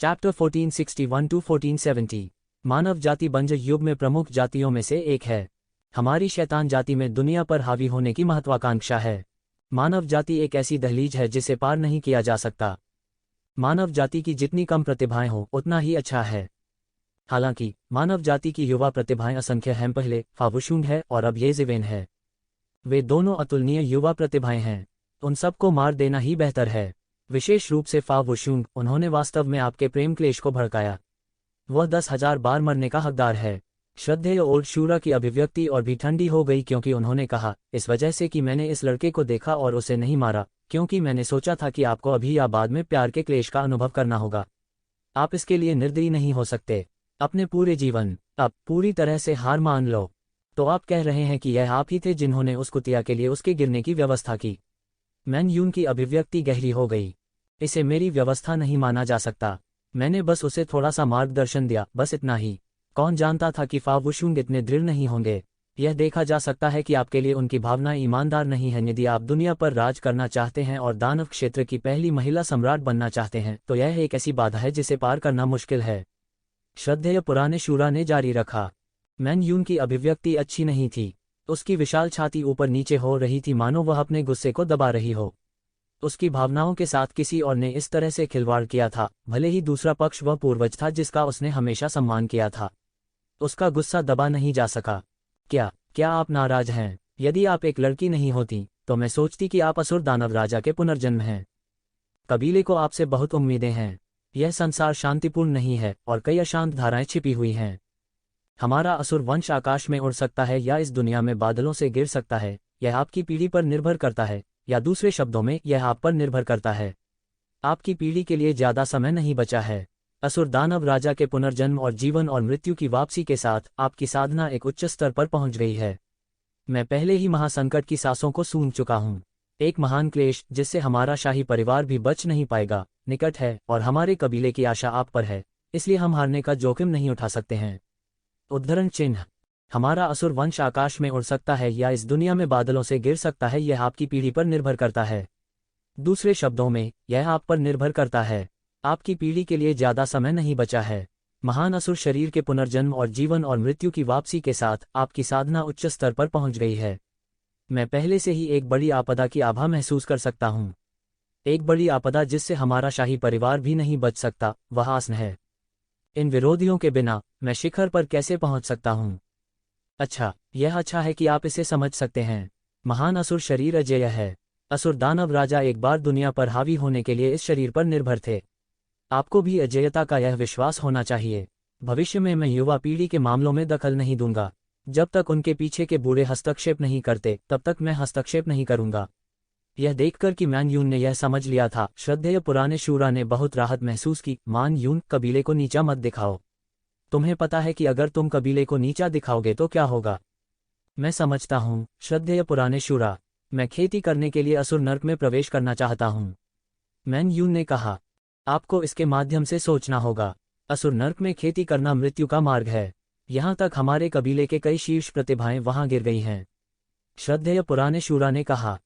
Chapter 1461 to 1470। मानव जाति बंजर युग में प्रमुख जातियों में से एक है। हमारी शैतान जाति में दुनिया पर हावी होने की महत्वाकांक्षा है। मानव जाति एक ऐसी दहलीज है जिसे पार नहीं किया जा सकता। मानव जाति की जितनी कम प्रतिभाएं हो उतना ही अच्छा है। हालांकि मानव जाति की युवा प्रतिभाएं असंख्य हैं। पहले फावुशुंग है और अब ये ज़िवेन है। वे दोनों अतुलनीय युवा प्रतिभाएं हैं। उन सबको मार देना ही बेहतर है। विशेष रूप से फावुशुंग, उन्होंने वास्तव में आपके प्रेम क्लेश को भड़काया। वह 10,000 बार मरने का हकदार है। श्रद्धेय ओल्ड शूरा की अभिव्यक्ति और भी ठंडी हो गई क्योंकि उन्होंने कहा, इस वजह से कि मैंने इस लड़के को देखा और उसे नहीं मारा, क्योंकि मैंने सोचा था कि आपको अभी या बाद में प्यार के क्लेश का अनुभव करना होगा। आप इसके लिए निर्दयी नहीं हो सकते। अपने पूरे जीवन अब पूरी तरह से हार मान लो। तो आप कह रहे हैं कि यह आप ही थे जिन्होंने उस कुतिया के लिए उसके गिरने की व्यवस्था की। मैन यून की अभिव्यक्ति गहरी हो गई। इसे मेरी व्यवस्था नहीं माना जा सकता। मैंने बस उसे थोड़ा सा मार्गदर्शन दिया, बस इतना ही। कौन जानता था कि फावुशुंग इतने दृढ़ नहीं होंगे। यह देखा जा सकता है कि आपके लिए उनकी भावनाएं ईमानदार नहीं हैं। यदि आप दुनिया पर राज करना चाहते हैं और दानव क्षेत्र की पहली महिला सम्राट बनना चाहते हैं तो यह एक ऐसी बाधा है जिसे पार करना मुश्किल है। श्रद्धेय पुराने शूरा ने जारी रखा। मैन यून की अभिव्यक्ति अच्छी नहीं थी। उसकी विशाल छाती ऊपर नीचे हो रही थी, मानो वह अपने गुस्से को दबा रही हो। उसकी भावनाओं के साथ किसी और ने इस तरह से खिलवाड़ किया था, भले ही दूसरा पक्ष वह पूर्वज था जिसका उसने हमेशा सम्मान किया था। उसका गुस्सा दबा नहीं जा सका। क्या आप नाराज हैं? यदि आप एक लड़की नहीं होती तो मैं सोचती कि आप असुर दानव राजा के पुनर्जन्म हैं। कबीले को आपसे बहुत उम्मीदें हैं। यह संसार शांतिपूर्ण नहीं है और कई अशांत धाराएं छिपी हुई हैं। हमारा असुर वंश आकाश में उड़ सकता है या इस दुनिया में बादलों से गिर सकता है। यह आपकी पीढ़ी पर निर्भर करता है, या दूसरे शब्दों में यह आप पर निर्भर करता है। आपकी पीढ़ी के लिए ज्यादा समय नहीं बचा है। असुर दानव राजा के पुनर्जन्म और जीवन और मृत्यु की वापसी के साथ आपकी साधना एक उच्च स्तर पर पहुंच गई है। मैं पहले ही महासंकट की सांसों को सूंघ चुका हूं। एक महान क्लेश जिससे हमारा शाही परिवार भी बच नहीं पाएगा निकट है और हमारे कबीले की आशा आप पर है, इसलिए हम हारने का जोखिम नहीं उठा सकते हैं। उद्धरण चिन्ह। हमारा असुर वंश आकाश में उड़ सकता है या इस दुनिया में बादलों से गिर सकता है, यह आपकी पीढ़ी पर निर्भर करता है। दूसरे शब्दों में यह आप पर निर्भर करता है। आपकी पीढ़ी के लिए ज्यादा समय नहीं बचा है। महान असुर शरीर के पुनर्जन्म और जीवन और मृत्यु की वापसी के साथ आपकी साधना उच्च स्तर पर पहुंच गई है। मैं पहले से ही एक बड़ी आपदा की आभा महसूस कर सकता हूं। एक बड़ी आपदा जिससे हमारा शाही परिवार भी नहीं बच सकता, वह आसन है। इन विरोधियों के बिना मैं शिखर पर कैसे पहुंच सकता हूं? अच्छा, यह अच्छा है कि आप इसे समझ सकते हैं। महान असुर शरीर अजेय है। असुर दानव राजा एक बार दुनिया पर हावी होने के लिए इस शरीर पर निर्भर थे। आपको भी अजेयता का यह विश्वास होना चाहिए। भविष्य में मैं युवा पीढ़ी के मामलों में दखल नहीं दूंगा। जब तक उनके पीछे के बूढ़े हस्तक्षेप नहीं करते तब तक मैं हस्तक्षेप नहीं करूंगा। यह देखकर कि मान यून ने यह समझ लिया था, श्रद्धेय पुराने शूरा ने बहुत राहत महसूस की। मान यून, कबीले को नीचा मत दिखाओ। तुम्हें पता है कि अगर तुम कबीले को नीचा दिखाओगे तो क्या होगा। मैं समझता हूँ श्रद्धेय पुराने शूरा। मैं खेती करने के लिए असुर नर्क में प्रवेश करना चाहता हूँ। मैन यून ने कहा, आपको इसके माध्यम से सोचना होगा। असुर नर्क में खेती करना मृत्यु का मार्ग है। यहाँ तक हमारे कबीले के कई शीर्ष प्रतिभाएं वहां गिर गई हैं। श्रद्धेय पुराने शूरा ने कहा,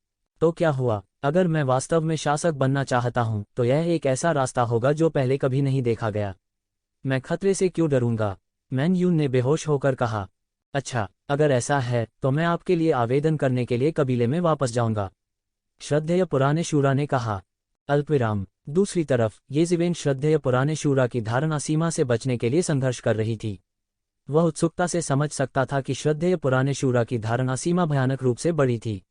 तो क्या हुआ? अगर मैं वास्तव में शासक बनना चाहता हूं तो यह एक ऐसा रास्ता होगा जो पहले कभी नहीं देखा गया। मैं खतरे से क्यों डरूंगा? मैन यून ने बेहोश होकर कहा, अच्छा, अगर ऐसा है तो मैं आपके लिए आवेदन करने के लिए कबीले में वापस जाऊंगा। श्रद्धेय पुराने शूरा ने कहा। अल्पविराम। दूसरी तरफ ये ज़िवेन श्रद्धेय पुराने शूरा की धारणा सीमा से बचने के लिए संघर्ष कर रही थी। वह उत्सुकता से समझ सकता था कि श्रद्धेय पुराने शूरा की धारणा सीमा भयानक रूप से बड़ी थी।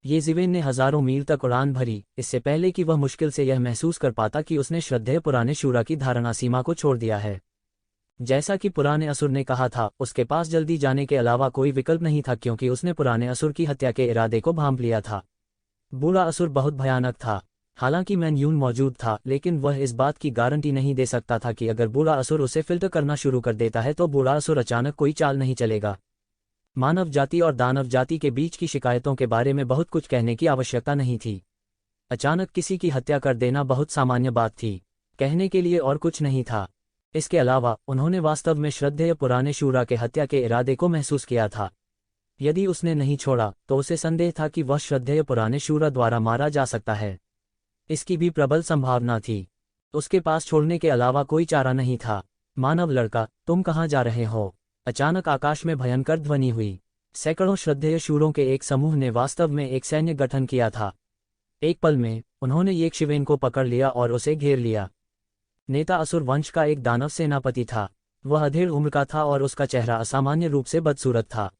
ये ज़िवेन ने हजारों मील तक उड़ान भरी, इससे पहले कि वह मुश्किल से यह महसूस कर पाता कि उसने श्रद्धेय पुराने शूरा की धारणा सीमा को छोड़ दिया है। जैसा कि पुराने असुर ने कहा था, उसके पास जल्दी जाने के अलावा कोई विकल्प नहीं था क्योंकि उसने पुराने असुर की हत्या के इरादे को भांप लिया था। बूढ़ा असुर बहुत भयानक था। हालांकि मैन यून मौजूद था, लेकिन वह इस बात की गारंटी नहीं दे सकता था कि अगर बूढ़ा असुर उसे फिल्टर करना शुरू कर देता है तो बूढ़ा असुर अचानक कोई चाल नहीं चलेगा। मानव जाति और दानव जाति के बीच की शिकायतों के बारे में बहुत कुछ कहने की आवश्यकता नहीं थी। अचानक किसी की हत्या कर देना बहुत सामान्य बात थी। कहने के लिए और कुछ नहीं था। इसके अलावा उन्होंने वास्तव में श्रद्धेय पुराने शूरा के हत्या के इरादे को महसूस किया था। यदि उसने नहीं छोड़ा तो उसे संदेह था कि वह श्रद्धेय पुराने शूरा द्वारा मारा जा सकता है। इसकी भी प्रबल संभावना थी। उसके पास छोड़ने के अलावा कोई चारा नहीं था। मानव लड़का, तुम कहाँ जा रहे हो? अचानक आकाश में भयंकर ध्वनि हुई। सैकड़ों श्रद्धेय शूरों के एक समूह ने वास्तव में एक सैन्य गठन किया था। एक पल में उन्होंने यक्षिवेन को पकड़ लिया और उसे घेर लिया। नेता असुर वंश का एक दानव सेनापति था। वह अधेड़ उम्र का था और उसका चेहरा असामान्य रूप से बदसूरत था।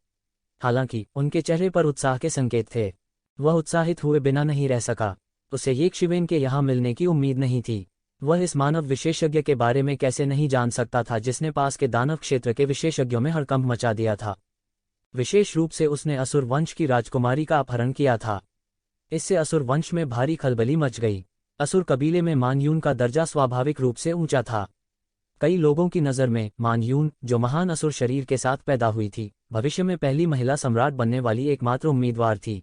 हालांकि उनके चेहरे पर उत्साह के संकेत थे। वह उत्साहित हुए बिना नहीं रह सका। उसे यक्षिवेन के यहाँ मिलने की उम्मीद नहीं थी। वह इस मानव विशेषज्ञ के बारे में कैसे नहीं जान सकता था जिसने पास के दानव क्षेत्र के विशेषज्ञों में हड़कंप मचा दिया था। विशेष रूप से उसने असुर वंश की राजकुमारी का अपहरण किया था। इससे असुर वंश में भारी खलबली मच गई। असुर कबीले में मानयून का दर्जा स्वाभाविक रूप से ऊंचा था। कई लोगों की नज़र में मानयून, जो महान असुर शरीर के साथ पैदा हुई थी, भविष्य में पहली महिला सम्राट बनने वाली एकमात्र उम्मीदवार थी।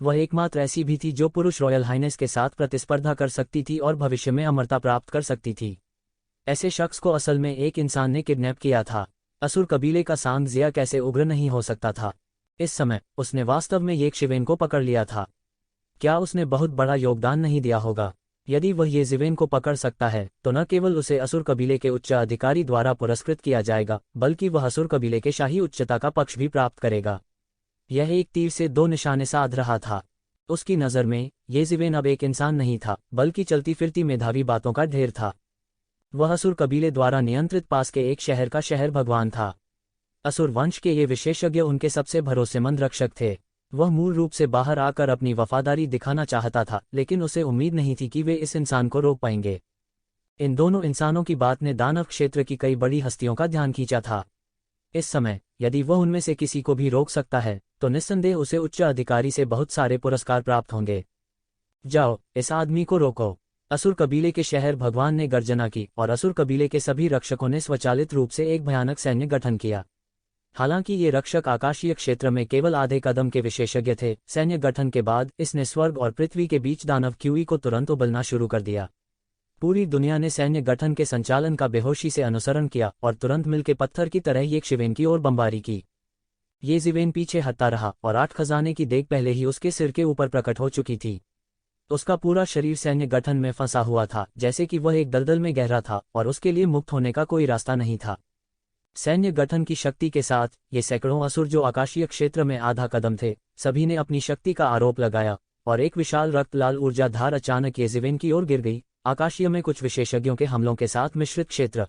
वह एकमात्र ऐसी भी थी जो पुरुष रॉयल हाइनेस के साथ प्रतिस्पर्धा कर सकती थी और भविष्य में अमरता प्राप्त कर सकती थी। ऐसे शख्स को असल में एक इंसान ने किडनैप किया था। असुर कबीले का सांग ज़िया कैसे उग्र नहीं हो सकता था। इस समय उसने वास्तव में यक्षिवेन को पकड़ लिया था। क्या उसने बहुत बड़ा योगदान नहीं दिया होगा? यदि वह यक्षिवेन को पकड़ सकता है तो न केवल उसे असुर कबीले के उच्च अधिकारी द्वारा पुरस्कृत किया जाएगा, बल्कि वह असुर कबीले के शाही उच्चता का पक्ष भी प्राप्त करेगा। यह एक तीर से दो निशाने साध रहा था। उसकी नज़र में यक्षिवेन अब एक इंसान नहीं था, बल्कि चलती फिरती मेधावी बातों का ढेर था। वह असुर कबीले द्वारा नियंत्रित पास के एक शहर का शहर भगवान था। असुर वंश के ये विशेषज्ञ उनके सबसे भरोसेमंद रक्षक थे। वह मूल रूप से बाहर आकर अपनी वफादारी दिखाना चाहता था, लेकिन उसे उम्मीद नहीं थी कि वे इस इंसान को रोक पाएंगे। इन दोनों इंसानों की बात ने दानव क्षेत्र की कई बड़ी हस्तियों का ध्यान खींचा था। इस समय यदि वह उनमें से किसी को भी रोक सकता है तो निस्संदेह उसे उच्च अधिकारी से बहुत सारे पुरस्कार प्राप्त होंगे। जाओ, इस आदमी को रोको। असुर कबीले के शहर भगवान ने गर्जना की और असुर कबीले के सभी रक्षकों ने स्वचालित रूप से एक भयानक सैन्य गठन किया। हालांकि ये रक्षक आकाशीय क्षेत्र में केवल आधे कदम के विशेषज्ञ थे। सैन्य गठन के बाद इसने स्वर्ग और पृथ्वी के बीच दानव क्यूई को तुरंत उबलना शुरू कर दिया। पूरी दुनिया ने सैन्य गठन के संचालन का बेहोशी से अनुसरण किया और तुरंत मिलके पत्थर की तरह यक्षिवेन की ओर बमबारी की। यक्षिवेन पीछे हटता रहा और 8 खजाने की देख पहले ही उसके सिर के ऊपर प्रकट हो चुकी थी। उसका पूरा शरीर सैन्य गठन में फंसा हुआ था, जैसे कि वह एक दलदल में गहरा था और उसके लिए मुक्त होने का कोई रास्ता नहीं था। सैन्य गठन की शक्ति के साथ ये सैकड़ों असुर जो आकाशीय क्षेत्र में आधा कदम थे, सभी ने अपनी शक्ति का आरोप लगाया और एक विशाल रक्त लाल ऊर्जा धार अचानक यक्षिवेन की ओर गिर गई। आकाशीय में कुछ विशेषज्ञों के हमलों के साथ मिश्रित क्षेत्र।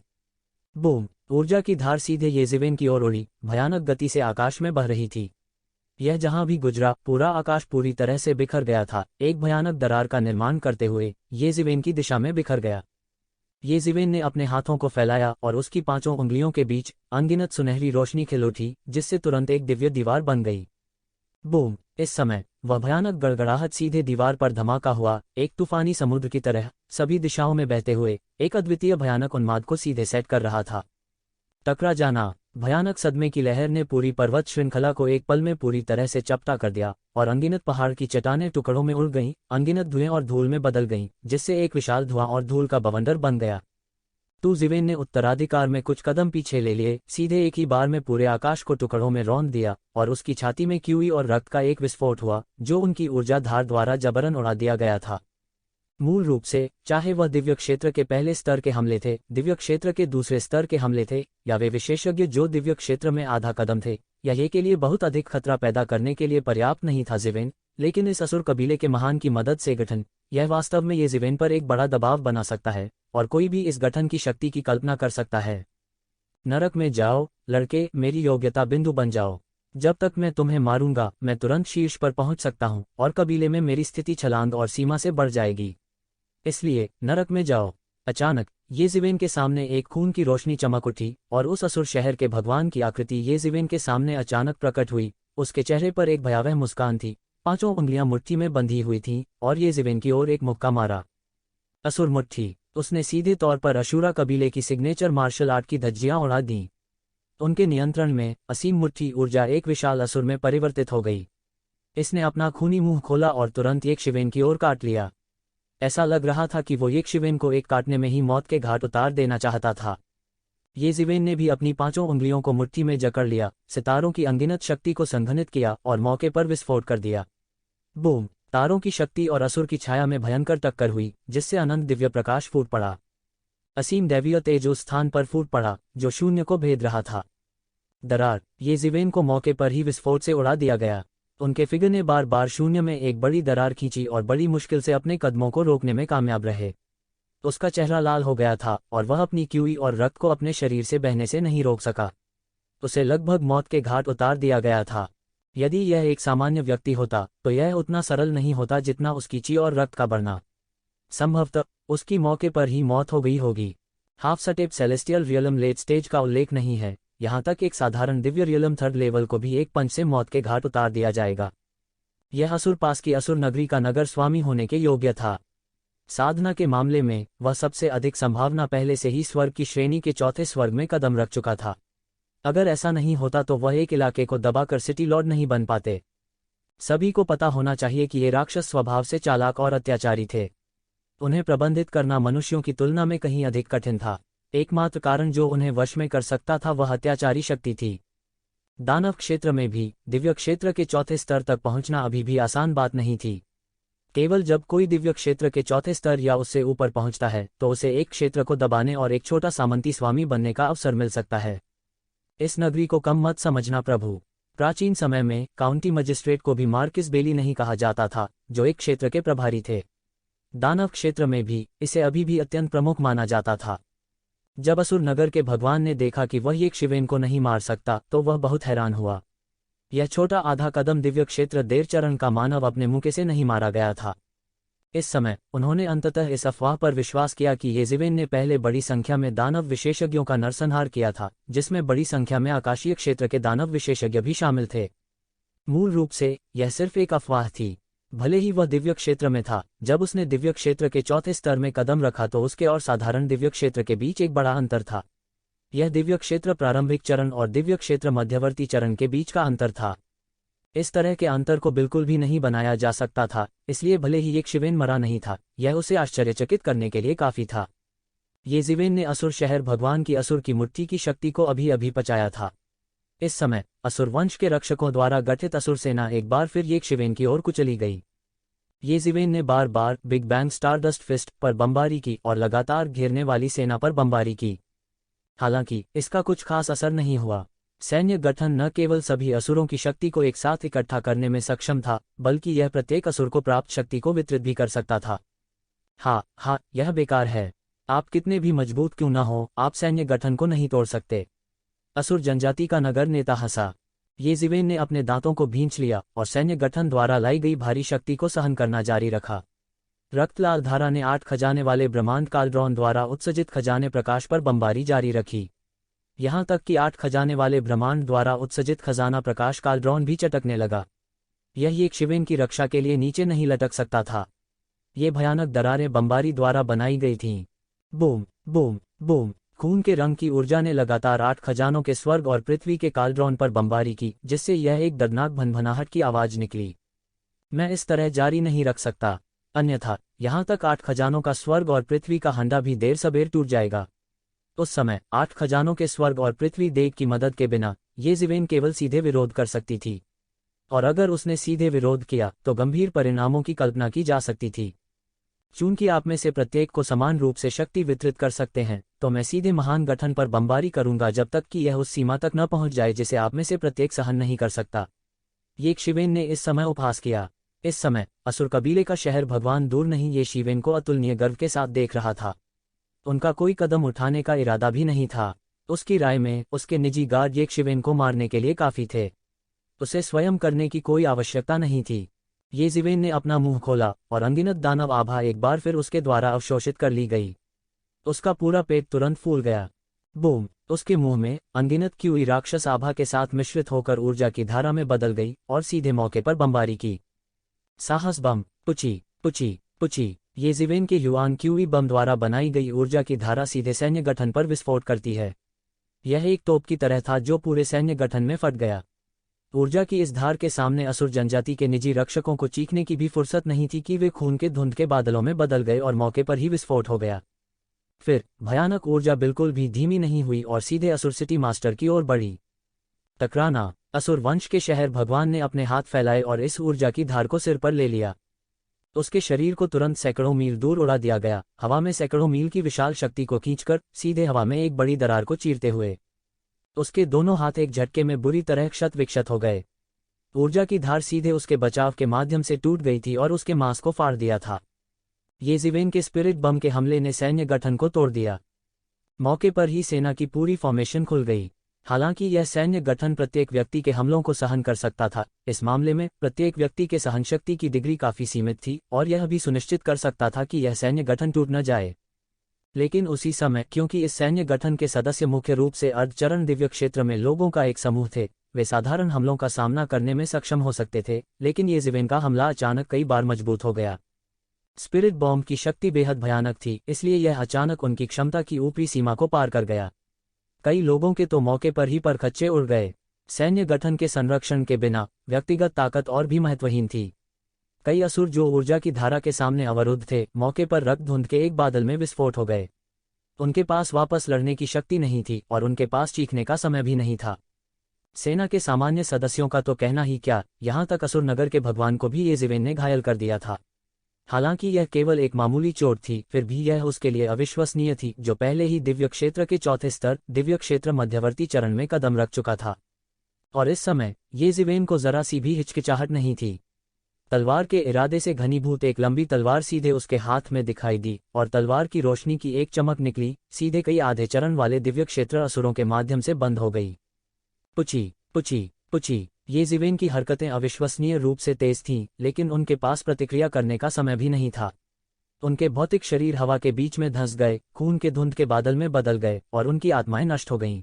बूम! ऊर्जा की धार सीधे यक्षिवेन की ओर उड़ी, भयानक गति से आकाश में बह रही थी। यह जहां भी गुजरा पूरा आकाश पूरी तरह से बिखर गया था, एक भयानक दरार का निर्माण करते हुए यक्षिवेन की दिशा में बिखर गया। यक्षिवेन ने अपने हाथों को फैलाया और उसकी 5 उंगलियों के बीच अनगिनत सुनहरी रोशनी खिल उठी, जिससे तुरंत एक दिव्य दीवार बन गई। बूम! इस समय वह भयानक गड़गड़ाहट सीधे दीवार पर धमाका हुआ, एक तूफानी समुद्र की तरह सभी दिशाओं में बहते हुए एक अद्वितीय भयानक उन्माद को सीधे सेट कर रहा था। टकरा जाना! भयानक सदमे की लहर ने पूरी पर्वत श्रृंखला को एक पल में पूरी तरह से चपटा कर दिया और अनगिनत पहाड़ की चट्टानें टुकड़ों में उड़ गईं, अनगिनत धुएं और धूल में बदल गईं, जिससे एक विशाल धुआं और धूल का बवंडर बन गया। यक्षिवेन ने उत्तराधिकार में कुछ कदम पीछे ले लिए, सीधे एक ही बार में पूरे आकाश को टुकड़ों में रौंद दिया और उसकी छाती में क्यूई और रक्त का एक विस्फोट हुआ, जो उनकी ऊर्जा धार द्वारा जबरन उड़ा दिया गया था। मूल रूप से, चाहे वह दिव्य क्षेत्र के पहले स्तर के हमले थे, दिव्य क्षेत्र के दूसरे स्तर के हमले थे, या वे विशेषज्ञ जो दिव्य क्षेत्र में आधा कदम थे, या ये के लिए बहुत अधिक खतरा पैदा करने के लिए पर्याप्त नहीं था यक्षिवेन, लेकिन इस असुर कबीले के महान की मदद से गठन, यह वास्तव में यक्षिवेन पर एक बड़ा दबाव बना सकता है, और कोई भी इस गठन की शक्ति की कल्पना कर सकता है। नरक में जाओ, लड़के, मेरी योग्यता बिंदु बन जाओ। जब तक मैं तुम्हें मारूंगा, मैं तुरंत शीर्ष पर पहुंच सकता हूं, और कबीले में मेरी स्थिति छलांग और सीमा से बढ़ जाएगी। इसलिए नरक में जाओ। अचानक यक्षिवेन के सामने एक खून की रोशनी चमक उठी और उस असुर शहर के भगवान की आकृति यक्षिवेन के सामने अचानक प्रकट हुई। उसके चेहरे पर एक भयावह मुस्कान थी, 5 उंगलियां मुट्ठी में बंधी हुई थीं और यक्षिवेन की ओर एक मुक्का मारा। असुर मुट्ठी! उसने सीधे तौर पर अशूरा कबीले की सिग्नेचर मार्शल आर्ट की धज्जियां उड़ा दीं। उनके नियंत्रण में असीम मुट्ठी ऊर्जा एक विशाल असुर में परिवर्तित हो गई। इसने अपना खूनी मुंह खोला और तुरंत यक्षिवेन की ओर काट लिया। ऐसा लग रहा था कि वो यक्षिवेन को एक काटने में ही मौत के घाट उतार देना चाहता था। यक्षिवेन ने भी अपनी 5 उंगलियों को मुट्ठी में जकड़ लिया, सितारों की अनगिनत शक्ति को संघनित किया और मौके पर विस्फोट कर दिया। बूम! तारों की शक्ति और असुर की छाया में भयंकर टक्कर हुई, जिससे अनंत दिव्य प्रकाश फूट पड़ा। असीम दैवीय तेज उस स्थान पर फूट पड़ा जो शून्य को भेद रहा था। दरार, येज़िवेन को मौके पर ही विस्फोट से उड़ा दिया गया। उनके फिगर ने बार बार शून्य में एक बड़ी दरार खींची और बड़ी मुश्किल से अपने कदमों को रोकने में कामयाब रहे। उसका चेहरा लाल हो गया था और वह अपनी क्यूई और रक्त को अपने शरीर से बहने से नहीं रोक सका। उसे लगभग मौत के घाट उतार दिया गया था। यदि यह एक सामान्य व्यक्ति होता तो यह उतना सरल नहीं होता जितना उसकी ची और रक्त का बढ़ना। संभवतः उसकी मौके पर ही मौत हो गई होगी। Half step celestial realm late stage का उल्लेख नहीं है, यहाँ तक एक साधारण दिव्य रियलम थर्ड लेवल को भी एक पंच से मौत के घाट उतार दिया जाएगा। यह असुर पास की असुर नगरी का नगर स्वामी होने के योग्य था। साधना के मामले में वह सबसे अधिक संभावना पहले से ही स्वर्ग की श्रेणी के चौथे स्वर्ग में कदम रख चुका था। अगर ऐसा नहीं होता तो वह एक इलाके को दबाकर सिटी लॉर्ड नहीं बन पाते। सभी को पता होना चाहिए कि ये राक्षस स्वभाव से चालाक और अत्याचारी थे। उन्हें प्रबंधित करना मनुष्यों की तुलना में कहीं अधिक कठिन था। एकमात्र कारण जो उन्हें वश में कर सकता था वह अत्याचारी शक्ति थी। दानव क्षेत्र में भी दिव्य क्षेत्र के चौथे स्तर तक पहुंचना अभी भी आसान बात नहीं थी। केवल जब कोई दिव्य क्षेत्र के चौथे स्तर या उससे ऊपर पहुंचता है तो उसे एक क्षेत्र को दबाने और एक छोटा सामंती स्वामी बनने का अवसर मिल सकता है। इस नगरी को कम मत समझना प्रभु। प्राचीन समय में काउंटी मजिस्ट्रेट को भी मार्किस बेली नहीं कहा जाता था, जो एक क्षेत्र के प्रभारी थे। दानव क्षेत्र में भी इसे अभी भी अत्यंत प्रमुख माना जाता था। जब असुर नगर के भगवान ने देखा कि वह एक शिवेन को नहीं मार सकता तो वह बहुत हैरान हुआ। यह छोटा आधा कदम दिव्य क्षेत्र देर चरण का मानव अपने मुके से नहीं मारा गया था। इस समय उन्होंने अंततः इस अफवाह पर विश्वास किया कि येज़िवेन ने पहले बड़ी संख्या में दानव विशेषज्ञों का नरसंहार किया था, जिसमें बड़ी संख्या में आकाशीय क्षेत्र के दानव विशेषज्ञ भी शामिल थे। मूल रूप से यह सिर्फ एक अफवाह थी। भले ही वह दिव्य क्षेत्र में था, जब उसने दिव्य क्षेत्र के चौथे स्तर में कदम रखा तो उसके और साधारण दिव्य क्षेत्र के बीच एक बड़ा अंतर था। यह दिव्य क्षेत्र प्रारंभिक चरण और दिव्य क्षेत्र मध्यवर्ती चरण के बीच का अंतर था। इस तरह के अंतर को बिल्कुल भी नहीं बनाया जा सकता था, इसलिए भले ही एक शिवेन मरा नहीं था, यह उसे आश्चर्यचकित करने के लिए काफी था। येज़िवेन ने असुर शहर भगवान की असुर की मुट्ठी की शक्ति को अभी अभी पचाया था। इस समय असुर वंश के रक्षकों द्वारा गठित असुर सेना एक बार फिर एक शिवेन की ओर कुचली गई। येज़िवेन ने बार बार बिग बैंग स्टारडस्ट फिस्ट पर बमबारी की और लगातार घेरने वाली सेना पर बमबारी की। हालांकि इसका कुछ खास असर नहीं हुआ। सैन्य गठन न केवल सभी असुरों की शक्ति को एक साथ इकट्ठा करने में सक्षम था, बल्कि यह प्रत्येक असुर को प्राप्त शक्ति को वितरित भी कर सकता था। हाँ, यह बेकार है। आप कितने भी मजबूत क्यों न हो, आप सैन्य गठन को नहीं तोड़ सकते। असुर जनजाति का नगर नेता हंसा। येज़िवेन ने अपने दांतों को भींच लिया और सैन्य गठन द्वारा लाई गई भारी शक्ति को सहन करना जारी रखा। रक्तलाल धारा ने 8 खजाने वाले ब्रह्मांड कालड्रॉन द्वारा उत्सर्जित खजाने प्रकाश पर बमबारी जारी रखी। यहाँ तक कि 8 खजाने वाले ब्रह्मांड द्वारा उत्सर्जित खजाना प्रकाश कालड्रॉन भी चटकने लगा। यह एक शिवेन की रक्षा के लिए नीचे नहीं लटक सकता था। ये भयानक दरारें बमबारी द्वारा बनाई गई थीं। Boom boom boom. खून के रंग की ऊर्जा ने लगातार 8 खजानों के स्वर्ग और पृथ्वी के कालड्रॉन पर बमबारी की, जिससे यह एक दर्दनाक भनभनाहट की आवाज निकली। मैं इस तरह जारी नहीं रख सकता, अन्यथा यहाँ तक 8 खजानों का स्वर्ग और पृथ्वी का हंडा भी देर सबेर टूट जाएगा। उस समय 8 खजानों के स्वर्ग और पृथ्वी देव की मदद के बिना येज़िवेन केवल सीधे विरोध कर सकती थी, और अगर उसने सीधे विरोध किया तो गंभीर परिणामों की कल्पना की जा सकती थी। चूंकि आप में से प्रत्येक को समान रूप से शक्ति वितरित कर सकते हैं, तो मैं सीधे महान गठन पर बमबारी करूंगा जब तक कि यह उस सीमा तक न पहुंच जाए जिसे आप में से प्रत्येक सहन नहीं कर सकता। येज़िवेन ने इस समय उपहास किया। इस समय असुर कबीले का शहर भगवान दूर नहीं येज़िवेन को अतुलनीय गर्व के साथ देख रहा था। उनका कोई कदम उठाने का इरादा भी नहीं था। उसकी राय में उसके निजी गार्ड येज़िवेन को मारने के लिए काफी थे। उसे स्वयं करने की कोई आवश्यकता नहीं थी। येज़िवेन ने अपना मुंह खोला और अनगिनत दानव आभा एक बार फिर उसके द्वारा अवशोषित कर ली गई। उसका पूरा पेट तुरंत फूल गया। बूम। उसके मुंह में अनगिनत क्यूई राक्षस आभा के साथ मिश्रित होकर ऊर्जा की धारा में बदल गई और सीधे मौके पर बमबारी की। साहस बम। पुची पुची पुची। येज़िवेन के युआन क्यूई बम द्वारा बनाई गई ऊर्जा की धारा सीधे सैन्य गठन पर विस्फोट करती है। यह एक तोप की तरह था जो पूरे सैन्य गठन में फट गया। ऊर्जा की इस धार के सामने असुर जनजाति के निजी रक्षकों को चीखने की भी फुर्सत नहीं थी कि वे खून के धुंध के बादलों में बदल गए और मौके पर ही विस्फोट हो गया। फिर भयानक ऊर्जा बिल्कुल भी धीमी नहीं हुई और सीधे असुर सिटी मास्टर की ओर बढ़ी। टकराना। असुर वंश के शहर भगवान ने अपने हाथ फैलाए और इस ऊर्जा की धार को सिर पर ले लिया। उसके शरीर को तुरंत सैकड़ों मील दूर उड़ा दिया गया, हवा में सैकड़ों मील की विशाल शक्ति को खींचकर सीधे हवा में एक बड़ी दरार को चीरते हुए। उसके दोनों हाथ एक झटके में बुरी तरह क्षत विक्षत हो गए। ऊर्जा की धार सीधे उसके बचाव के माध्यम से टूट गई थी और उसके मांस को फाड़ दिया था। येज़िवेन के स्पिरिट बम के हमले ने सैन्य गठन को तोड़ दिया। मौके पर ही सेना की पूरी फॉर्मेशन खुल गई। हालांकि यह सैन्य गठन प्रत्येक व्यक्ति के हमलों को सहन कर सकता था, इस मामले में प्रत्येक व्यक्ति के सहनशक्ति की डिग्री काफी सीमित थी और यह भी सुनिश्चित कर सकता था कि यह सैन्य गठन टूट न जाए। लेकिन उसी समय, क्योंकि इस सैन्य गठन के सदस्य मुख्य रूप से अर्धचरण दिव्य क्षेत्र में लोगों का एक समूह थे, वे साधारण हमलों का सामना करने में सक्षम हो सकते थे, लेकिन येज़िवेन का हमला अचानक कई बार मजबूत हो गया। स्पिरिट बॉम्ब की शक्ति बेहद भयानक थी, इसलिए यह अचानक उनकी क्षमता की ऊपरी सीमा को पार कर गया। कई लोगों के तो मौके पर ही परखच्चे उड़ गए। सैन्य गठन के संरक्षण के बिना व्यक्तिगत ताकत और भी महत्वहीन थी। कई असुर जो ऊर्जा की धारा के सामने अवरुद्ध थे, मौके पर रक्त धुंध के एक बादल में विस्फोट हो गए। उनके पास वापस लड़ने की शक्ति नहीं थी और उनके पास चीखने का समय भी नहीं था। सेना के सामान्य सदस्यों का तो कहना ही क्या, यहाँ तक असुर नगर के भगवान को भी येज़िवेन ने घायल कर दिया था। हालांकि यह केवल एक मामूली चोट थी, फिर भी यह उसके लिए अविश्वसनीय थी, जो पहले ही दिव्य क्षेत्र के चौथे स्तर, दिव्य क्षेत्र मध्यवर्ती चरण में कदम रख चुका था। और इस समय येज़िवेन को जरा सी भी हिचकिचाहट नहीं थी। तलवार के इरादे से घनीभूत एक लंबी तलवार सीधे उसके हाथ में दिखाई दी और तलवार की रोशनी की एक चमक निकली, सीधे कई आधे चरण वाले दिव्य क्षेत्र असुरों के माध्यम से बंद हो गई। पुची पुची पुची। येज़िवेन की हरकतें अविश्वसनीय रूप से तेज थीं, लेकिन उनके पास प्रतिक्रिया करने का समय भी नहीं था। उनके भौतिक शरीर हवा के बीच में धंस गए, खून के धुंध के बादल में बदल गए और उनकी आत्माएं नष्ट हो गईं।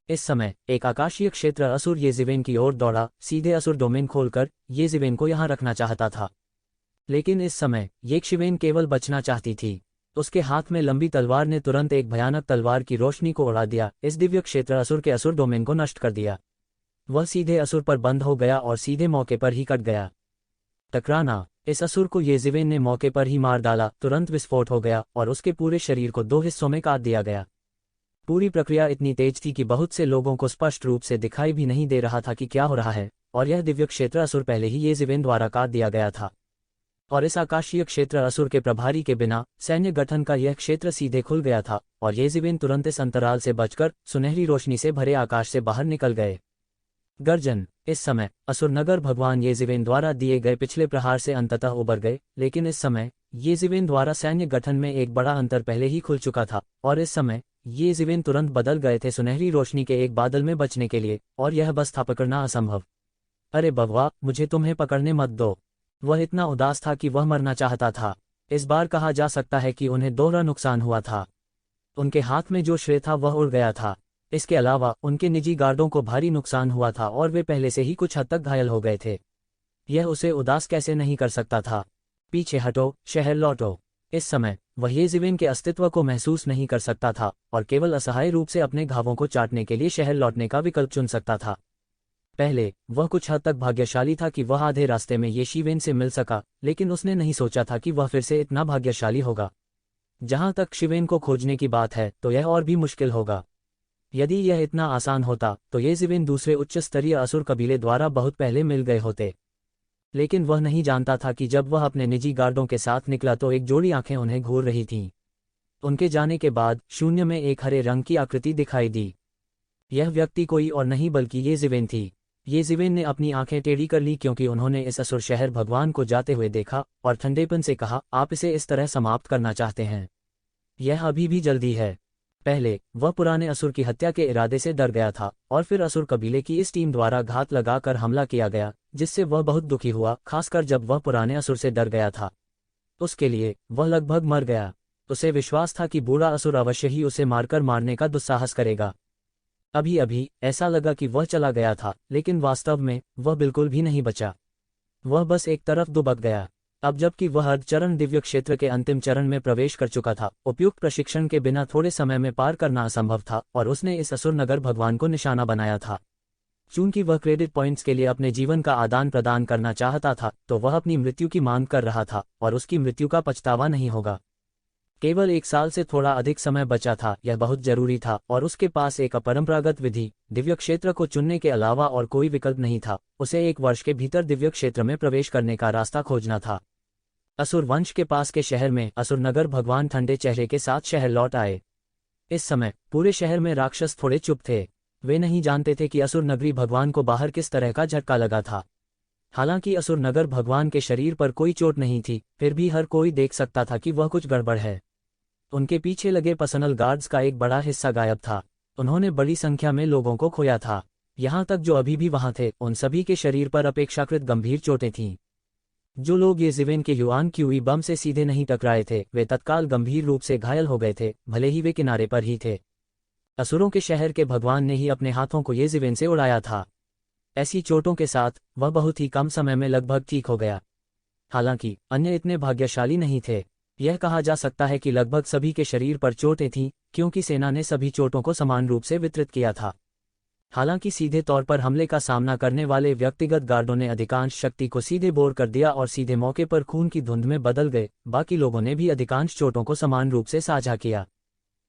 इस समय एक आकाशीय क्षेत्र असुर येज़िवेन की ओर दौड़ा, सीधे असुर डोमेन खोलकर येज़िवेन को यहां रखना चाहता था। लेकिन इस समय येज़िवेन केवल बचना चाहती थी। उसके हाथ में लंबी तलवार ने तुरंत एक भयानक तलवार की रोशनी को उड़ा दिया, इस दिव्य क्षेत्र असुर के असुर डोमेन को नष्ट कर दिया। वह सीधे असुर पर बंद हो गया और सीधे मौके पर ही कट गया। टकराना। इस असुर को येज़िवेन ने मौके पर ही मार डाला, तुरंत विस्फोट हो गया और उसके पूरे शरीर को दो हिस्सों में काट दिया गया। पूरी प्रक्रिया इतनी तेज थी कि बहुत से लोगों को स्पष्ट रूप से दिखाई भी नहीं दे रहा था कि क्या हो रहा है, और यह दिव्य क्षेत्र असुर पहले ही येज़िवेन द्वारा काट दिया गया था। और इस आकाशीय क्षेत्र असुर के प्रभारी के बिना सैन्य गठन का यह क्षेत्र सीधे खुल गया था और येज़िवेन तुरंत इस अंतराल से बचकर सुनहरी रोशनी से भरे आकाश से बाहर निकल गए। गर्जन। इस समय असुर नगर भगवान येज़िवेन द्वारा दिए गए पिछले प्रहार से अंततः उबर गए, लेकिन इस समय येज़िवेन द्वारा सैन्य गठन में एक बड़ा अंतर पहले ही खुल चुका था और इस समय येज़िवेन तुरंत बदल गए थे सुनहरी रोशनी के एक बादल में बचने के लिए, और यह बस था पकड़ना असंभव। अरे बव्वा, मुझे तुम्हें पकड़ने मत दो। वह इतना उदास था कि वह मरना चाहता था। इस बार कहा जा सकता है कि उन्हें दोहरा नुकसान हुआ था। उनके हाथ में जो श्रेय था वह उड़ गया था। इसके अलावा उनके निजी गार्डों को भारी नुकसान हुआ था और वे पहले से ही कुछ हद तक घायल हो गए थे। यह उसे उदास कैसे नहीं कर सकता था। पीछे हटो, शहर लौटो। इस समय वह येज़िवेन के अस्तित्व को महसूस नहीं कर सकता था और केवल असहाय रूप से अपने घावों को चाटने के लिए शहर लौटने का विकल्प चुन सकता था। पहले वह कुछ हद तक भाग्यशाली था कि वह आधे रास्ते में येज़िवेन से मिल सका, लेकिन उसने नहीं सोचा था कि वह फिर से इतना भाग्यशाली होगा। जहां तक शिवेन को खोजने की बात है तो यह और भी मुश्किल होगा। यदि यह इतना आसान होता तो येज़िवेन दूसरे उच्च स्तरीय असुर कबीले द्वारा बहुत पहले मिल गए होते। लेकिन वह नहीं जानता था कि जब वह अपने निजी गार्डों के साथ निकला तो एक जोड़ी आंखें उन्हें घूर रही थीं। उनके जाने के बाद शून्य में एक हरे रंग की आकृति दिखाई दी। यह व्यक्ति कोई और नहीं बल्कि येज़िवेन थी। येज़िवेन ने अपनी आंखें टेढ़ी कर ली क्योंकि उन्होंने इस असुर शहर भगवान को जाते हुए देखा और ठंडेपन से कहा, आप इसे इस तरह समाप्त करना चाहते हैं? यह अभी भी जल्दी है। पहले वह पुराने असुर की हत्या के इरादे से डर गया था और फिर असुर कबीले की इस टीम द्वारा घात लगाकर हमला किया गया, जिससे वह बहुत दुखी हुआ, खासकर जब वह पुराने असुर से डर गया था। उसके लिए वह लगभग मर गया। उसे विश्वास था कि बूढ़ा असुर अवश्य ही उसे मारकर मारने का दुस्साहस करेगा। अभी अभी ऐसा लगा कि वह चला गया था, लेकिन वास्तव में वह बिल्कुल भी नहीं बचा। वह बस एक तरफ दुबक गया। अब जबकि वह अर्धचरण दिव्य क्षेत्र के अंतिम चरण में प्रवेश कर चुका था, उपयुक्त प्रशिक्षण के बिना थोड़े समय में पार करना असंभव था और उसने इस असुर नगर भगवान को निशाना बनाया था। चूंकि वह क्रेडिट पॉइंट्स के लिए अपने जीवन का आदान प्रदान करना चाहता था, तो वह अपनी मृत्यु की मांग कर रहा था और उसकी मृत्यु का पछतावा नहीं होगा। केवल 1 साल से थोड़ा अधिक समय बचा था, यह बहुत जरूरी था और उसके पास एक अपरंपरागत विधि, दिव्य क्षेत्र को चुनने के अलावा और कोई विकल्प नहीं था। उसे 1 वर्ष के भीतर दिव्य क्षेत्र में प्रवेश करने का रास्ता खोजना था। असुर वंश के पास के शहर में असुर नगर भगवान ठंडे चेहरे के साथ शहर लौट आए। इस समय पूरे शहर में राक्षस थोड़े चुप थे। वे नहीं जानते थे कि असुर नगरी भगवान को बाहर किस तरह का झटका लगा था। हालांकि असुर नगर भगवान के शरीर पर कोई चोट नहीं थी, फिर भी हर कोई देख सकता था कि वह कुछ गड़बड़ है। उनके पीछे लगे पर्सनल गार्ड्स का एक बड़ा हिस्सा गायब था। उन्होंने बड़ी संख्या में लोगों को खोया था। यहाँ तक जो अभी भी वहां थे, उन सभी के शरीर पर अपेक्षाकृत गंभीर चोटें थीं। जो लोग ये ज़िवेन के युआन क्यूई बम से सीधे नहीं टकराए थे, वे तत्काल गंभीर रूप से घायल हो गए थे, भले ही वे किनारे पर ही थे। असुरों के शहर के भगवान ने ही अपने हाथों को ये ज़िवेन से उड़ाया था। ऐसी चोटों के साथ वह बहुत ही कम समय में लगभग ठीक हो गया। हालांकि अन्य इतने भाग्यशाली नहीं थे। यह कहा जा सकता है कि लगभग सभी के शरीर पर चोटें थीं, क्योंकि सेना ने सभी चोटों को समान रूप से वितरित किया था। हालांकि सीधे तौर पर हमले का सामना करने वाले व्यक्तिगत गार्डों ने अधिकांश शक्ति को सीधे बोर कर दिया और सीधे मौके पर खून की धुंध में बदल गए। बाकी लोगों ने भी अधिकांश चोटों को समान रूप से साझा किया।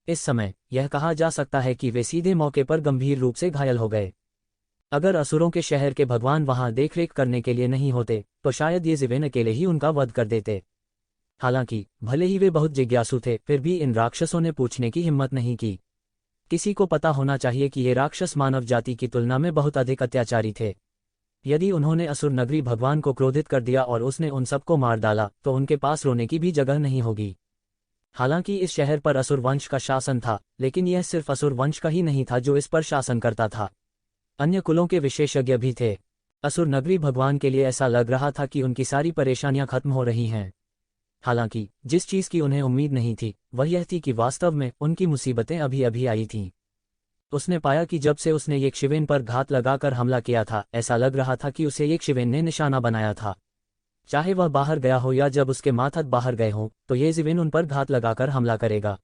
इस समय यह कहा जा सकता है कि वे सीधे मौके पर गंभीर रूप से घायल हो गए। अगर असुरों के शहर के भगवान वहां देखरेख करने के लिए नहीं होते, तो शायद ये ज़िवेन अकेले ही उनका वध कर देते। हालांकि भले ही वे बहुत जिज्ञासु थे, फिर भी इन राक्षसों ने पूछने की हिम्मत नहीं की। किसी को पता होना चाहिए कि ये राक्षस मानव जाति की तुलना में बहुत अधिक अत्याचारी थे। यदि उन्होंने असुर नगरी भगवान को क्रोधित कर दिया और उसने उन सबको मार डाला, तो उनके पास रोने की भी जगह नहीं होगी। हालांकि इस शहर पर असुर वंश का शासन था, लेकिन यह सिर्फ असुर वंश का ही नहीं था जो इस पर शासन करता था। अन्य कुलों के विशेषज्ञ भी थे। असुर नगरी भगवान के लिए ऐसा लग रहा था कि उनकी सारी परेशानियां खत्म हो रही हैं। हालांकि जिस चीज की उन्हें उम्मीद नहीं थी, वह यह थी कि वास्तव में उनकी मुसीबतें अभी अभी आई थीं। उसने पाया कि जब से उसने येक्षिवेन पर घात लगाकर हमला किया था, ऐसा लग रहा था कि उसे येक्षिवेन ने निशाना बनाया था। चाहे वह बाहर गया हो या जब उसके मातहत बाहर गए हों, तो येज़िवेन उन पर घात लगाकर हमला करेगा।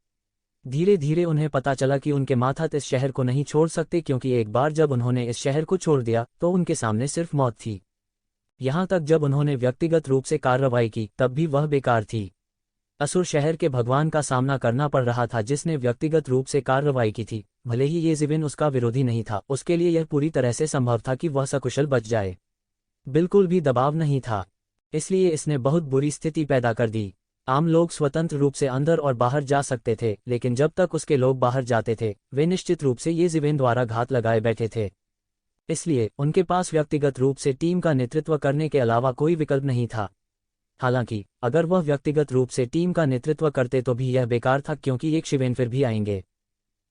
धीरे धीरे उन्हें पता चला कि उनके मातहत इस शहर को नहीं छोड़ सकते, क्योंकि एक बार जब उन्होंने इस शहर को छोड़ दिया तो उनके सामने सिर्फ मौत थी। यहाँ तक जब उन्होंने व्यक्तिगत रूप से कार्रवाई की, तब भी वह बेकार थी। असुर शहर के भगवान का सामना करना पड़ रहा था जिसने व्यक्तिगत रूप से कार्रवाई की थी। भले ही येज़िवेन उसका विरोधी नहीं था, उसके लिए यह पूरी तरह से संभव था कि वह सकुशल बच जाए। बिल्कुल भी दबाव नहीं था, इसलिए इसने बहुत बुरी स्थिति पैदा कर दी। आम लोग स्वतंत्र रूप से अंदर और बाहर जा सकते थे, लेकिन जब तक उसके लोग बाहर जाते थे, वे निश्चित रूप से येज़िवेन द्वारा घात लगाए बैठे थे। इसलिए उनके पास व्यक्तिगत रूप से टीम का नेतृत्व करने के अलावा कोई विकल्प नहीं था। हालांकि अगर वह व्यक्तिगत रूप से टीम का नेतृत्व करते तो भी यह बेकार था, क्योंकि येक्षिवेन फिर भी आएंगे।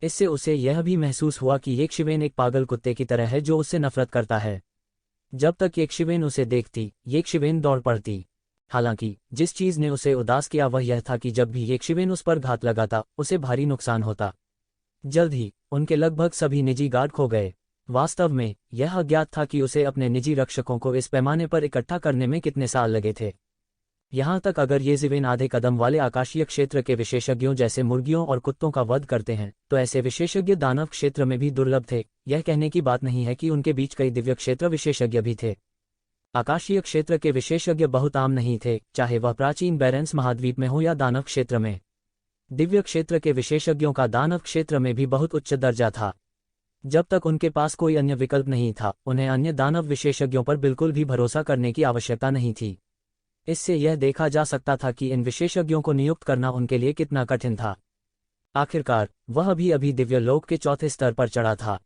इससे उसे यह भी महसूस हुआ कि येक्षिवेन एक पागल कुत्ते की तरह है जो उससे नफरत करता है। जब तक येक्षिवेन उसे देखती, येक्षिवेन दौड़ पड़ती। हालांकि जिस चीज ने उसे उदास किया वह यह था कि जब भी येक्षिवेन उस पर घात लगाता, उसे भारी नुकसान होता। जल्द ही उनके लगभग सभी निजी गार्ड खो गए। वास्तव में यह अज्ञात था कि उसे अपने निजी रक्षकों को इस पैमाने पर इकट्ठा करने में कितने साल लगे थे। यहाँ तक अगर येज़िवेन आधे कदम वाले आकाशीय क्षेत्र के विशेषज्ञों जैसे मुर्गियों और कुत्तों का वध करते हैं, तो ऐसे विशेषज्ञ दानव क्षेत्र में भी दुर्लभ थे। यह कहने की बात नहीं है कि उनके बीच कई दिव्य क्षेत्र विशेषज्ञ भी थे। आकाशीय क्षेत्र के विशेषज्ञ बहुत आम नहीं थे, चाहे वह प्राचीन बैरेंस महाद्वीप में हो या दानव क्षेत्र में। दिव्य क्षेत्र के विशेषज्ञों का दानव क्षेत्र में भी बहुत उच्च दर्जा था। जब तक उनके पास कोई अन्य विकल्प नहीं था, उन्हें अन्य दानव विशेषज्ञों पर बिल्कुल भी भरोसा करने की आवश्यकता नहीं थी। इससे यह देखा जा सकता था कि इन विशेषज्ञों को नियुक्त करना उनके लिए कितना कठिन था। आखिरकार वह भी अभी दिव्य लोक के चौथे स्तर पर चढ़ा था।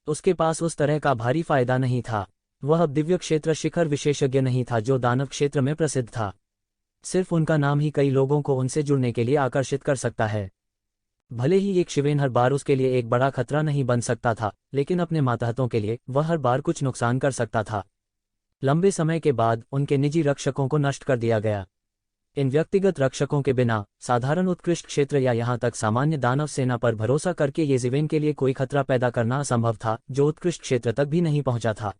उसके पास उस तरह का भारी फायदा नहीं था। वह अब दिव्य क्षेत्र शिखर विशेषज्ञ नहीं था जो दानव क्षेत्र में प्रसिद्ध था। सिर्फ उनका नाम ही कई लोगों को उनसे जुड़ने के लिए आकर्षित कर सकता है। भले ही येक्षिवेन हर बार उसके लिए एक बड़ा खतरा नहीं बन सकता था, लेकिन अपने मातहतों के लिए वह हर बार कुछ नुकसान कर सकता था। लंबे समय के बाद उनके निजी रक्षकों को नष्ट कर दिया गया। इन व्यक्तिगत रक्षकों के बिना साधारण उत्कृष्ट क्षेत्र या यहाँ तक सामान्य दानव सेना पर भरोसा करके येज़िवेन के लिए कोई खतरा पैदा करना असंभव था, जो उत्कृष्ट क्षेत्र तक भी नहीं पहुंचा था।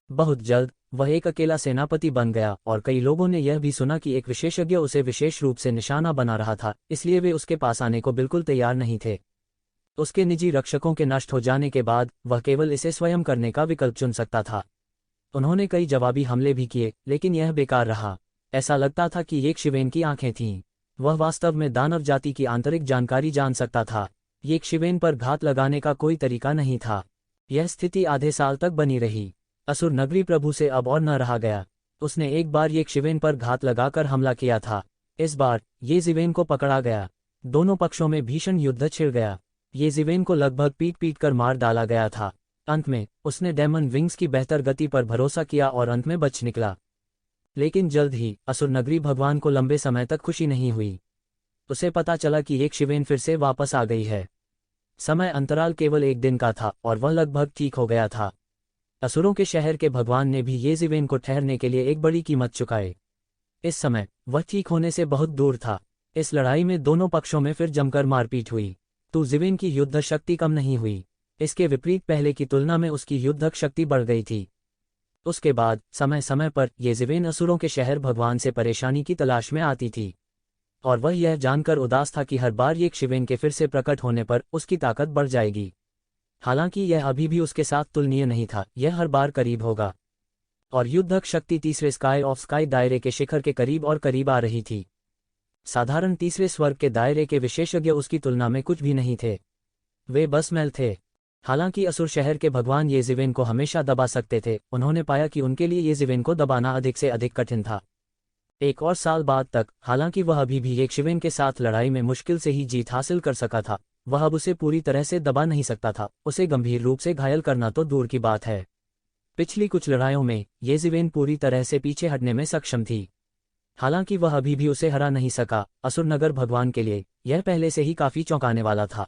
बहुत जल्द वह एक अकेला सेनापति बन गया, और कई लोगों ने यह भी सुना कि एक विशेषज्ञ उसे विशेष रूप से निशाना बना रहा था, इसलिए वे उसके पास आने को बिल्कुल तैयार नहीं थे। उसके निजी रक्षकों के नष्ट हो जाने के बाद वह केवल इसे स्वयं करने का विकल्प चुन सकता था। उन्होंने कई जवाबी हमले भी किए, लेकिन यह बेकार रहा। ऐसा लगता था कि येक्षिवेन की आंखें थीं। वह वास्तव में दानव जाति की आंतरिक जानकारी जान सकता था। येक्षिवेन पर घात लगाने का कोई तरीका नहीं था। यह स्थिति आधे साल तक बनी रही। असुर नगरी प्रभु से अब और न रहा गया। उसने एक बार येशिवेन पर घात लगाकर हमला किया था। इस बार येशिवेन को पकड़ा गया। दोनों पक्षों में भीषण युद्ध छिड़ गया। येशिवेन को लगभग पीट कर मार डाला गया था। अंत में उसने डेमन विंग्स की बेहतर गति पर भरोसा किया और अंत में बच निकला। लेकिन जल्द ही असुर नगरी भगवान को लंबे समय तक खुशी नहीं हुई। उसे पता चला कि येशिवेन फिर से वापस आ गई है। समय अंतराल केवल एक दिन का था और वह लगभग ठीक हो गया था। असुरों के शहर के भगवान ने भी येशिवेन को ठहरने के लिए एक बड़ी कीमत चुकाई। इस समय वह ठीक होने से बहुत दूर था। इस लड़ाई में दोनों पक्षों में फिर जमकर मारपीट हुई। तो येशिवेन की युद्ध शक्ति कम नहीं हुई। इसके विपरीत पहले की तुलना में उसकी युद्धक शक्ति बढ़ गई थी। उसके बाद समय समय पर येशिवेन असुरों के शहर भगवान से परेशानी की तलाश में आती थी, और वह यह जानकर उदास था कि हर बार येशिवेन के फिर से प्रकट होने पर उसकी ताकत बढ़ जाएगी। हालांकि यह अभी भी उसके साथ तुलनीय नहीं था, यह हर बार करीब होगा। और युद्धक शक्ति तीसरे स्काई ऑफ स्काई दायरे के शिखर के करीब और करीब आ रही थी। साधारण तीसरे स्वर्ग के दायरे के विशेषज्ञ उसकी तुलना में कुछ भी नहीं थे, वे बस मैल थे। हालांकि असुर शहर के भगवान येशिवेन को हमेशा दबा सकते थे, उन्होंने पाया कि उनके लिए येशिवेन को दबाना अधिक से अधिक कठिन था। एक और साल बाद तक, हालांकि वह अभी भी येशिवेन के साथ लड़ाई में मुश्किल से ही जीत हासिल कर सका था, वह अब उसे पूरी तरह से दबा नहीं सकता था। उसे गंभीर रूप से घायल करना तो दूर की बात है। पिछली कुछ लड़ाइयों में येशिवेन पूरी तरह से पीछे हटने में सक्षम थी। हालांकि वह अभी भी उसे हरा नहीं सका। असुर नगर भगवान के लिए यह पहले से ही काफी चौंकाने वाला था।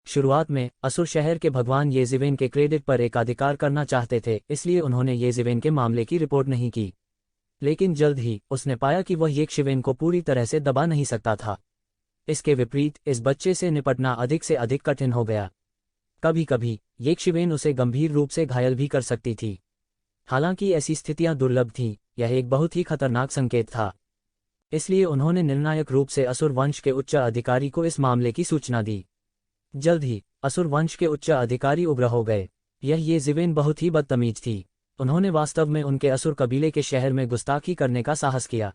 शुरुआत में असुर शहर के भगवान येशिवेन के क्रेडिट पर एकाधिकार करना चाहते थे, इसलिए उन्होंने येशिवेन के मामले की रिपोर्ट नहीं की। लेकिन जल्द ही उसने पाया कि वह येशिवेन को पूरी तरह से दबा नहीं सकता था। इसके विपरीत इस बच्चे से निपटना अधिक से अधिक कठिन हो गया। कभी कभी येशिवेन उसे गंभीर रूप से घायल भी कर सकती थी। हालांकि ऐसी स्थितियां दुर्लभ थीं, यह एक बहुत ही खतरनाक संकेत था। इसलिए उन्होंने निर्णायक रूप से असुर वंश के उच्च अधिकारी को इस मामले की सूचना दी। जल्द ही असुर वंश के उच्च अधिकारी उग्र हो गए। यह येशिवेन बहुत ही बदतमीज थी। उन्होंने वास्तव में उनके असुर कबीले के शहर में गुस्ताखी करने का साहस किया।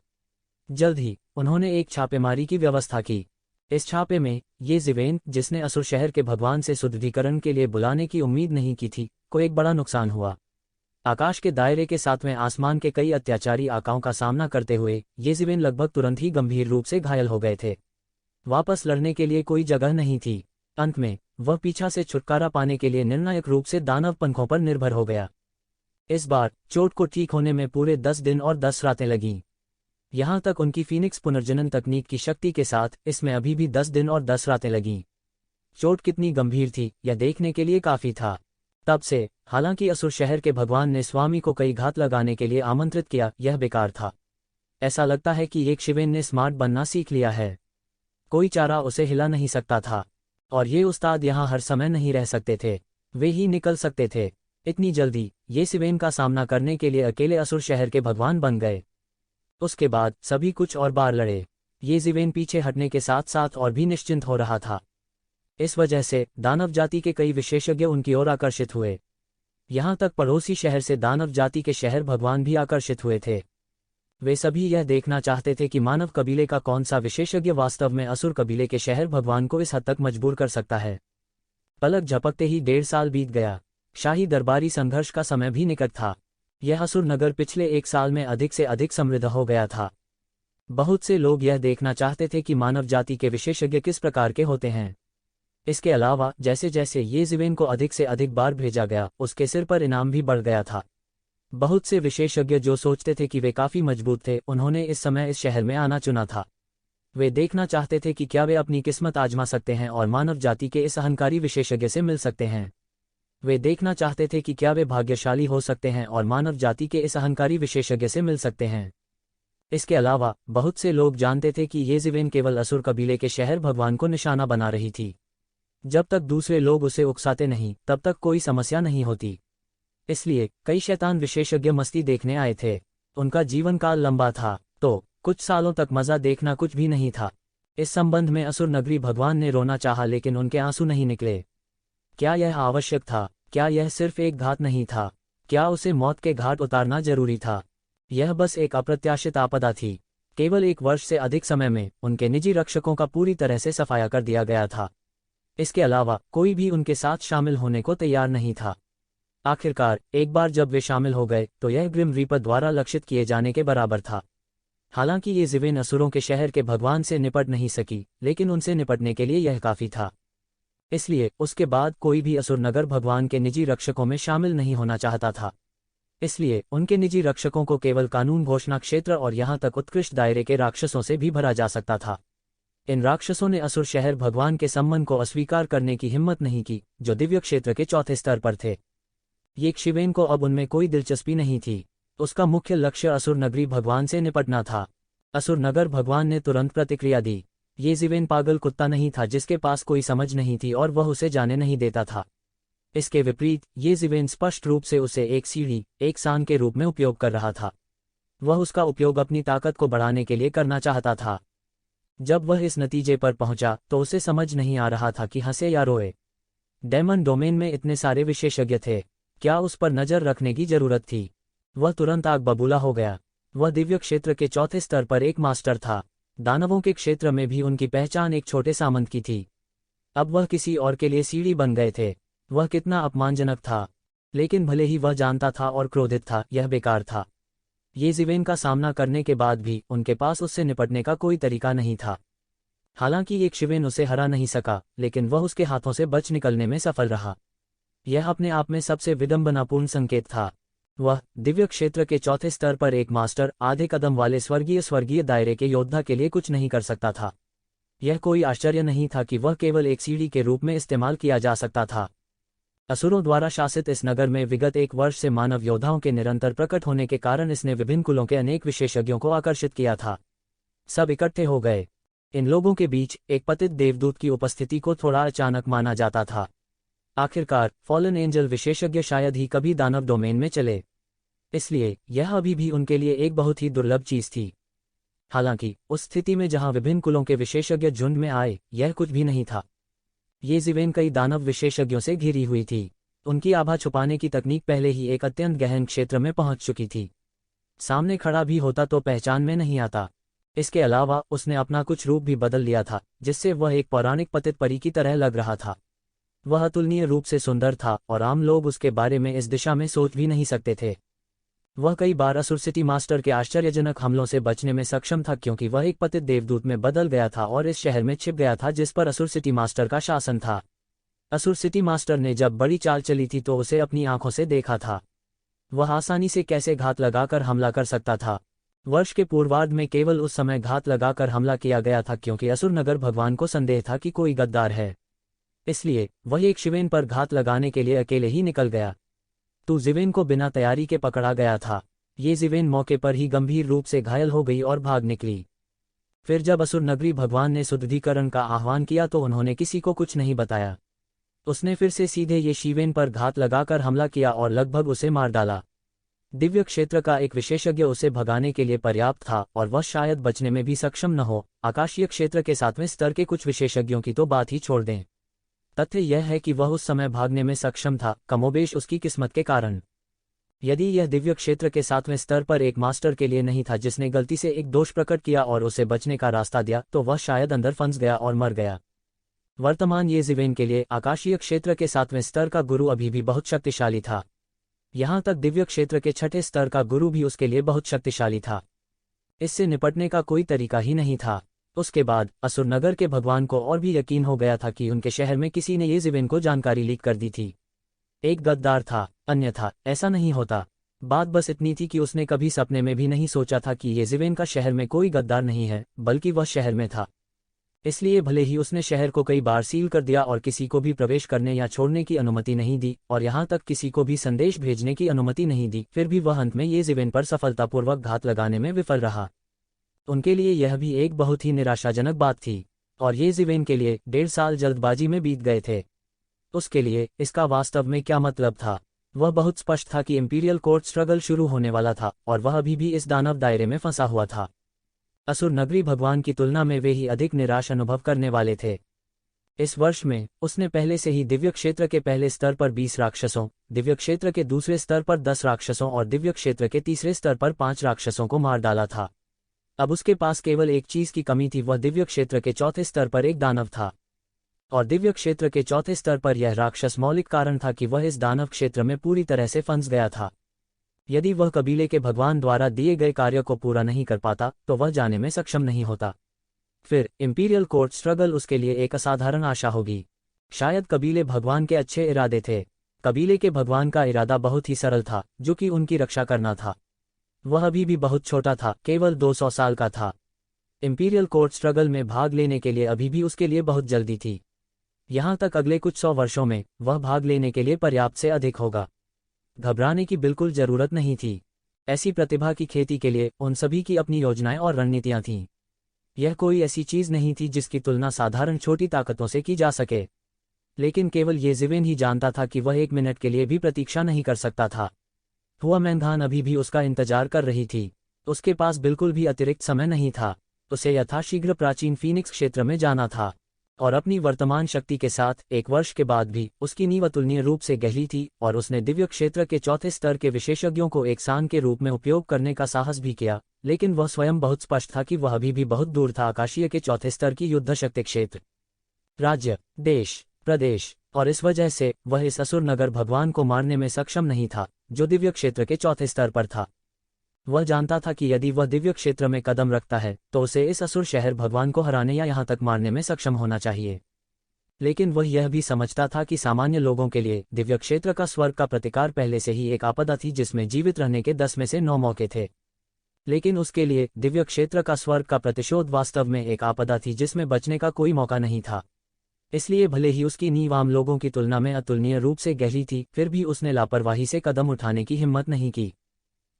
जल्द ही उन्होंने एक छापेमारी की व्यवस्था की। इस छापे में येशिवेन, जिसने असुर शहर के भगवान से शुद्धिकरण के लिए बुलाने की उम्मीद नहीं की थी, को एक बड़ा नुकसान हुआ। आकाश के दायरे के सातवें आसमान के कई अत्याचारी आकाओं का सामना करते हुए येशिवेन लगभग तुरंत ही गंभीर रूप से घायल हो गए थे। वापस लड़ने के लिए कोई जगह नहीं थी। अंत में वह पीछा से छुटकारा पाने के लिए निर्णायक रूप से दानव पंखों पर निर्भर हो गया। इस बार चोट को ठीक होने में पूरे 10 दिन और 10 रातें लगीं। यहां तक उनकी फीनिक्स पुनर्जनन तकनीक की शक्ति के साथ इसमें अभी भी 10 दिन और 10 रातें लगीं। चोट कितनी गंभीर थी, यह देखने के लिए काफी था। तब से, हालांकि असुर शहर के भगवान ने स्वामी को कई घात लगाने के लिए आमंत्रित किया, यह बेकार था। ऐसा लगता है कि येशिवेन ने स्मार्ट बनना सीख लिया है। कोई चारा उसे हिला नहीं सकता था, और ये उस्ताद यहाँ हर समय नहीं रह सकते थे, वे ही निकल सकते थे। इतनी जल्दी येशिवेन का सामना करने के लिए अकेले असुर शहर के भगवान बन गए। उसके बाद सभी कुछ और बार लड़े। येशिवेन पीछे हटने के साथ साथ और भी निश्चिंत हो रहा था। इस वजह से दानव जाति के कई विशेषज्ञ उनकी ओर आकर्षित हुए। यहाँ तक पड़ोसी शहर से दानव जाति के शहर भगवान भी आकर्षित हुए थे। वे सभी यह देखना चाहते थे कि मानव कबीले का कौन सा विशेषज्ञ वास्तव में असुर कबीले के शहर भगवान को इस हद तक मजबूर कर सकता है। पलक झपकते ही 1.5 साल बीत गया। शाही दरबारी संघर्ष का समय भी निकट था। यह असुर नगर पिछले 1 साल में अधिक से अधिक समृद्ध हो गया था। बहुत से लोग यह देखना चाहते थे कि मानव जाति के विशेषज्ञ किस प्रकार के होते हैं। इसके अलावा जैसे जैसे येशिवेन को अधिक से अधिक बार भेजा गया, उसके सिर पर इनाम भी बढ़ गया था। बहुत से विशेषज्ञ जो सोचते थे कि वे काफी मजबूत थे, उन्होंने इस समय इस शहर में आना चुना था। वे देखना चाहते थे कि क्या वे अपनी किस्मत आजमा सकते हैं और मानव जाति के इस अहंकारी विशेषज्ञ से मिल सकते हैं। वे देखना चाहते थे कि क्या वे भाग्यशाली हो सकते हैं और मानव जाति के इस अहंकारी विशेषज्ञ से मिल सकते हैं। इसके अलावा बहुत से लोग जानते थे कि येशिवेन केवल असुर कबीले के शहर भगवान को निशाना बना रही थी। जब तक दूसरे लोग उसे उकसाते नहीं, तब तक कोई समस्या नहीं होती। इसलिए कई शैतान विशेषज्ञ मस्ती देखने आए थे। उनका जीवन काल लंबा था, तो कुछ सालों तक मजा देखना कुछ भी नहीं था। इस संबंध में असुर नगरी भगवान ने रोना चाहा, लेकिन उनके आंसू नहीं निकले। क्या यह आवश्यक था? क्या यह सिर्फ एक घात नहीं था? क्या उसे मौत के घाट उतारना जरूरी था? यह बस एक अप्रत्याशित आपदा थी। केवल 1 वर्ष से अधिक समय में उनके निजी रक्षकों का पूरी तरह से सफाया कर दिया गया था। इसके अलावा कोई भी उनके साथ शामिल होने को तैयार नहीं था। आखिरकार एक बार जब वे शामिल हो गए तो यह ग्रिम रीपर द्वारा लक्षित किए जाने के बराबर था। हालांकि ये ज़िवेन असुरों के शहर के भगवान से निपट नहीं सकी, लेकिन उनसे निपटने के लिए यह काफी था। इसलिए उसके बाद कोई भी असुर नगर भगवान के निजी रक्षकों में शामिल नहीं होना चाहता था। इसलिए उनके निजी रक्षकों को केवल कानून घोषणा क्षेत्र और यहाँ तक उत्कृष्ट दायरे के राक्षसों से भी भरा जा सकता था। इन राक्षसों ने असुर शहर भगवान के सम्मान को अस्वीकार करने की हिम्मत नहीं की, जो दिव्य क्षेत्र के चौथे स्तर पर थे। ये शिवेन को अब उनमें कोई दिलचस्पी नहीं थी। उसका मुख्य लक्ष्य असुर नगरी भगवान से निपटना था। असुर नगर भगवान ने तुरंत प्रतिक्रिया दी। ये ज़िवेन पागल कुत्ता नहीं था जिसके पास कोई समझ नहीं थी और वह उसे जाने नहीं देता था। इसके विपरीत ये ज़िवेन स्पष्ट रूप से उसे एक सीढ़ी, एक सान के रूप में उपयोग कर रहा था। वह उसका उपयोग अपनी ताकत को बढ़ाने के लिए करना चाहता था। जब वह इस नतीजे पर पहुंचा तो उसे समझ नहीं आ रहा था कि हंसे या रोए। डेमन डोमेन में इतने सारे विशेषज्ञ थे, क्या उस पर नजर रखने की जरूरत थी? वह तुरंत आग बबूला हो गया। वह दिव्य क्षेत्र के चौथे स्तर पर एक मास्टर था। दानवों के क्षेत्र में भी उनकी पहचान एक छोटे सामंत की थी। अब वह किसी और के लिए सीढ़ी बन गए थे। वह कितना अपमानजनक था। लेकिन भले ही वह जानता था और क्रोधित था, यह बेकार था। ये ज़िवेन का सामना करने के बाद भी उनके पास उससे निपटने का कोई तरीका नहीं था। हालांकि एक शिवेन उसे हरा नहीं सका, लेकिन वह उसके हाथों से बच निकलने में सफल रहा। यह अपने आप में सबसे विडंबनापूर्ण संकेत था। वह दिव्य क्षेत्र के चौथे स्तर पर एक मास्टर, आधे कदम वाले स्वर्गीय दायरे के योद्धा के लिए कुछ नहीं कर सकता था। यह कोई आश्चर्य नहीं था कि वह केवल एक सीढ़ी के रूप में इस्तेमाल किया जा सकता था। असुरों द्वारा शासित इस नगर में विगत एक वर्ष से मानव योद्धाओं के निरंतर प्रकट होने के कारण इसने विभिन्न कुलों के अनेक विशेषज्ञों को आकर्षित किया था। सब इकट्ठे हो गए। इन लोगों के बीच एक पतित देवदूत की उपस्थिति को थोड़ा अचानक माना जाता था। आखिरकार फॉलन एंजल विशेषज्ञ शायद ही कभी दानव डोमेन में चले, इसलिए यह अभी भी उनके लिए एक बहुत ही दुर्लभ चीज थी। हालांकि उस स्थिति में जहां विभिन्न कुलों के विशेषज्ञ झुंड में आए, यह कुछ भी नहीं था। ये ज़िवेन कई दानव विशेषज्ञों से घिरी हुई थी। उनकी आभा छुपाने की तकनीक पहले ही एक अत्यंत गहन क्षेत्र में पहुंच चुकी थी। सामने खड़ा भी होता तो पहचान में नहीं आता। इसके अलावा उसने अपना कुछ रूप भी बदल लिया था, जिससे वह एक पौराणिक पतित परी की तरह लग रहा था। वह अतुलनीय रूप से सुंदर था और आम लोग उसके बारे में इस दिशा में सोच भी नहीं सकते थे। वह कई बार असुर सिटी मास्टर के आश्चर्यजनक हमलों से बचने में सक्षम था, क्योंकि वह एक पतित देवदूत में बदल गया था और इस शहर में छिप गया था जिस पर असुर सिटी मास्टर का शासन था। असुर सिटी मास्टर ने जब बड़ी चाल चली थी तो उसे अपनी आंखों से देखा था। वह आसानी से कैसे घात लगाकर हमला कर सकता था। वर्ष के पूर्वार्ध में केवल उस समय घात लगाकर हमला किया गया था क्योंकि असुर नगर भगवान को संदेह था कि कोई गद्दार है। इसलिए वह एक शिवेन पर घात लगाने के लिए अकेले ही निकल गया। तो ज़िवेन को बिना तैयारी के पकड़ा गया था। ये ज़िवेन मौके पर ही गंभीर रूप से घायल हो गई और भाग निकली। फिर जब असुर नगरी भगवान ने शुद्धिकरण का आह्वान किया तो उन्होंने किसी को कुछ नहीं बताया। उसने फिर से सीधे ये शिवेन पर घात लगाकर हमला किया और लगभग उसे मार डाला। दिव्य क्षेत्र का एक विशेषज्ञ उसे भगाने के लिए पर्याप्त था और वह शायद बचने में भी सक्षम न हो। आकाशीय क्षेत्र के 7वें स्तर के कुछ विशेषज्ञों की तो बात ही छोड़ दें। तथ्य यह है कि वह उस समय भागने में सक्षम था, कमोबेश उसकी किस्मत के कारण। यदि यह दिव्य क्षेत्र के 7वें स्तर पर एक मास्टर के लिए नहीं था जिसने गलती से एक दोष प्रकट किया और उसे बचने का रास्ता दिया, तो वह शायद अंदर फंस गया और मर गया। वर्तमान ये ज़िवेन के लिए आकाशीय क्षेत्र के 7वें स्तर का गुरु अभी भी बहुत शक्तिशाली था। यहाँ तक दिव्य क्षेत्र के 6ठे स्तर का गुरु भी उसके लिए बहुत शक्तिशाली था। इससे निपटने का कोई तरीका ही नहीं था। उसके बाद असुर नगर के भगवान को और भी यकीन हो गया था कि उनके शहर में किसी ने ये ज़िवेन को जानकारी लीक कर दी थी। एक गद्दार था, अन्यथा ऐसा नहीं होता। बात बस इतनी थी कि उसने कभी सपने में भी नहीं सोचा था कि ये ज़िवेन का शहर में कोई गद्दार नहीं है, बल्कि वह शहर में था। इसलिए भले ही उसने शहर को कई बार सील कर दिया और किसी को भी प्रवेश करने या छोड़ने की अनुमति नहीं दी, और यहाँ तक किसी को भी संदेश भेजने की अनुमति नहीं दी, फिर भी वह अंत में ये ज़िवेन पर सफलतापूर्वक घात लगाने में विफल रहा। उनके लिए यह भी एक बहुत ही निराशाजनक बात थी, और ये ज़िवेन के लिए 1.5 साल जल्दबाजी में बीत गए थे। उसके लिए इसका वास्तव में क्या मतलब था? वह बहुत स्पष्ट था कि इंपीरियल कोर्ट स्ट्रगल शुरू होने वाला था और वह अभी भी इस दानव दायरे में फंसा हुआ था। असुर नगरी भगवान की तुलना में वे ही अधिक निराश अनुभव करने वाले थे। इस वर्ष में उसने पहले से ही दिव्य क्षेत्र के पहले स्तर पर 20 राक्षसों, दिव्य क्षेत्र के दूसरे स्तर पर 10 राक्षसों और दिव्य क्षेत्र के तीसरे स्तर पर 5 राक्षसों को मार डाला था। अब उसके पास केवल एक चीज की कमी थी, वह दिव्य क्षेत्र के चौथे स्तर पर एक दानव था। और दिव्य क्षेत्र के चौथे स्तर पर यह राक्षस मौलिक कारण था कि वह इस दानव क्षेत्र में पूरी तरह से फंस गया था। यदि वह कबीले के भगवान द्वारा दिए गए कार्य को पूरा नहीं कर पाता तो वह जाने में सक्षम नहीं होता। फिर इंपीरियल कोर्ट स्ट्रगल उसके लिए एक असाधारण आशा होगी। शायद कबीले भगवान के अच्छे इरादे थे। कबीले के भगवान का इरादा बहुत ही सरल था, जो कि उनकी रक्षा करना था। वह अभी भी बहुत छोटा था, केवल 200 साल का था। इंपीरियल कोर्ट स्ट्रगल में भाग लेने के लिए अभी भी उसके लिए बहुत जल्दी थी। यहाँ तक अगले कुछ 100 वर्षों में वह भाग लेने के लिए पर्याप्त से अधिक होगा। घबराने की बिल्कुल जरूरत नहीं थी। ऐसी प्रतिभा की खेती के लिए उन सभी की अपनी योजनाएं और रणनीतियां थीं। यह कोई ऐसी चीज नहीं थी जिसकी तुलना साधारण छोटी ताकतों से की जा सके। लेकिन केवल ये ज़िवेन ही जानता था कि वह 1 मिनट के लिए भी प्रतीक्षा नहीं कर सकता था। हुआ मैंधान अभी भी उसका इंतजार कर रही थी। उसके पास बिल्कुल भी अतिरिक्त समय नहीं था। उसे यथाशीघ्र प्राचीन फीनिक्स क्षेत्र में जाना था, और अपनी वर्तमान शक्ति के साथ 1 वर्ष के बाद भी उसकी नींव अतुलनीय रूप से गहरी थी, और उसने दिव्य क्षेत्र के चौथे स्तर के विशेषज्ञों को एक सान के रूप में उपयोग करने का साहस भी किया। लेकिन वह स्वयं बहुत स्पष्ट था कि वह अभी भी बहुत दूर था आकाशीय के चौथे स्तर की युद्ध शक्ति क्षेत्र, राज्य, देश, प्रदेश, और इस वजह से वह इस असुर नगर भगवान को मारने में सक्षम नहीं था, जो दिव्य क्षेत्र के चौथे स्तर पर था। वह जानता था कि यदि वह दिव्य क्षेत्र में कदम रखता है तो उसे इस असुर शहर भगवान को हराने या यहाँ तक मारने में सक्षम होना चाहिए। लेकिन वह यह भी समझता था कि सामान्य लोगों के लिए दिव्य क्षेत्र का स्वर्ग का प्रतिकार पहले से ही एक आपदा थी जिसमें जीवित रहने के 10 में से 9 मौके थे। लेकिन उसके लिए दिव्य क्षेत्र का स्वर्ग का प्रतिशोध वास्तव में एक आपदा थी जिसमें बचने का कोई मौका नहीं था। इसलिए भले ही उसकी नींव आम लोगों की तुलना में अतुलनीय रूप से गहरी थी, फिर भी उसने लापरवाही से कदम उठाने की हिम्मत नहीं की,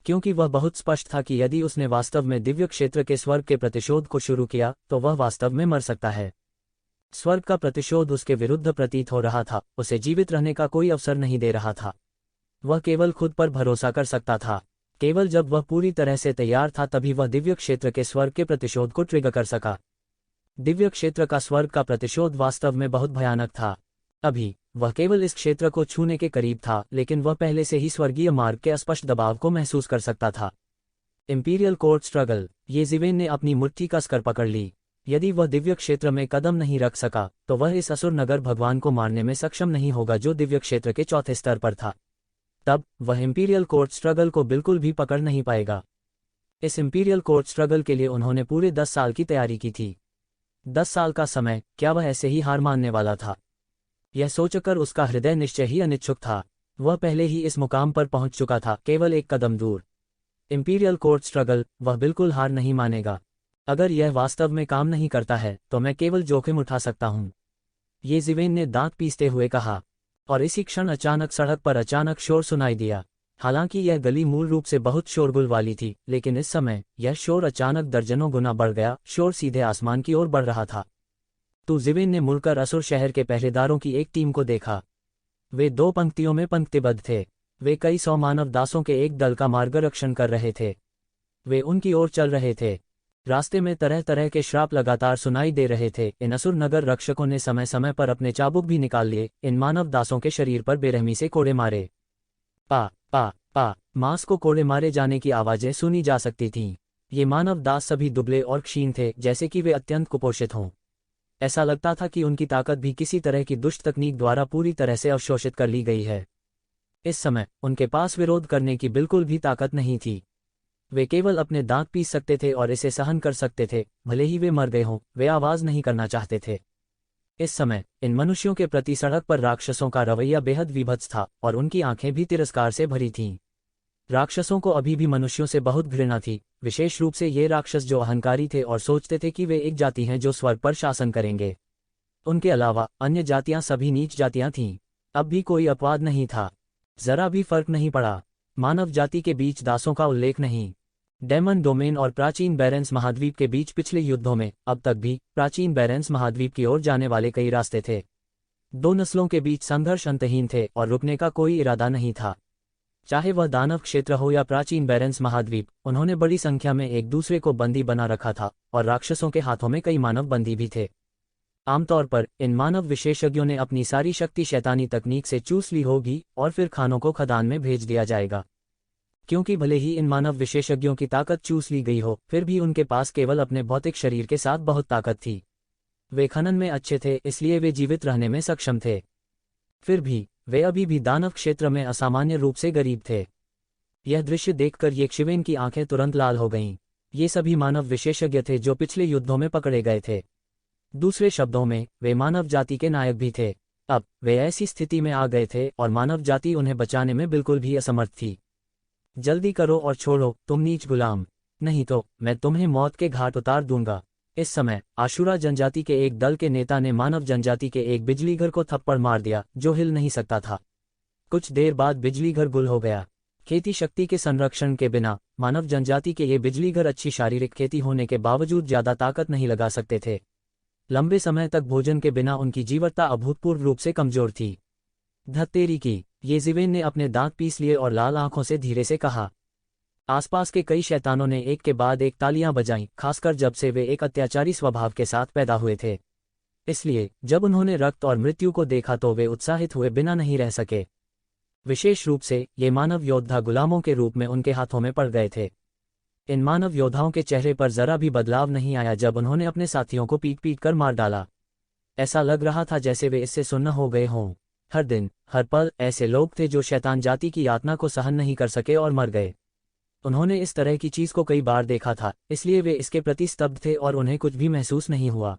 क्योंकि वह बहुत स्पष्ट था कि यदि उसने वास्तव में दिव्य क्षेत्र के स्वर्ग के प्रतिशोध को शुरू किया तो वह वास्तव में मर सकता है। स्वर्ग का प्रतिशोध उसके विरुद्ध प्रतीत हो रहा था, उसे जीवित रहने का कोई अवसर नहीं दे रहा था। वह केवल खुद पर भरोसा कर सकता था। केवल जब वह पूरी तरह से तैयार था तभी वह दिव्य क्षेत्र के स्वर्ग के प्रतिशोध को ट्रिगर कर सका। दिव्य क्षेत्र का स्वर्ग का प्रतिशोध वास्तव में बहुत भयानक था। अभी वह केवल इस क्षेत्र को छूने के करीब था, लेकिन वह पहले से ही स्वर्गीय मार्ग के अस्पष्ट दबाव को महसूस कर सकता था। इंपीरियल कोर्ट स्ट्रगल, ये ज़िवेन ने अपनी मुट्ठी कसकर पकड़ ली। यदि वह दिव्य क्षेत्र में कदम नहीं रख सका तो वह इस असुर नगर भगवान को मारने में सक्षम नहीं होगा जो दिव्य क्षेत्र के चौथे स्तर पर था। तब वह इंपीरियल कोर्ट स्ट्रगल को बिल्कुल भी पकड़ नहीं पाएगा। इस इंपीरियल कोर्ट स्ट्रगल के लिए उन्होंने पूरे 10 साल की तैयारी की थी। 10 साल का समय, क्या वह ऐसे ही हार मानने वाला था? यह सोचकर उसका हृदय निश्चय ही अनिच्छुक था। वह पहले ही इस मुकाम पर पहुंच चुका था, केवल एक कदम दूर। इंपीरियल कोर्ट स्ट्रगल, वह बिल्कुल हार नहीं मानेगा। अगर यह वास्तव में काम नहीं करता है तो मैं केवल जोखिम उठा सकता हूं, ये ज़िवेन ने दांत पीसते हुए कहा। और इसी क्षण अचानक सड़क पर अचानक शोर सुनाई दिया। हालांकि यह गली मूल रूप से बहुत शोरगुल वाली थी, लेकिन इस समय यह शोर अचानक दर्जनों गुना बढ़ गया। शोर सीधे आसमान की ओर बढ़ रहा था। तो ज़िवेन ने मुड़कर असुर शहर के पहरेदारों की एक टीम को देखा। वे 2 पंक्तियों में पंक्तिबद्ध थे। वे कई 100 मानव दासों के एक दल का मार्गरक्षण कर रहे थे। वे उनकी ओर चल रहे थे। रास्ते में तरह तरह के श्राप लगातार सुनाई दे रहे थे। इन असुर नगर रक्षकों ने समय समय पर अपने चाबुक भी निकाल लिए। इन मानव दासों के शरीर पर बेरहमी से कोड़े मारे। पा पा पा मांस को कोड़े मारे जाने की आवाजें सुनी जा सकती थीं। ये मानव दास सभी दुबले और क्षीण थे, जैसे कि वे अत्यंत कुपोषित हों। ऐसा लगता था कि उनकी ताकत भी किसी तरह की दुष्ट तकनीक द्वारा पूरी तरह से अवशोषित कर ली गई है। इस समय उनके पास विरोध करने की बिल्कुल भी ताकत नहीं थी। वे केवल अपने दांत पीस सकते थे और इसे सहन कर सकते थे। भले ही वे मर गए हों, वे आवाज नहीं करना चाहते थे। इस समय इन मनुष्यों के प्रति सड़क पर राक्षसों का रवैया बेहद विभत्स था और उनकी आंखें भी तिरस्कार से भरी थीं। राक्षसों को अभी भी मनुष्यों से बहुत घृणा थी, विशेष रूप से ये राक्षस जो अहंकारी थे और सोचते थे कि वे एक जाति हैं जो स्वर्ग पर शासन करेंगे। उनके अलावा अन्य जातियां सभी नीच जातियां थीं। अब भी कोई अपवाद नहीं था। जरा भी फर्क नहीं पड़ा। मानव जाति के बीच दासों का उल्लेख नहीं। डेमन डोमेन और प्राचीन बैरेंस महाद्वीप के बीच पिछले युद्धों में अब तक भी प्राचीन बैरेंस महाद्वीप की ओर जाने वाले कई रास्ते थे। 2 नस्लों के बीच संघर्ष अंतहीन थे और रुकने का कोई इरादा नहीं था। चाहे वह दानव क्षेत्र हो या प्राचीन बैरेंस महाद्वीप, उन्होंने बड़ी संख्या में एक दूसरे को बंदी बना रखा था और राक्षसों के हाथों में कई मानव बंदी भी थे। आमतौर पर इन मानव विशेषज्ञों ने अपनी सारी शक्ति शैतानी तकनीक से चूस ली होगी और फिर खानों को खदान में भेज दिया जाएगा। क्योंकि भले ही इन मानव विशेषज्ञों की ताकत चूस ली गई हो, फिर भी उनके पास केवल अपने भौतिक शरीर के साथ बहुत ताकत थी। वे खनन में अच्छे थे, इसलिए वे जीवित रहने में सक्षम थे। फिर भी वे अभी भी दानव क्षेत्र में असामान्य रूप से गरीब थे। यह दृश्य देखकर यक्षिवेन की आंखें तुरंत लाल हो गईं। ये सभी मानव विशेषज्ञ थे जो पिछले युद्धों में पकड़े गए थे। दूसरे शब्दों में, वे मानव जाति के नायक भी थे। अब वे ऐसी स्थिति में आ गए थे और मानव जाति उन्हें बचाने में बिल्कुल भी असमर्थ थी। जल्दी करो और छोड़ो, तुम नीच गुलाम, नहीं तो मैं तुम्हें मौत के घाट उतार दूंगा। इस समय आशुरा जनजाति के एक दल के नेता ने मानव जनजाति के एक बिजलीघर को थप्पड़ मार दिया जो हिल नहीं सकता था। कुछ देर बाद बिजलीघर गुल हो गया। खेती शक्ति के संरक्षण के बिना मानव जनजाति के ये बिजलीघर अच्छी शारीरिक खेती होने के बावजूद ज्यादा ताकत नहीं लगा सकते थे। लंबे समय तक भोजन के बिना उनकी जीवटता अभूतपूर्व रूप से कमजोर थी। धत्तेरी की, येज़िवेन ने अपने दांत पीस लिए और लाल आंखों से धीरे से कहा। आसपास के कई शैतानों ने एक के बाद एक तालियां बजाईं, खासकर जब से वे एक अत्याचारी स्वभाव के साथ पैदा हुए थे। इसलिए जब उन्होंने रक्त और मृत्यु को देखा तो वे उत्साहित हुए बिना नहीं रह सके। विशेष रूप से ये मानव योद्धा गुलामों के रूप में उनके हाथों में पड़ गए थे। इन मानव योद्धाओं के चेहरे पर जरा भी बदलाव नहीं आया जब उन्होंने अपने साथियों को पीट पीट कर मार डाला। ऐसा लग रहा था जैसे वे इससे सुन्न हो गए हों। हर दिन हर पल ऐसे लोग थे जो शैतान जाति की यातना को सहन नहीं कर सके और मर गए। उन्होंने इस तरह की चीज को कई बार देखा था, इसलिए वे इसके प्रति स्तब्ध थे और उन्हें कुछ भी महसूस नहीं हुआ।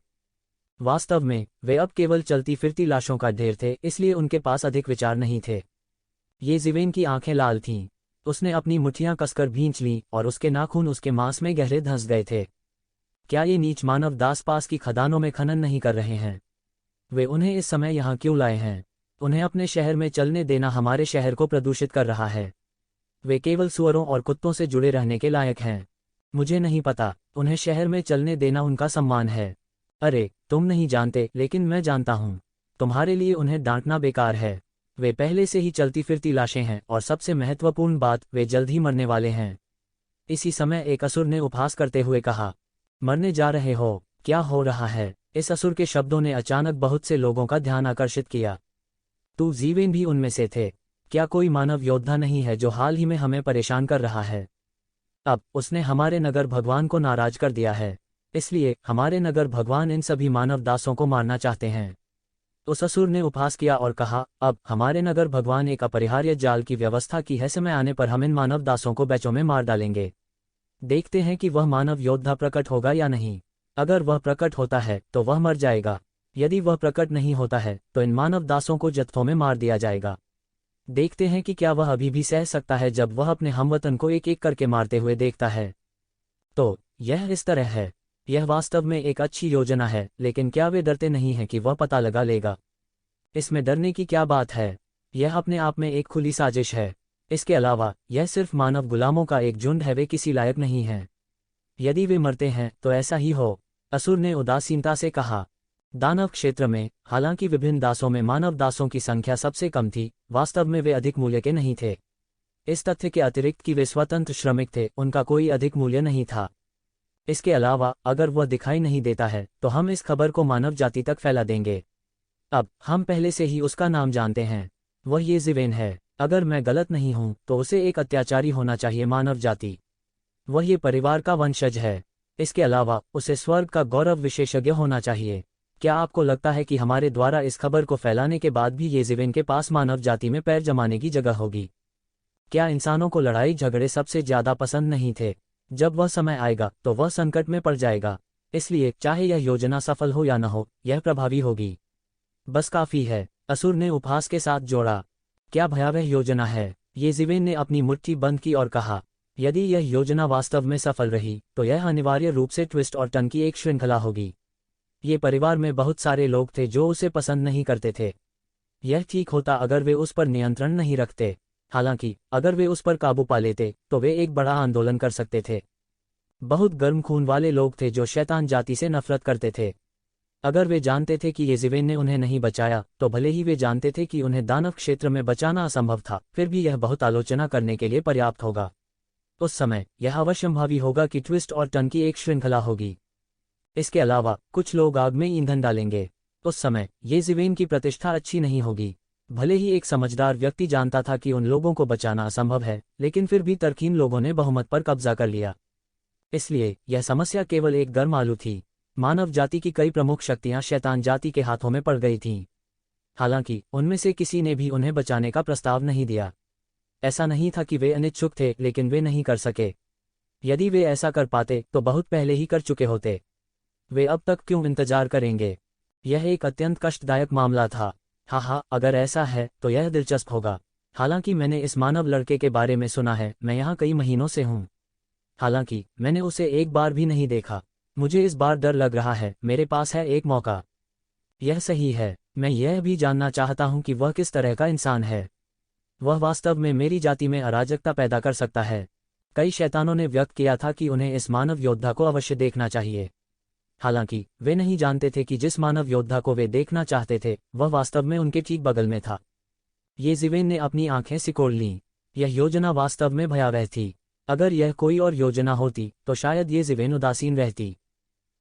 वास्तव में वे अब केवल चलती फिरती लाशों का ढेर थे, इसलिए उनके पास अधिक विचार नहीं थे। येज़िवेन की आंखें लाल थीं। उसने अपनी मुट्ठियां कसकर भींच लीं और उसके नाखून उसके मांस में गहरे धंस गए थे। क्या ये नीच मानव दास पास की खदानों में खनन नहीं कर रहे हैं? वे उन्हें इस समय यहाँ क्यों लाए हैं? उन्हें अपने शहर में चलने देना हमारे शहर को प्रदूषित कर रहा है। वे केवल सुअरों और कुत्तों से जुड़े रहने के लायक हैं। मुझे नहीं पता, उन्हें शहर में चलने देना उनका सम्मान है। अरे तुम नहीं जानते, लेकिन मैं जानता हूँ। तुम्हारे लिए उन्हें डांटना बेकार है। वे पहले से ही चलती फिरती लाशें हैं और सबसे महत्वपूर्ण बात, वे जल्द ही मरने वाले हैं। इसी समय एक असुर ने उपहास करते हुए कहा, मरने जा रहे हो? क्या हो रहा है? इस असुर के शब्दों ने अचानक बहुत से लोगों का ध्यान आकर्षित किया। तू ज़ीवेन भी उनमें से थे? क्या कोई मानव योद्धा नहीं है जो हाल ही में हमें परेशान कर रहा है? अब उसने हमारे नगर भगवान को नाराज कर दिया है, इसलिए हमारे नगर भगवान इन सभी मानव दासों को मारना चाहते हैं। उस असुर ने उपहास किया और कहा, अब हमारे नगर भगवान एक अपरिहार्य जाल की व्यवस्था की है। समय आने पर हम इन मानव दासों को बैचों में मार डालेंगे। देखते हैं कि वह मानव योद्धा प्रकट होगा या नहीं। अगर वह प्रकट होता है तो वह मर जाएगा। यदि वह प्रकट नहीं होता है तो इन मानव दासों को जत्थों में मार दिया जाएगा। देखते हैं कि क्या वह अभी भी सह सकता है जब वह अपने हमवतन को एक एक करके मारते हुए देखता है। तो यह इस तरह है। यह वास्तव में एक अच्छी योजना है, लेकिन क्या वे डरते नहीं हैं कि वह पता लगा लेगा? इसमें डरने की क्या बात है? यह अपने आप में एक खुली साजिश है। इसके अलावा यह सिर्फ मानव गुलामों का एक झुंड है, वे किसी लायक नहीं हैं। यदि वे मरते हैं तो ऐसा ही हो, असुर ने उदासीनता से कहा। दानव क्षेत्र में हालांकि विभिन्न दासों में मानव दासों की संख्या सबसे कम थी, वास्तव में वे अधिक मूल्य के नहीं थे। इस तथ्य के अतिरिक्त कि वे स्वतंत्र श्रमिक थे, उनका कोई अधिक मूल्य नहीं था। इसके अलावा अगर वह दिखाई नहीं देता है तो हम इस खबर को मानव जाति तक फैला देंगे। अब हम पहले से ही उसका नाम जानते हैं, वह येज़िवेन है। अगर मैं गलत नहीं हूं तो उसे एक अत्याचारी होना चाहिए मानव जाति। वह ये परिवार का वंशज है। इसके अलावा उसे स्वर्ग का गौरव विशेषज्ञ होना चाहिए। क्या आपको लगता है कि हमारे द्वारा इस खबर को फैलाने के बाद भी येज़िवेन के पास मानव जाति में पैर जमाने की जगह होगी? क्या इंसानों को लड़ाई झगड़े सबसे ज्यादा पसंद नहीं थे? जब वह समय आएगा तो वह संकट में पड़ जाएगा। इसलिए चाहे यह योजना सफल हो या न हो, यह प्रभावी होगी। बस काफी है, असुर ने उपहास के साथ जोड़ा। क्या भयावह योजना है? येज़िवेन ने अपनी मुट्ठी बंद की और कहा, यदि यह योजना वास्तव में सफल रही तो यह अनिवार्य रूप से ट्विस्ट और टर्न की एक श्रृंखला होगी। ये परिवार में बहुत सारे लोग थे जो उसे पसंद नहीं करते थे। यह ठीक होता अगर वे उस पर नियंत्रण नहीं रखते। हालांकि अगर वे उस पर काबू पा लेते तो वे एक बड़ा आंदोलन कर सकते थे। बहुत गर्म खून वाले लोग थे जो शैतान जाति से नफरत करते थे। अगर वे जानते थे कि येज़िवेन ने उन्हें नहीं बचाया, तो भले ही वे जानते थे कि उन्हें दानव क्षेत्र में बचाना असंभव था, फिर भी यह बहुत आलोचना करने के लिए पर्याप्त होगा। उस समय यह अवश्यंभावी होगा कि ट्विस्ट और टर्न की एक श्रृंखला होगी। इसके अलावा कुछ लोग आग में ईंधन डालेंगे। उस समय येज़िवेन की प्रतिष्ठा अच्छी नहीं होगी। भले ही एक समझदार व्यक्ति जानता था कि उन लोगों को बचाना असंभव है, लेकिन फिर भी तर्कहीन लोगों ने बहुमत पर कब्जा कर लिया। इसलिए यह समस्या केवल एक गर्म आलू थी। मानव जाति की कई प्रमुख शक्तियां शैतान जाति के हाथों में पड़ गई थीं। हालांकि उनमें से किसी ने भी उन्हें बचाने का प्रस्ताव नहीं दिया। ऐसा नहीं था कि वे अनिच्छुक थे, लेकिन वे नहीं कर सके। यदि वे ऐसा कर पाते तो बहुत पहले ही कर चुके होते। वे अब तक क्यों इंतजार करेंगे? यह एक अत्यंत कष्टदायक मामला था। हाँ, अगर ऐसा है तो यह दिलचस्प होगा। हालांकि मैंने इस मानव लड़के के बारे में सुना है। मैं यहाँ कई महीनों से हूँ। हालांकि मैंने उसे एक बार भी नहीं देखा। मुझे इस बार डर लग रहा है। मेरे पास है एक मौका। यह सही है। मैं यह भी जानना चाहता हूँ कि वह किस तरह का इंसान है। वह वास्तव में मेरी जाति में अराजकता पैदा कर सकता है। कई शैतानों ने व्यक्त किया था कि उन्हें इस मानव योद्धा को अवश्य देखना चाहिए। हालांकि वे नहीं जानते थे कि जिस मानव योद्धा को वे देखना चाहते थे वह वास्तव में उनके ठीक बगल में था। ये ज़िवेन ने अपनी आंखें सिकोड़ लीं। यह योजना वास्तव में भयावह थी। अगर यह कोई और योजना होती तो शायद ये ज़िवेन उदासीन रहती।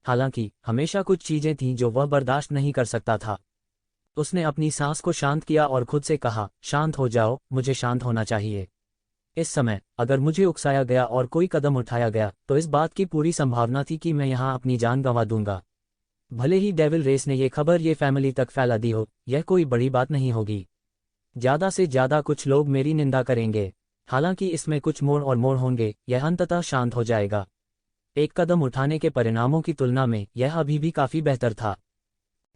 हालांकि हमेशा कुछ चीजें थीं जो वह बर्दाश्त नहीं कर सकता था। उसने अपनी सांस को शांत किया और खुद से कहा, शांत हो जाओ, मुझे शांत होना चाहिए। इस समय अगर मुझे उकसाया गया और कोई कदम उठाया गया तो इस बात की पूरी संभावना थी कि मैं यहाँ अपनी जान गंवा दूंगा। भले ही डेविल रेस ने ये खबर ये फैमिली तक फैला दी हो, यह कोई बड़ी बात नहीं होगी। ज्यादा से ज्यादा कुछ लोग मेरी निंदा करेंगे। हालांकि इसमें कुछ मोड़ और मोड़ होंगे। यह अंततः शांत हो जाएगा। एक कदम उठाने के परिणामों की तुलना में यह अभी भी काफी बेहतर था।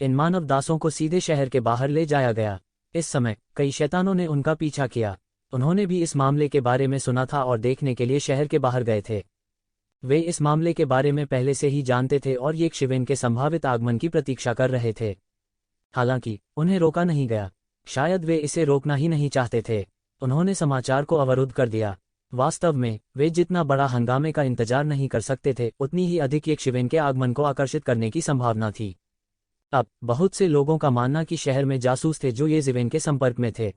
इन मानव दासों को सीधे शहर के बाहर ले जाया गया। इस समय कई शैतानों ने उनका पीछा किया। उन्होंने भी इस मामले के बारे में सुना था और देखने के लिए शहर के बाहर गए थे। वे इस मामले के बारे में पहले से ही जानते थे और ये शिवेन के संभावित आगमन की प्रतीक्षा कर रहे थे। हालांकि उन्हें रोका नहीं गया। शायद वे इसे रोकना ही नहीं चाहते थे। उन्होंने समाचार को अवरुद्ध कर दिया। वास्तव में वे जितना बड़ा हंगामे का इंतजार नहीं कर सकते थे उतनी ही अधिक एक शिवेन के आगमन को आकर्षित करने की संभावना थी। अब बहुत से लोगों का मानना कि शहर में जासूस थे जो ये ज़िवेन के संपर्क में थे।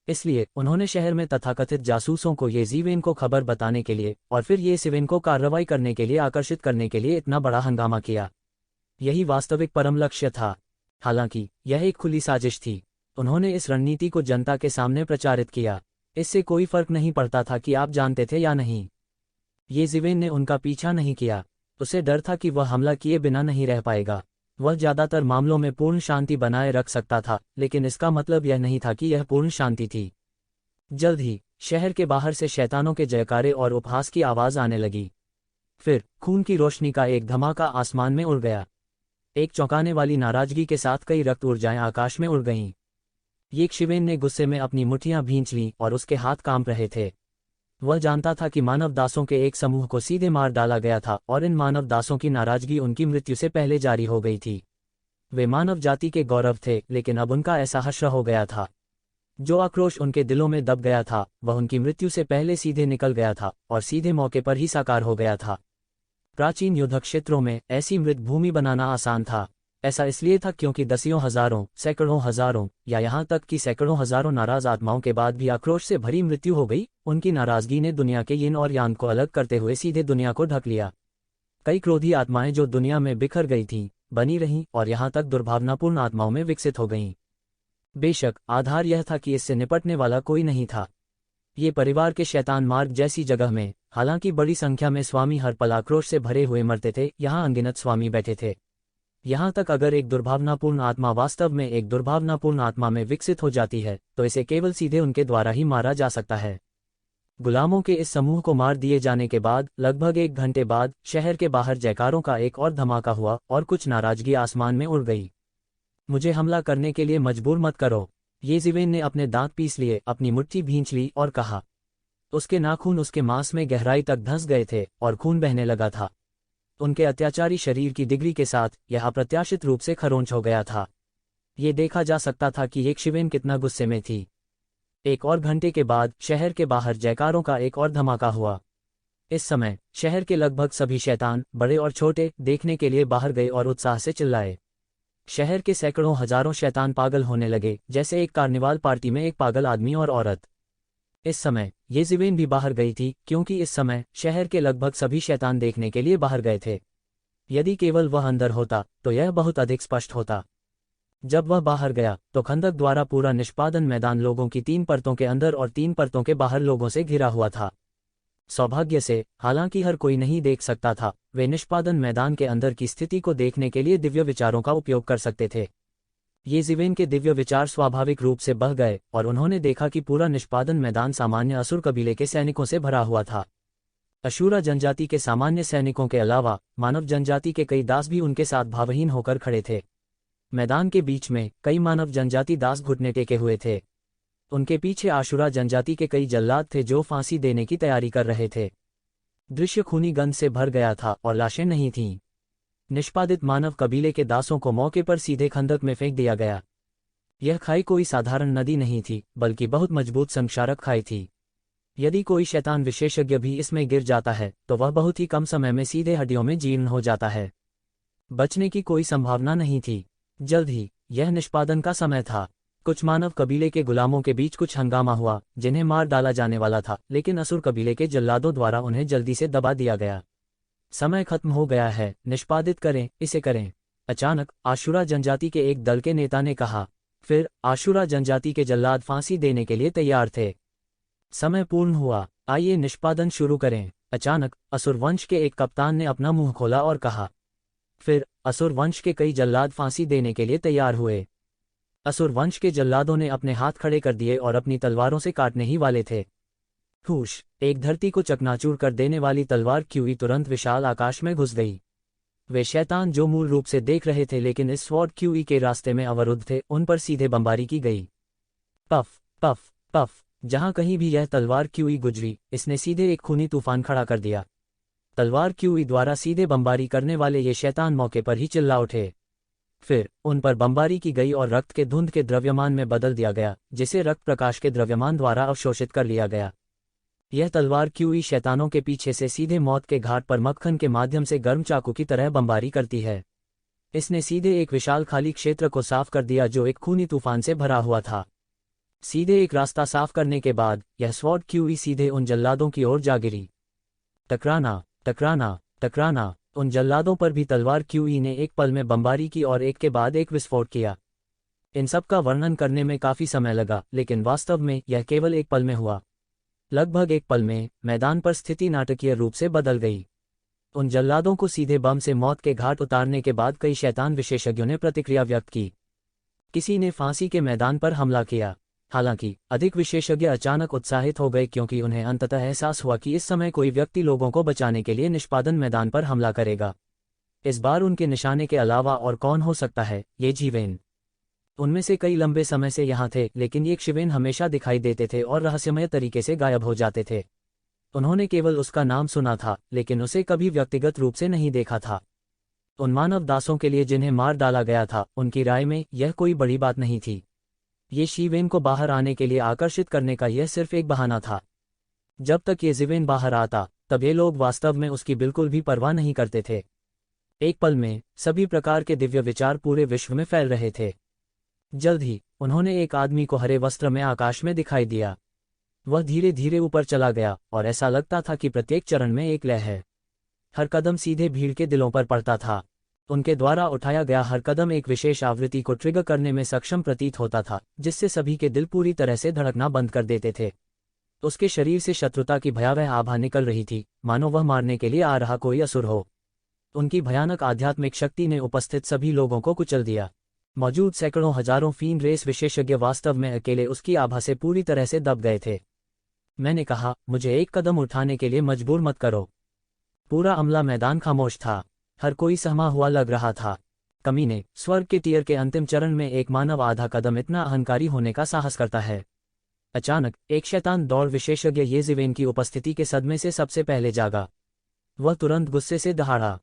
इसलिए उन्होंने शहर में तथाकथित जासूसों को ये ज़िवेन को खबर बताने के लिए और फिर ये ज़िवेन को कार्रवाई करने के लिए आकर्षित करने के लिए इतना बड़ा हंगामा किया। यही वास्तविक परम लक्ष्य था। हालांकि यह एक खुली साजिश थी। उन्होंने इस रणनीति को जनता के सामने प्रचारित किया। इससे कोई फर्क नहीं पड़ता था कि आप जानते थे या नहीं। ये ज़िवेन ने उनका पीछा नहीं किया। उसे डर था कि वह हमला किए बिना नहीं रह पाएगा। वह ज्यादातर मामलों में पूर्ण शांति बनाए रख सकता था, लेकिन इसका मतलब यह नहीं था कि यह पूर्ण शांति थी। जल्द ही शहर के बाहर से शैतानों के जयकारे और उपहास की आवाज आने लगी। फिर खून की रोशनी का एक धमाका आसमान में उड़ गया। एक चौंकाने वाली नाराजगी के साथ कई रक्त ऊर्जाएं आकाश में उड़ गईं। ये शिवेन ने गुस्से में अपनी मुट्ठियां भींच लीं और उसके हाथ कांप रहे थे। वह जानता था कि मानव दासों के एक समूह को सीधे मार डाला गया था और इन मानव दासों की नाराजगी उनकी मृत्यु से पहले जारी हो गई थी। वे मानव जाति के गौरव थे, लेकिन अब उनका ऐसा हश्र हो गया था। जो आक्रोश उनके दिलों में दब गया था वह उनकी मृत्यु से पहले सीधे निकल गया था और सीधे मौके पर ही साकार हो गया था। प्राचीन युद्ध क्षेत्रों में ऐसी मृत भूमि बनाना आसान था। ऐसा इसलिए था क्योंकि दसियों हजारों, सैकड़ों हजारों या यहाँ तक कि सैकड़ों हजारों नाराज आत्माओं के बाद भी आक्रोश से भरी मृत्यु हो गई। उनकी नाराजगी ने दुनिया के यिन और यांग को अलग करते हुए सीधे दुनिया को ढक लिया। कई क्रोधी आत्माएं जो दुनिया में बिखर गई थीं, बनी रहीं और यहाँ तक दुर्भावनापूर्ण आत्माओं में विकसित हो गईं। बेशक आधार यह था कि इससे निपटने वाला कोई नहीं था। ये परिवार के शैतान मार्ग जैसी जगह में, हालांकि बड़ी संख्या में स्वामी हर पल आक्रोश से भरे हुए मरते थे, यहाँ अनगिनत स्वामी बैठे थे। यहाँ तक अगर एक दुर्भावनापूर्ण आत्मा वास्तव में एक दुर्भावनापूर्ण आत्मा में विकसित हो जाती है तो इसे केवल सीधे उनके द्वारा ही मारा जा सकता है। गुलामों के इस समूह को मार दिए जाने के बाद लगभग 1 घंटे बाद शहर के बाहर जयकारों का एक और धमाका हुआ और कुछ नाराजगी आसमान में उड़ गई। मुझे हमला करने के लिए मजबूर मत करो। ये ज़िवेन ने अपने दांत पीस लिए, अपनी मुट्ठी भींच ली और कहा। उसके नाखून उसके मांस में गहराई तक धंस गए थे और खून बहने लगा था। उनके अत्याचारी शरीर की डिग्री के साथ यह अप्रत्याशित रूप से खरोंच हो गया था। ये देखा जा सकता था कि एक शिवेन कितना गुस्से में थी। 1 और घंटे के बाद शहर के बाहर जयकारों का एक और धमाका हुआ। इस समय शहर के लगभग सभी शैतान, बड़े और छोटे, देखने के लिए बाहर गए और उत्साह से चिल्लाए। शहर के सैकड़ों हजारों शैतान पागल होने लगे, जैसे एक कार्निवाल पार्टी में एक पागल आदमी और औरत। इस समय ये ज़िवेन भी बाहर गई थी, क्योंकि इस समय शहर के लगभग सभी शैतान देखने के लिए बाहर गए थे। यदि केवल वह अंदर होता तो यह बहुत अधिक स्पष्ट होता। जब वह बाहर गया तो खंदक द्वारा पूरा निष्पादन मैदान लोगों की 3 परतों के अंदर और 3 परतों के बाहर लोगों से घिरा हुआ था। सौभाग्य से, हालांकि हर कोई नहीं देख सकता था, वे निष्पादन मैदान के अंदर की स्थिति को देखने के लिए दिव्य विचारों का उपयोग कर सकते थे। ये ज़िवेन के दिव्य विचार स्वाभाविक रूप से बह गए और उन्होंने देखा कि पूरा निष्पादन मैदान सामान्य असुर कबीले के सैनिकों से भरा हुआ था। अशूरा जनजाति के सामान्य सैनिकों के अलावा मानव जनजाति के कई दास भी उनके साथ भावहीन होकर खड़े थे। मैदान के बीच में कई मानव जनजाति दास घुटने टेके हुए थे। उनके पीछे आशुरा जनजाति के कई जल्लाद थे जो फांसी देने की तैयारी कर रहे थे। दृश्य खूनी गंध से भर गया था और लाशें नहीं थीं। निष्पादित मानव कबीले के दासों को मौके पर सीधे खंदक में फेंक दिया गया। यह खाई कोई साधारण नदी नहीं थी, बल्कि बहुत मजबूत संक्षारक खाई थी। यदि कोई शैतान विशेषज्ञ भी इसमें गिर जाता है तो वह बहुत ही कम समय में सीधे हड्डियों में जीर्ण हो जाता है। बचने की कोई संभावना नहीं थी। जल्द ही यह निष्पादन का समय था। कुछ मानव कबीले के गुलामों के बीच कुछ हंगामा हुआ जिन्हें मार डाला जाने वाला था, लेकिन असुर कबीले के जल्लादों द्वारा उन्हें जल्दी से दबा दिया गया। समय खत्म हो गया है, निष्पादित करें, इसे करें। अचानक आशुरा जनजाति के एक दल के नेता ने कहा। फिर आशुरा जनजाति के जल्लाद फांसी देने के लिए तैयार थे। समय पूर्ण हुआ, आइए निष्पादन शुरू करें। अचानक असुर वंश के एक कप्तान ने अपना मुंह खोला और कहा। फिर असुर वंश के कई जल्लाद फांसी देने के लिए तैयार हुए। असुर वंश के जल्लादों ने अपने हाथ खड़े कर दिए और अपनी तलवारों से काटने ही वाले थे। हुश, एक धरती को चकनाचूर कर देने वाली तलवार क्यूई तुरंत विशाल आकाश में घुस गई। वे शैतान जो मूल रूप से देख रहे थे लेकिन इस स्वॉर्ड क्यूई के रास्ते में अवरुद्ध थे, उन पर सीधे बमबारी की गई। पफ पफ पफ, जहां कहीं भी यह तलवार क्यूई गुजरी, इसने सीधे एक खूनी तूफान खड़ा कर दिया। तलवार क्यूई द्वारा सीधे बमबारी करने वाले ये शैतान मौके पर ही चिल्ला उठे। फिर उन पर बमबारी की गई और रक्त के धुंध के द्रव्यमान में बदल दिया गया, जिसे रक्त प्रकाश के द्रव्यमान द्वारा अवशोषित कर लिया गया। यह तलवार क्यूई शैतानों के पीछे से सीधे मौत के घाट पर मक्खन के माध्यम से गर्म चाकू की तरह बमबारी करती है। इसने सीधे एक विशाल खाली क्षेत्र को साफ कर दिया जो एक खूनी तूफान से भरा हुआ था। सीधे एक रास्ता साफ करने के बाद यह स्वॉर्ड क्यूई सीधे उन जल्लादों की ओर जा गिरी। टकराना टकराना टकराना, उन जल्लादों पर भी तलवार क्यूई ने एक पल में बमबारी की और एक के बाद एक विस्फोट किया। इन सब का वर्णन करने में काफी समय लगा, लेकिन वास्तव में यह केवल एक पल में हुआ। लगभग एक पल में मैदान पर स्थिति नाटकीय रूप से बदल गई। उन जल्लादों को सीधे बम से मौत के घाट उतारने के बाद कई शैतान विशेषज्ञों ने प्रतिक्रिया व्यक्त की। किसी ने फांसी के मैदान पर हमला किया। हालांकि अधिक विशेषज्ञ अचानक उत्साहित हो गए क्योंकि उन्हें अंततः एहसास हुआ कि इस समय कोई व्यक्ति लोगों को बचाने के लिए निष्पादन मैदान पर हमला करेगा। इस बार उनके निशाने के अलावा और कौन हो सकता है? ये ज़िवेन। उनमें से कई लंबे समय से यहाँ थे, लेकिन ये ज़िवेन हमेशा दिखाई देते थे और रहस्यमय तरीके से गायब हो जाते थे। उन्होंने केवल उसका नाम सुना था, लेकिन उसे कभी व्यक्तिगत रूप से नहीं देखा था। उन मानव दासों के लिए जिन्हें मार डाला गया था, उनकी राय में यह कोई बड़ी बात नहीं थी। ये ज़िवेन को बाहर आने के लिए आकर्षित करने का यह सिर्फ एक बहाना था। जब तक ये ज़िवेन बाहर आता, तब ये लोग वास्तव में उसकी बिल्कुल भी परवाह नहीं करते थे। एक पल में सभी प्रकार के दिव्य विचार पूरे विश्व में फैल रहे थे। जल्द ही उन्होंने एक आदमी को हरे वस्त्र में आकाश में दिखाई दिया। वह धीरे धीरे ऊपर चला गया और ऐसा लगता था कि प्रत्येक चरण में एक लय है। हर कदम सीधे भीड़ के दिलों पर पड़ता था। उनके द्वारा उठाया गया हर कदम एक विशेष आवृत्ति को ट्रिगर करने में सक्षम प्रतीत होता था, जिससे सभी के दिल पूरी तरह से धड़कना बंद कर देते थे। उसके शरीर से शत्रुता की भयावह आभा निकल रही थी, मानो वह मारने के लिए आ रहा कोई असुर हो। उनकी भयानक आध्यात्मिक शक्ति ने उपस्थित सभी लोगों को कुचल दिया। मौजूद सैकड़ों हजारों फीन रेस विशेषज्ञ वास्तव में अकेले उसकी आभा से पूरी तरह से दब गए थे। मैंने कहा, मुझे एक कदम उठाने के लिए मजबूर मत करो। पूरा अमला मैदान खामोश था। हर कोई सहमा हुआ लग रहा था। कमीने, स्वर्ग के टीयर के अंतिम चरण में एक मानव आधा कदम इतना अहंकारी होने का साहस करता है। अचानक एक शैतान दौड़ विशेषज्ञ ये ज़िवेन की उपस्थिति के सदमे से सबसे पहले जागा। वह तुरंत गुस्से से दहाड़ा।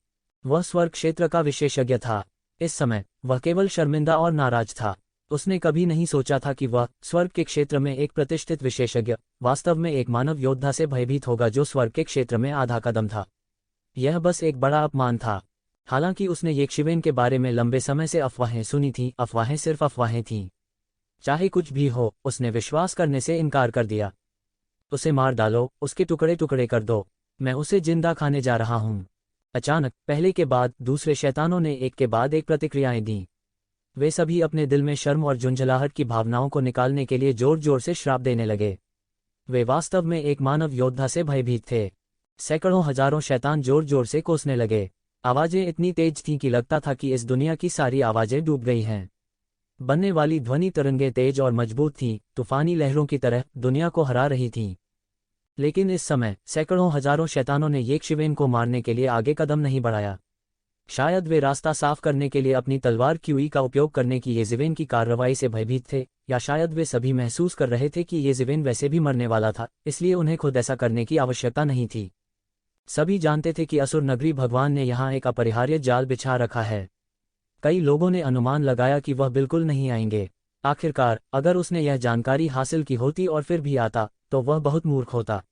वह स्वर्ग क्षेत्र का विशेषज्ञ था। इस समय वह केवल शर्मिंदा और नाराज था। उसने कभी नहीं सोचा था कि वह स्वर्ग के क्षेत्र में एक प्रतिष्ठित विशेषज्ञ वास्तव में एक मानव योद्धा से भयभीत होगा जो स्वर्ग के क्षेत्र में आधा कदम था। यह बस एक बड़ा अपमान था। हालांकि उसने ये ज़िवेन के बारे में लंबे समय से अफवाहें सुनी थीं, अफवाहें सिर्फ अफवाहें थीं। चाहे कुछ भी हो, उसने विश्वास करने से इनकार कर दिया। उसे मार डालो, उसके टुकड़े टुकड़े कर दो, मैं उसे जिंदा खाने जा रहा हूं। अचानक पहले के बाद दूसरे शैतानों ने एक के बाद एक प्रतिक्रियाएं दीं। वे सभी अपने दिल में शर्म और झुंझलाहट की भावनाओं को निकालने के लिए जोर जोर से श्राप देने लगे। वे वास्तव में एक मानव योद्धा से भयभीत थे। सैकड़ों हजारों शैतान जोर जोर से कोसने लगे। आवाजें इतनी तेज थीं कि लगता था कि इस दुनिया की सारी आवाजें डूब गई हैं। बनने वाली ध्वनि तरंगें तेज और मजबूत थीं, तूफानी लहरों की तरह दुनिया को हरा रही थीं। लेकिन इस समय सैकड़ों हजारों शैतानों ने येशिवेन को मारने के लिए आगे कदम नहीं बढ़ाया। शायद वे रास्ता साफ करने के लिए अपनी तलवार क्यूई का उपयोग करने की येशिवेन की कार्रवाई से भयभीत थे, या शायद वे सभी महसूस कर रहे थे कि येशिवेन वैसे भी मरने वाला था, इसलिए उन्हें खुद ऐसा करने की आवश्यकता नहीं थी। सभी जानते थे कि असुर नगरी भगवान ने यहाँ एक अपरिहार्य जाल बिछा रखा है। कई लोगों ने अनुमान लगाया कि वह बिल्कुल नहीं आएंगे। आखिरकार अगर उसने यह जानकारी हासिल की होती और फिर भी आता, तो वह बहुत मूर्ख होता।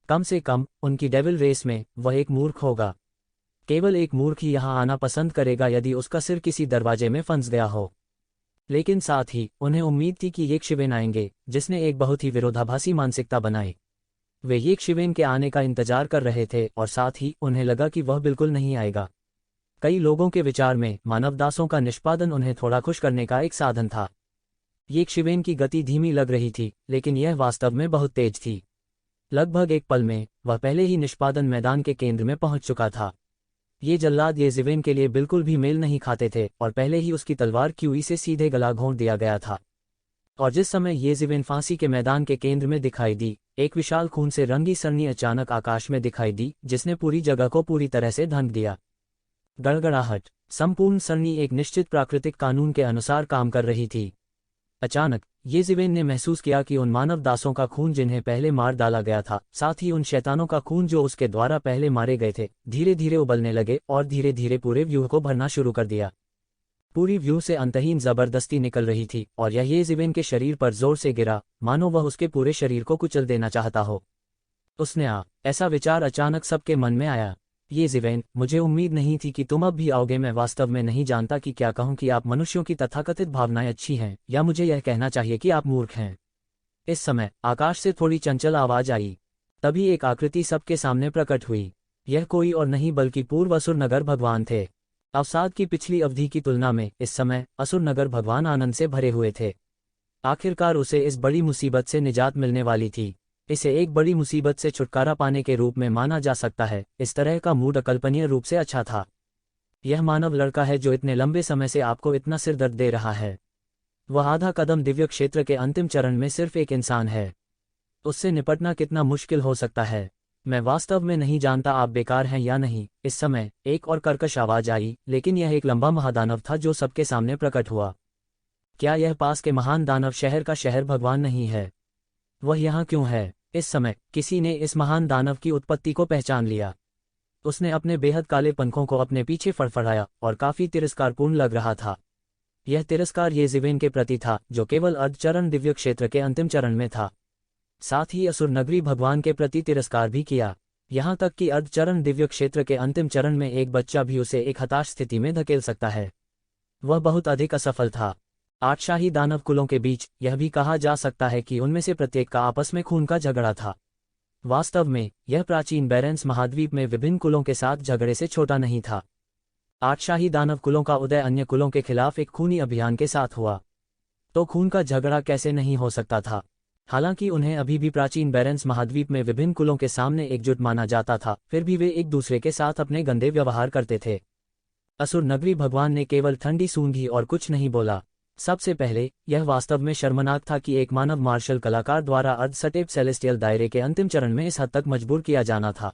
कम से कम उनकी डेविल रेस में वह एक मूर्ख होगा। केवल एक मूर्ख ही यहाँ आना पसंद करेगा यदि उसका सिर किसी दरवाजे में फंस गया हो। लेकिन साथ ही उन्हें उम्मीद थी कि येशिवेन आएंगे, जिसने एक बहुत ही विरोधाभासी मानसिकता बनाई। वे येशिवेन के आने का इंतजार कर रहे थे और साथ ही उन्हें लगा कि वह बिल्कुल नहीं आएगा। कई लोगों के विचार में मानवदासों का निष्पादन उन्हें थोड़ा खुश करने का एक साधन था। येशिवेन की गति धीमी लग रही थी, लेकिन यह वास्तव में बहुत तेज थी। लगभग एक पल में वह पहले ही निष्पादन मैदान के केंद्र में पहुंच चुका था। ये जल्लाद येशिवेन के लिए बिल्कुल भी मेल नहीं खाते थे और पहले ही उसकी तलवार क्यूई से सीधे गला घोंट दिया गया था। और जिस समय येशिवेन फांसी के मैदान के केंद्र में दिखाई दी, एक विशाल खून से रंगी सरनी अचानक आकाश में दिखाई दी, जिसने पूरी जगह को पूरी तरह से ढक दिया। गड़गड़ाहट। संपूर्ण सरनी एक निश्चित प्राकृतिक कानून के अनुसार काम कर रही थी। अचानक येशिवेन ने महसूस किया कि उन मानव दासों का खून जिन्हें पहले मार डाला गया था, साथ ही उन शैतानों का खून जो उसके द्वारा पहले मारे गए थे, धीरे धीरे उबलने लगे और धीरे धीरे पूरे व्यूह को भरना शुरू कर दिया। पूरी व्यूह से अंतहीन जबरदस्ती निकल रही थी और यह येशिवेन के शरीर पर जोर से गिरा, मानो वह उसके पूरे शरीर को कुचल देना चाहता हो। उसने ऐसा विचार अचानक सबके मन में आया। येशिवेन, मुझे उम्मीद नहीं थी कि तुम अब भी आओगे। मैं वास्तव में नहीं जानता कि क्या कहूं कि आप मनुष्यों की तथाकथित भावनाएं अच्छी हैं, या मुझे यह कहना चाहिए कि आप मूर्ख हैं। इस समय आकाश से थोड़ी चंचल आवाज आई। तभी एक आकृति सबके सामने प्रकट हुई। यह कोई और नहीं बल्कि पूर्व असुर नगर भगवान थे। अवसाद की पिछली अवधि की तुलना में इस समय असुर नगर भगवान आनंद से भरे हुए थे। आखिरकार उसे इस बड़ी मुसीबत से निजात मिलने वाली थी। इसे एक बड़ी मुसीबत से छुटकारा पाने के रूप में माना जा सकता है। इस तरह का मूड अकल्पनीय रूप से अच्छा था। यह मानव लड़का है जो इतने लंबे समय से आपको इतना सिर दर्द दे रहा है। वह आधा कदम दिव्य क्षेत्र के अंतिम चरण में सिर्फ एक इंसान है। उससे निपटना कितना मुश्किल हो सकता है। मैं वास्तव में नहीं जानता आप बेकार हैं या नहीं। इस समय एक और कर्कश आवाज आई, लेकिन यह एक लंबा महादानव था जो सबके सामने प्रकट हुआ। क्या यह पास के महान दानव शहर का शहर भगवान नहीं है? वह यहाँ क्यों है? इस समय किसी ने इस महान दानव की उत्पत्ति को पहचान लिया। उसने अपने बेहद काले पंखों को अपने पीछे फड़फड़ाया और काफी तिरस्कारपूर्ण लग रहा था। यह तिरस्कार येशिवेन के प्रति था, जो केवल अर्धचरण दिव्य क्षेत्र के अंतिम चरण में था। साथ ही असुर नगरी भगवान के प्रति तिरस्कार भी किया, यहाँ तक कि अर्धचरण दिव्य क्षेत्र के अंतिम चरण में एक बच्चा भी उसे एक हताश स्थिति में धकेल सकता है। वह बहुत अधिक असफल था। 8 शाही दानव कुलों के बीच यह भी कहा जा सकता है कि उनमें से प्रत्येक का आपस में खून का झगड़ा था। वास्तव में यह प्राचीन बेरेंस महाद्वीप में विभिन्न कुलों के साथ झगड़े से छोटा नहीं था। 8 शाही दानव कुलों का उदय अन्य कुलों के खिलाफ एक खूनी अभियान के साथ हुआ। तो खून का झगड़ा कैसे नहीं हो सकता था? हालांकि उन्हें अभी भी प्राचीन बेरेंस महाद्वीप में विभिन्न कुलों के सामने एकजुट माना जाता था, फिर भी वे एक दूसरे के साथ अपने गंदे व्यवहार करते थे। असुर नगरी भगवान ने केवल ठंडी सूंघी और कुछ नहीं बोला। सबसे पहले यह वास्तव में शर्मनाक था कि एक मानव मार्शल कलाकार द्वारा अर्धसटेप सेलेस्टियल दायरे के अंतिम चरण में इस हद तक मजबूर किया जाना था।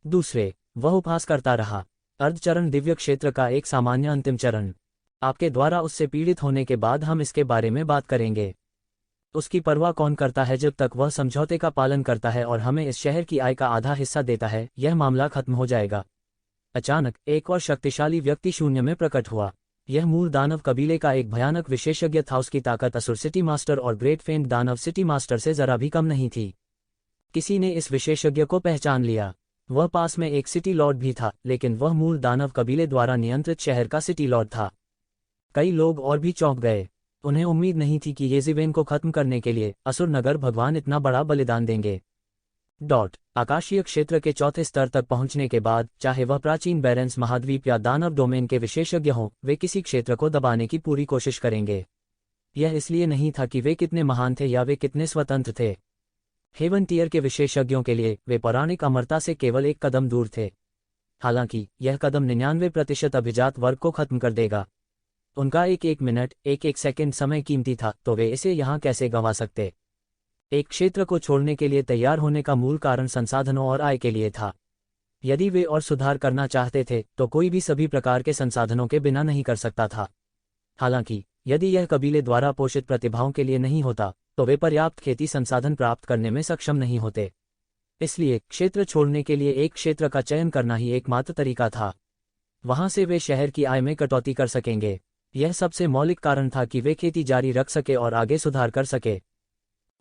दूसरे, वह उपहास करता रहा। अर्धचरण दिव्य क्षेत्र का एक सामान्य अंतिम चरण। आपके द्वारा उससे पीड़ित होने के बाद हम इसके बारे में बात करेंगे। उसकी परवाह कौन करता है जब तक वह समझौते का पालन करता है और हमें इस शहर की आय का आधा हिस्सा देता है, यह मामला खत्म हो जाएगा। अचानक एक और शक्तिशाली व्यक्ति शून्य में प्रकट हुआ। यह मूल दानव कबीले का एक भयानक विशेषज्ञ था। उसकी ताकत असुर सिटी मास्टर और ग्रेट फेंट दानव सिटी मास्टर से जरा भी कम नहीं थी। किसी ने इस विशेषज्ञ को पहचान लिया। वह पास में एक सिटी लॉर्ड भी था, लेकिन वह मूल दानव कबीले द्वारा नियंत्रित शहर का सिटी लॉर्ड था। कई लोग और भी चौंक गए। उन्हें उम्मीद नहीं थी कि येशिवेन को खत्म करने के लिए असुर नगर भगवान इतना बड़ा बलिदान देंगे। आकाशीय क्षेत्र के चौथे स्तर तक पहुंचने के बाद, चाहे वह प्राचीन बेरेंस महाद्वीप या दानव डोमेन के विशेषज्ञ हों, वे किसी क्षेत्र को दबाने की पूरी कोशिश करेंगे। यह इसलिए नहीं था कि वे कितने महान थे या वे कितने स्वतंत्र थे। हेवन टीयर के विशेषज्ञों के लिए वे पौराणिक अमरता से केवल एक कदम दूर थे। हालांकि यह कदम 99% अभिजात वर्ग को खत्म कर देगा। उनका एक एक मिनट, एक एक सेकंड समय कीमती था, तो वे इसे यहाँ कैसे गंवा सकते। एक क्षेत्र को छोड़ने के लिए तैयार होने का मूल कारण संसाधनों और आय के लिए था। यदि वे और सुधार करना चाहते थे तो कोई भी सभी प्रकार के संसाधनों के बिना नहीं कर सकता था। हालांकि यदि यह कबीले द्वारा पोषित प्रतिभाओं के लिए नहीं होता तो वे पर्याप्त खेती संसाधन प्राप्त करने में सक्षम नहीं होते। इसलिए क्षेत्र छोड़ने के लिए एक क्षेत्र का चयन करना ही एकमात्र तरीका था। वहां से वे शहर की आय में कटौती कर सकेंगे। यह सबसे मौलिक कारण था कि वे खेती जारी रख सके और आगे सुधार कर सके।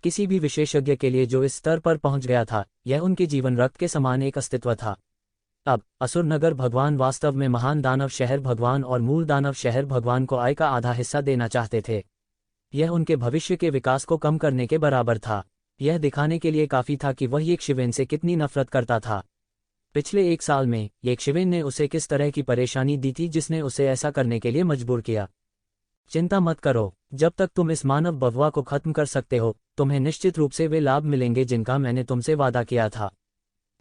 किसी भी विशेषज्ञ के लिए जो इस स्तर पर पहुंच गया था, यह उनके जीवन रक्त के समान एक अस्तित्व था। अब असुर नगर भगवान वास्तव में महान दानव शहर भगवान और मूल दानव शहर भगवान को आय का आधा हिस्सा देना चाहते थे। यह उनके भविष्य के विकास को कम करने के बराबर था। यह दिखाने के लिए काफी था कि वह येक्षिवेन से कितनी नफरत करता था। पिछले 1 साल में येक्षिवेन ने उसे किस तरह की परेशानी दी थी जिसने उसे ऐसा करने के लिए मजबूर किया। चिंता मत करो, जब तक तुम इस मानव बवुआ को खत्म कर सकते हो, तुम्हें निश्चित रूप से वे लाभ मिलेंगे जिनका मैंने तुमसे वादा किया था।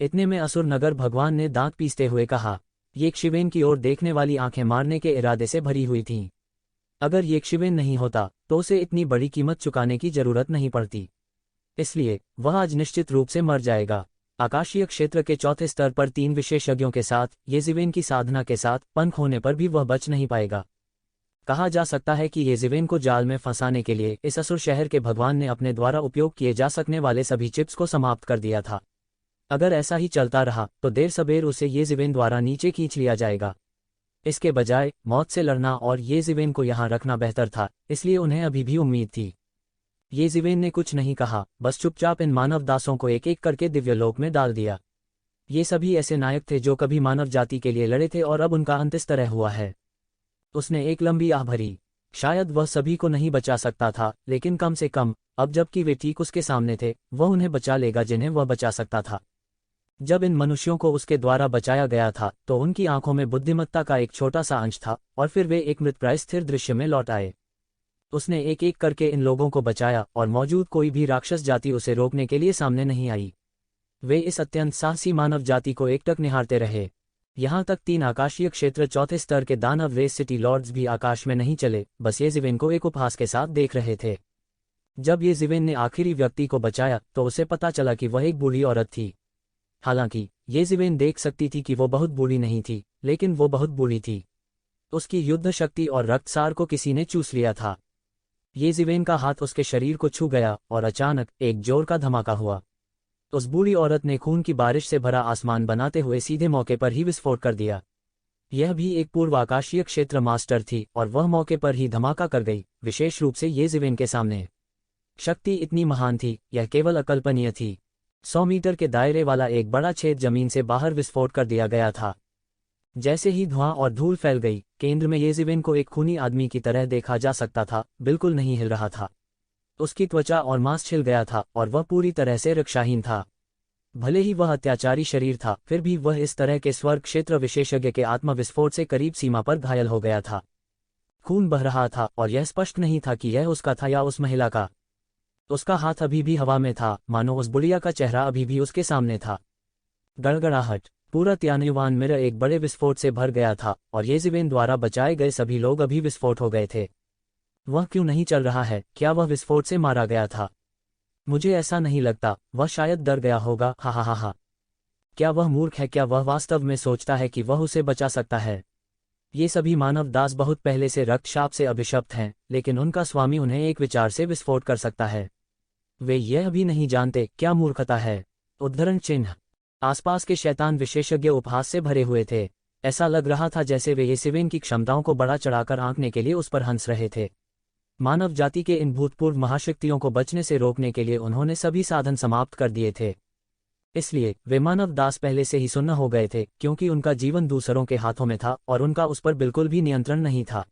इतने में असुर नगर भगवान ने दांत पीसते हुए कहा। येक्षिवेन की ओर देखने वाली आंखें मारने के इरादे से भरी हुई थीं। अगर येक्षिवेन नहीं होता तो उसे इतनी बड़ी कीमत चुकाने की जरूरत नहीं पड़ती। इसलिए वह आज निश्चित रूप से मर जाएगा। आकाशीय क्षेत्र के चौथे स्तर पर 3 विशेषज्ञों के साथ येज़िवेन की साधना के साथ पंख होने पर भी वह बच नहीं पाएगा। कहा जा सकता है कि येज़िवेन को जाल में फंसाने के लिए इस असुर शहर के भगवान ने अपने द्वारा उपयोग किए जा सकने वाले सभी चिप्स को समाप्त कर दिया था। अगर ऐसा ही चलता रहा तो देर सबेर उसे येज़िवेन द्वारा नीचे खींच लिया जाएगा। इसके बजाय मौत से लड़ना और येज़िवेन को यहाँ रखना बेहतर था, इसलिए उन्हें अभी भी उम्मीद थी। येज़िवेन ने कुछ नहीं कहा, बस चुपचाप इन मानव दासों को एक एक करके दिव्यलोक में डाल दिया। ये सभी ऐसे नायक थे जो कभी मानव जाति के लिए लड़े थे और अब उनका अंत इस तरह हुआ है। उसने एक लंबी आह भरी। शायद वह सभी को नहीं बचा सकता था, लेकिन कम से कम अब जबकि वे ठीक उसके सामने थे, वह उन्हें बचा लेगा जिन्हें वह बचा सकता था। जब इन मनुष्यों को उसके द्वारा बचाया गया था तो उनकी आंखों में बुद्धिमत्ता का एक छोटा सा अंश था और फिर वे एक मृतप्राय स्थिर दृश्य में लौट आए। उसने एक एक करके इन लोगों को बचाया और मौजूद कोई भी राक्षस जाति उसे रोकने के लिए सामने नहीं आई। वे इस अत्यंत साहसी मानव जाति को एकटक निहारते रहे। यहाँ तक 3 आकाशीय क्षेत्र चौथे स्तर के दानव रेस सिटी लॉर्ड्स भी आकाश में नहीं चले, बस येज़िवेन को एक उपहास के साथ देख रहे थे। जब येज़िवेन ने आखिरी व्यक्ति को बचाया तो उसे पता चला कि वह एक बूढ़ी औरत थी। हालांकि येज़िवेन देख सकती थी कि वो बहुत बूढ़ी नहीं थी, लेकिन वो बहुत बूढ़ी थी। उसकी युद्ध शक्ति और रक्तसार को किसी ने चूस लिया था। येज़िवेन का हाथ उसके शरीर को छू गया और अचानक एक जोर का धमाका हुआ। उस बूढ़ी औरत ने खून की बारिश से भरा आसमान बनाते हुए सीधे मौके पर ही विस्फोट कर दिया। यह भी एक पूर्व आकाशीय क्षेत्र मास्टर थी और वह मौके पर ही धमाका कर गई, विशेष रूप से येज़िवेन के सामने। शक्ति इतनी महान थी, यह केवल अकल्पनीय थी। 100 मीटर के दायरे वाला एक बड़ा छेद जमीन से बाहर विस्फोट कर दिया गया था। जैसे ही धुआं और धूल फैल गई, केंद्र में येज़िवेन को एक खूनी आदमी की तरह देखा जा सकता था, बिल्कुल नहीं हिल रहा था। उसकी त्वचा और मांस छिल गया था और वह पूरी तरह से रक्षाहीन था। भले ही वह अत्याचारी शरीर था, फिर भी वह इस तरह के स्वर्ग क्षेत्र विशेषज्ञ के आत्मविस्फोट से करीब सीमा पर घायल हो गया था। खून बह रहा था और यह स्पष्ट नहीं था कि यह उसका था या उस महिला का। उसका हाथ अभी भी हवा में था, मानो उस बुढ़िया का चेहरा अभी भी उसके सामने था। गड़गड़ाहट। पूरा त्यान्युवान मिरर एक बड़े विस्फोट से भर गया था और येज़िवेन द्वारा बचाए गए सभी लोग अभी विस्फोट हो गए थे। वह क्यों नहीं चल रहा है? क्या वह विस्फोट से मारा गया था? मुझे ऐसा नहीं लगता। वह शायद डर गया होगा। हा हा हा हा। क्या वह मूर्ख है? क्या वह वास्तव में सोचता है कि वह उसे बचा सकता है? ये सभी मानव दास बहुत पहले से रक्तशाप से अभिशप्त हैं, लेकिन उनका स्वामी उन्हें एक विचार से विस्फोट कर सकता है। वे यह भी नहीं जानते क्या मूर्खता है। उद्धरण चिन्ह। आसपास के शैतान विशेषज्ञ उपहास से भरे हुए थे। ऐसा लग रहा था जैसे वे येज़िवेन की क्षमताओं को बढ़ा चढ़ाकर आंकने के लिए उस पर हंस रहे थे। मानव जाति के इन भूतपूर्व महाशक्तियों को बचने से रोकने के लिए उन्होंने सभी साधन समाप्त कर दिए थे। इसलिए वे मानव दास पहले से ही सुन्न हो गए थे, क्योंकि उनका जीवन दूसरों के हाथों में था और उनका उस पर बिल्कुल भी नियंत्रण नहीं था।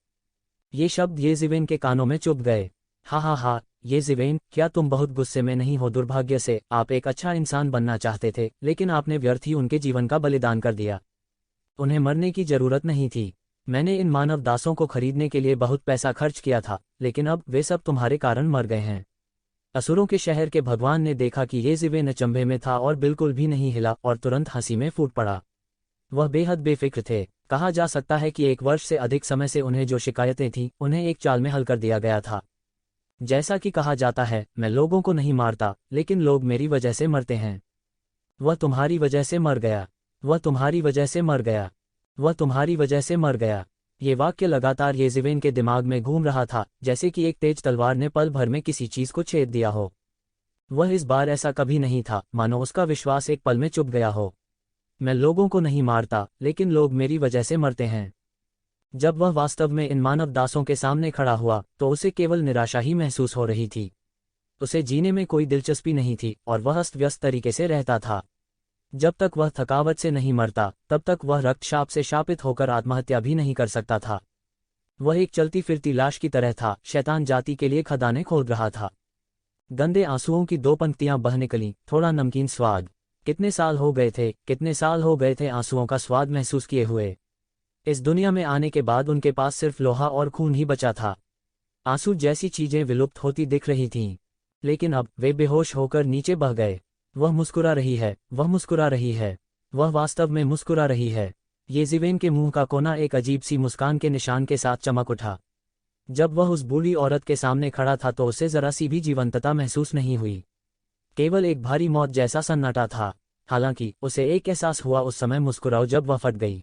ये शब्द येज़िवेन के कानों में चुभ गए। हा हा हा। येज़िवेन, क्या तुम बहुत गुस्से में नहीं हो? दुर्भाग्य से आप एक अच्छा इंसान बनना चाहते थे, लेकिन आपने व्यर्थ ही उनके जीवन का बलिदान कर दिया। उन्हें मरने की जरूरत नहीं थी। मैंने इन मानव दासों को खरीदने के लिए बहुत पैसा खर्च किया था, लेकिन अब वे सब तुम्हारे कारण मर गए हैं। असुरों के शहर के भगवान ने देखा कि येज़िवेन अचंभे में था और बिल्कुल भी नहीं हिला और तुरंत हंसी में फूट पड़ा। वह बेहद बेफिक्र थे। कहा जा सकता है कि 1 वर्ष से अधिक समय से उन्हें जो शिकायतें थीं उन्हें एक चाल में हल कर दिया गया था। जैसा कि कहा जाता है, मैं लोगों को नहीं मारता, लेकिन लोग मेरी वजह से मरते हैं। वह तुम्हारी वजह से मर गया। वह तुम्हारी वजह से मर गया। वह तुम्हारी वजह से मर गया। ये वाक्य लगातार येज़िवेन के दिमाग में घूम रहा था, जैसे कि एक तेज तलवार ने पल भर में किसी चीज को छेद दिया हो। वह इस बार ऐसा कभी नहीं था, मानो उसका विश्वास एक पल में चुप गया हो। मैं लोगों को नहीं मारता, लेकिन लोग मेरी वजह से मरते हैं। जब वह वास्तव में इन मानव दासों के सामने खड़ा हुआ तो उसे केवल निराशा ही महसूस हो रही थी। उसे जीने में कोई दिलचस्पी नहीं थी और वह अस्त व्यस्त तरीके से रहता था। जब तक वह थकावट से नहीं मरता, तब तक वह रक्तशाप से शापित होकर आत्महत्या भी नहीं कर सकता था। वह एक चलती फिरती लाश की तरह था, शैतान जाति के लिए खदानें खोद रहा था। गंदे आंसुओं की 2 पंक्तियां बह निकलीं, थोड़ा नमकीन स्वाद। कितने साल हो गए थे, कितने साल हो गए थे आंसुओं का स्वाद महसूस किए हुए। इस दुनिया में आने के बाद उनके पास सिर्फ लोहा और खून ही बचा था। आंसू जैसी चीजें विलुप्त होती दिख रही थीं। लेकिन अब वे बेहोश होकर नीचे बह गए। वह मुस्कुरा रही है, वह मुस्कुरा रही है, वह वास्तव में मुस्कुरा रही है। येज़िवेन के मुंह का कोना एक अजीब सी मुस्कान के निशान के साथ चमक उठा। जब वह उस बूढ़ी औरत के सामने खड़ा था तो उसे जरा सी भी जीवंतता महसूस नहीं हुई। केवल एक भारी मौत जैसा सन्नाटा था। हालांकि उसे एक एहसास हुआ उस समय मुस्कुराओ जब वह फट गई।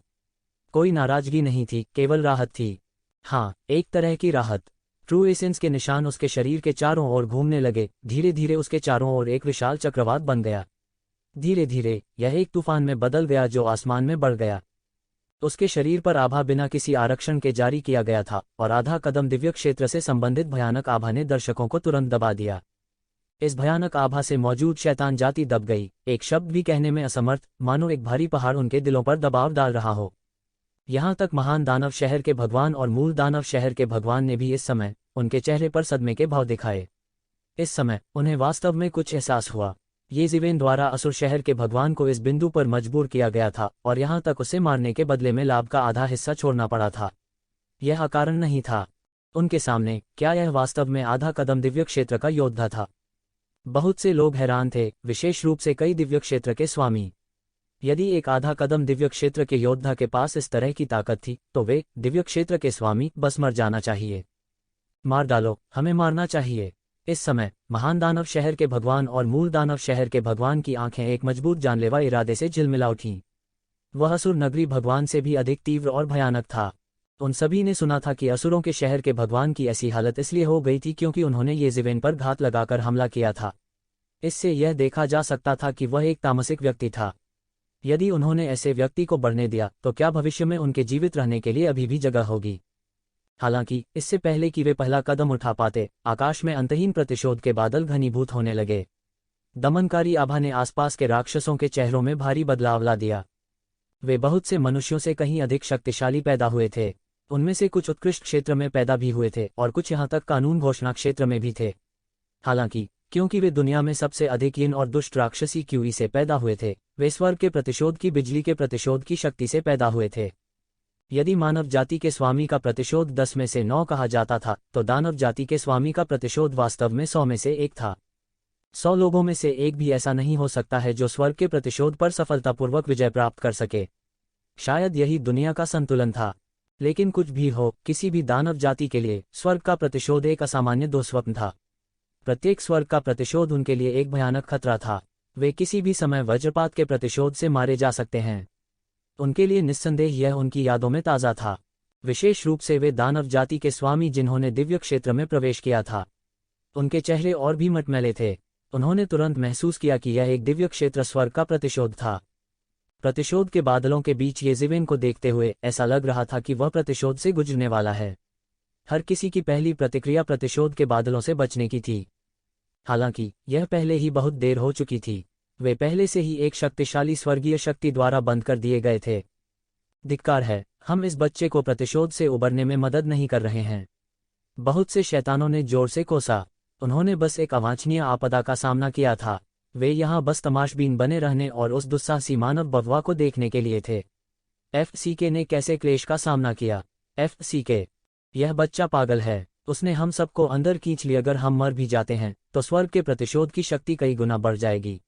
कोई नाराजगी नहीं थी, केवल राहत थी। हाँ, एक तरह की राहत। ट्रू एसेंस के निशान उसके शरीर के चारों ओर घूमने लगे। धीरे धीरे उसके चारों ओर एक विशाल चक्रवात बन गया। धीरे धीरे यह एक तूफान में बदल गया जो आसमान में बढ़ गया। उसके शरीर पर आभा बिना किसी आरक्षण के जारी किया गया था और आधा कदम दिव्य क्षेत्र से संबंधित भयानक आभा ने दर्शकों को तुरंत दबा दिया। इस भयानक आभा से मौजूद शैतान जाति दब गई, एक शब्द भी कहने में असमर्थ, मानो एक भारी पहाड़ उनके दिलों पर दबाव डाल रहा हो। यहाँ तक महान दानव शहर के भगवान और मूल दानव शहर के भगवान ने भी इस समय उनके चेहरे पर सदमे के भाव दिखाए। इस समय उन्हें वास्तव में कुछ एहसास हुआ। येज़िवेन द्वारा असुर शहर के भगवान को इस बिंदु पर मजबूर किया गया था और यहाँ तक उसे मारने के बदले में लाभ का आधा हिस्सा छोड़ना पड़ा था। यह अकारण नहीं था। उनके सामने क्या यह वास्तव में आधा कदम दिव्य क्षेत्र का योद्धा था? बहुत से लोग हैरान थे, विशेष रूप से कई दिव्य क्षेत्र के स्वामी। यदि एक आधा कदम दिव्य क्षेत्र के योद्धा के पास इस तरह की ताकत थी तो वे दिव्य क्षेत्र के स्वामी बस मर जाना चाहिए। मार डालो, हमें मारना चाहिए। इस समय महान दानव शहर के भगवान और मूल दानव शहर के भगवान की आंखें एक मजबूत जानलेवा इरादे से झिलमिला उठीं। वह असुर नगरी भगवान से भी अधिक तीव्र और भयानक था। उन सभी ने सुना था कि असुरों के शहर के भगवान की ऐसी हालत इसलिए हो गई थी क्योंकि उन्होंने येज़िवेन पर घात लगाकर हमला किया था। इससे यह देखा जा सकता था कि वह एक तामसिक व्यक्ति था। यदि उन्होंने ऐसे व्यक्ति को बढ़ने दिया तो क्या भविष्य में उनके जीवित रहने के लिए अभी भी जगह होगी? हालांकि इससे पहले कि वे पहला कदम उठा पाते, आकाश में अंतहीन प्रतिशोध के बादल घनीभूत होने लगे। दमनकारी आभा ने आसपास के राक्षसों के चेहरों में भारी बदलाव ला दिया। वे बहुत से मनुष्यों से कहीं अधिक शक्तिशाली पैदा हुए थे। उनमें से कुछ उत्कृष्ट क्षेत्र में पैदा भी हुए थे और कुछ यहाँ तक कानून घोषणा क्षेत्र में भी थे। हालांकि क्योंकि वे दुनिया में सबसे अधिक हीन और दुष्ट राक्षसी क्यूई से पैदा हुए थे, वे स्वर्ग के प्रतिशोध की बिजली के प्रतिशोध की शक्ति से पैदा हुए थे। यदि मानव जाति के स्वामी का प्रतिशोध 10 में से 9 कहा जाता था, तो दानव जाति के स्वामी का प्रतिशोध वास्तव में 100 में से 1 था। 100 लोगों में से एक भी ऐसा नहीं हो सकता है जो स्वर्ग के प्रतिशोध पर सफलतापूर्वक विजय प्राप्त कर सके। शायद यही दुनिया का संतुलन था। लेकिन कुछ भी हो, किसी भी दानव जाति के लिए स्वर्ग का प्रतिशोध एक असामान्य दुस्वप्न था। प्रत्येक स्वर्ग का प्रतिशोध उनके लिए एक भयानक खतरा था। वे किसी भी समय वज्रपात के प्रतिशोध से मारे जा सकते हैं। उनके लिए निस्संदेह यह उनकी यादों में ताज़ा था। विशेष रूप से वे दानव जाति के स्वामी जिन्होंने दिव्य क्षेत्र में प्रवेश किया था। उनके चेहरे और भी मटमैले थे। उन्होंने तुरंत महसूस किया कि यह एक दिव्य क्षेत्र स्वर्ग का प्रतिशोध था। प्रतिशोध के बादलों के बीच येज़िवेन को देखते हुए ऐसा लग रहा था कि वह प्रतिशोध से गुजरने वाला है। हर किसी की पहली प्रतिक्रिया प्रतिशोध के बादलों से बचने की थी। हालांकि यह पहले ही बहुत देर हो चुकी थी। वे पहले से ही एक शक्तिशाली स्वर्गीय शक्ति द्वारा बंद कर दिए गए थे। धिक्कार है, हम इस बच्चे को प्रतिशोध से उबरने में मदद नहीं कर रहे हैं। बहुत से शैतानों ने जोर से कोसा। उन्होंने बस एक अवांछनीय आपदा का सामना किया था। वे यहाँ बस तमाशबीन बने रहने और उस दुस्साहसी मानव बगवा को देखने के लिए थे। FCK ने कैसे क्लेश का सामना किया? FCK, यह बच्चा पागल है। उसने हम सबको अंदर खींच लिया। अगर हम मर भी जाते हैं तो स्वर्ग के प्रतिशोध की शक्ति कई गुना बढ़ जाएगी।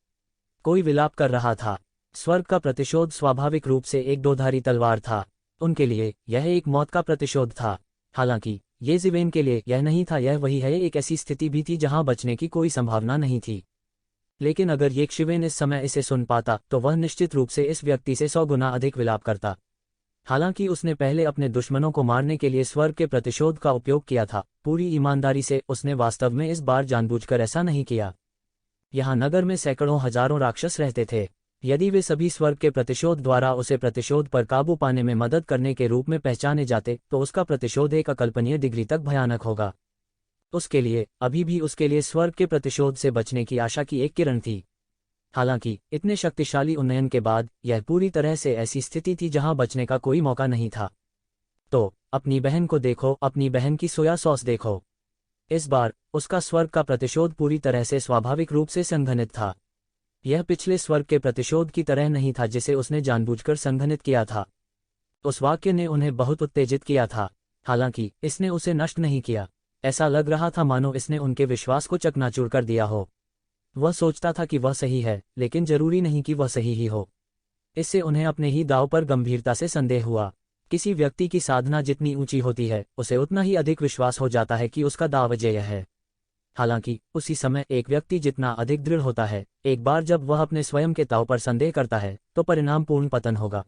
कोई विलाप कर रहा था। स्वर्ग का प्रतिशोध स्वाभाविक रूप से एक दोधारी तलवार था। उनके लिए यह एक मौत का प्रतिशोध था। हालांकि ये ज़िवेन के लिए यह नहीं था। यह वही है, एक ऐसी स्थिति भी थी जहां बचने की कोई संभावना नहीं थी। लेकिन अगर ये शिवेन इस समय इसे सुन पाता तो वह निश्चित रूप से इस व्यक्ति से 100 गुना अधिक विलाप करता। हालांकि उसने पहले अपने दुश्मनों को मारने के लिए स्वर्ग के प्रतिशोध का उपयोग किया था। पूरी ईमानदारी से उसने वास्तव में इस बार जानबूझकर ऐसा नहीं किया। यहाँ नगर में सैकड़ों हजारों राक्षस रहते थे। यदि वे सभी स्वर्ग के प्रतिशोध द्वारा उसे प्रतिशोध पर काबू पाने में मदद करने के रूप में पहचाने जाते तो उसका प्रतिशोध एक अकल्पनीय डिग्री तक भयानक होगा। उसके लिए अभी भी उसके लिए स्वर्ग के प्रतिशोध से बचने की आशा की एक किरण थी। हालांकि इतने शक्तिशाली उन्नयन के बाद यह पूरी तरह से ऐसी स्थिति थी जहां बचने का कोई मौका नहीं था। तो अपनी बहन को देखो, अपनी बहन की सोया सॉस देखो। इस बार उसका स्वर्ग का प्रतिशोध पूरी तरह से स्वाभाविक रूप से संघनित था। यह पिछले स्वर्ग के प्रतिशोध की तरह नहीं था जिसे उसने जानबूझकर संघनित किया था। उस वाक्य ने उन्हें बहुत उत्तेजित किया था। हालांकि इसने उसे नष्ट नहीं किया। ऐसा लग रहा था मानो इसने उनके विश्वास को चकनाचूर कर दिया हो। वह सोचता था कि वह सही है, लेकिन जरूरी नहीं कि वह सही ही हो। इससे उन्हें अपने ही दांव पर गंभीरता से संदेह हुआ। किसी व्यक्ति की साधना जितनी ऊंची होती है उसे उतना ही अधिक विश्वास हो जाता है कि उसका दाव अजेय है। हालांकि उसी समय एक व्यक्ति जितना अधिक दृढ़ होता है, एक बार जब वह अपने स्वयं के दांव पर संदेह करता है तो परिणाम पूर्ण पतन होगा।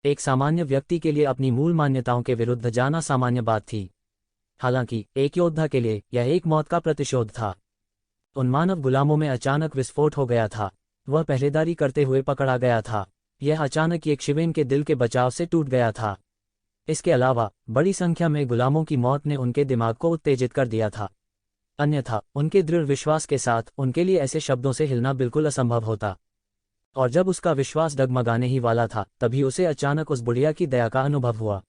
एक सामान्य व्यक्ति के लिए अपनी मूल मान्यताओं के विरुद्ध जाना सामान्य बात थी। हालांकि एक योद्धा के लिए यह एक मौत का प्रतिशोध था। उन मानव गुलामों में अचानक विस्फोट हो गया था। वह पहरेदारी करते हुए पकड़ा गया था। यह अचानक एक शिवेन के दिल के बचाव से टूट गया था। इसके अलावा बड़ी संख्या में गुलामों की मौत ने उनके दिमाग को उत्तेजित कर दिया था। अन्यथा उनके दृढ़ विश्वास के साथ उनके लिए ऐसे शब्दों से हिलना बिल्कुल असंभव होता। और जब उसका विश्वास डगमगाने ही वाला था तभी उसे अचानक उस बुढ़िया की दया का अनुभव हुआ।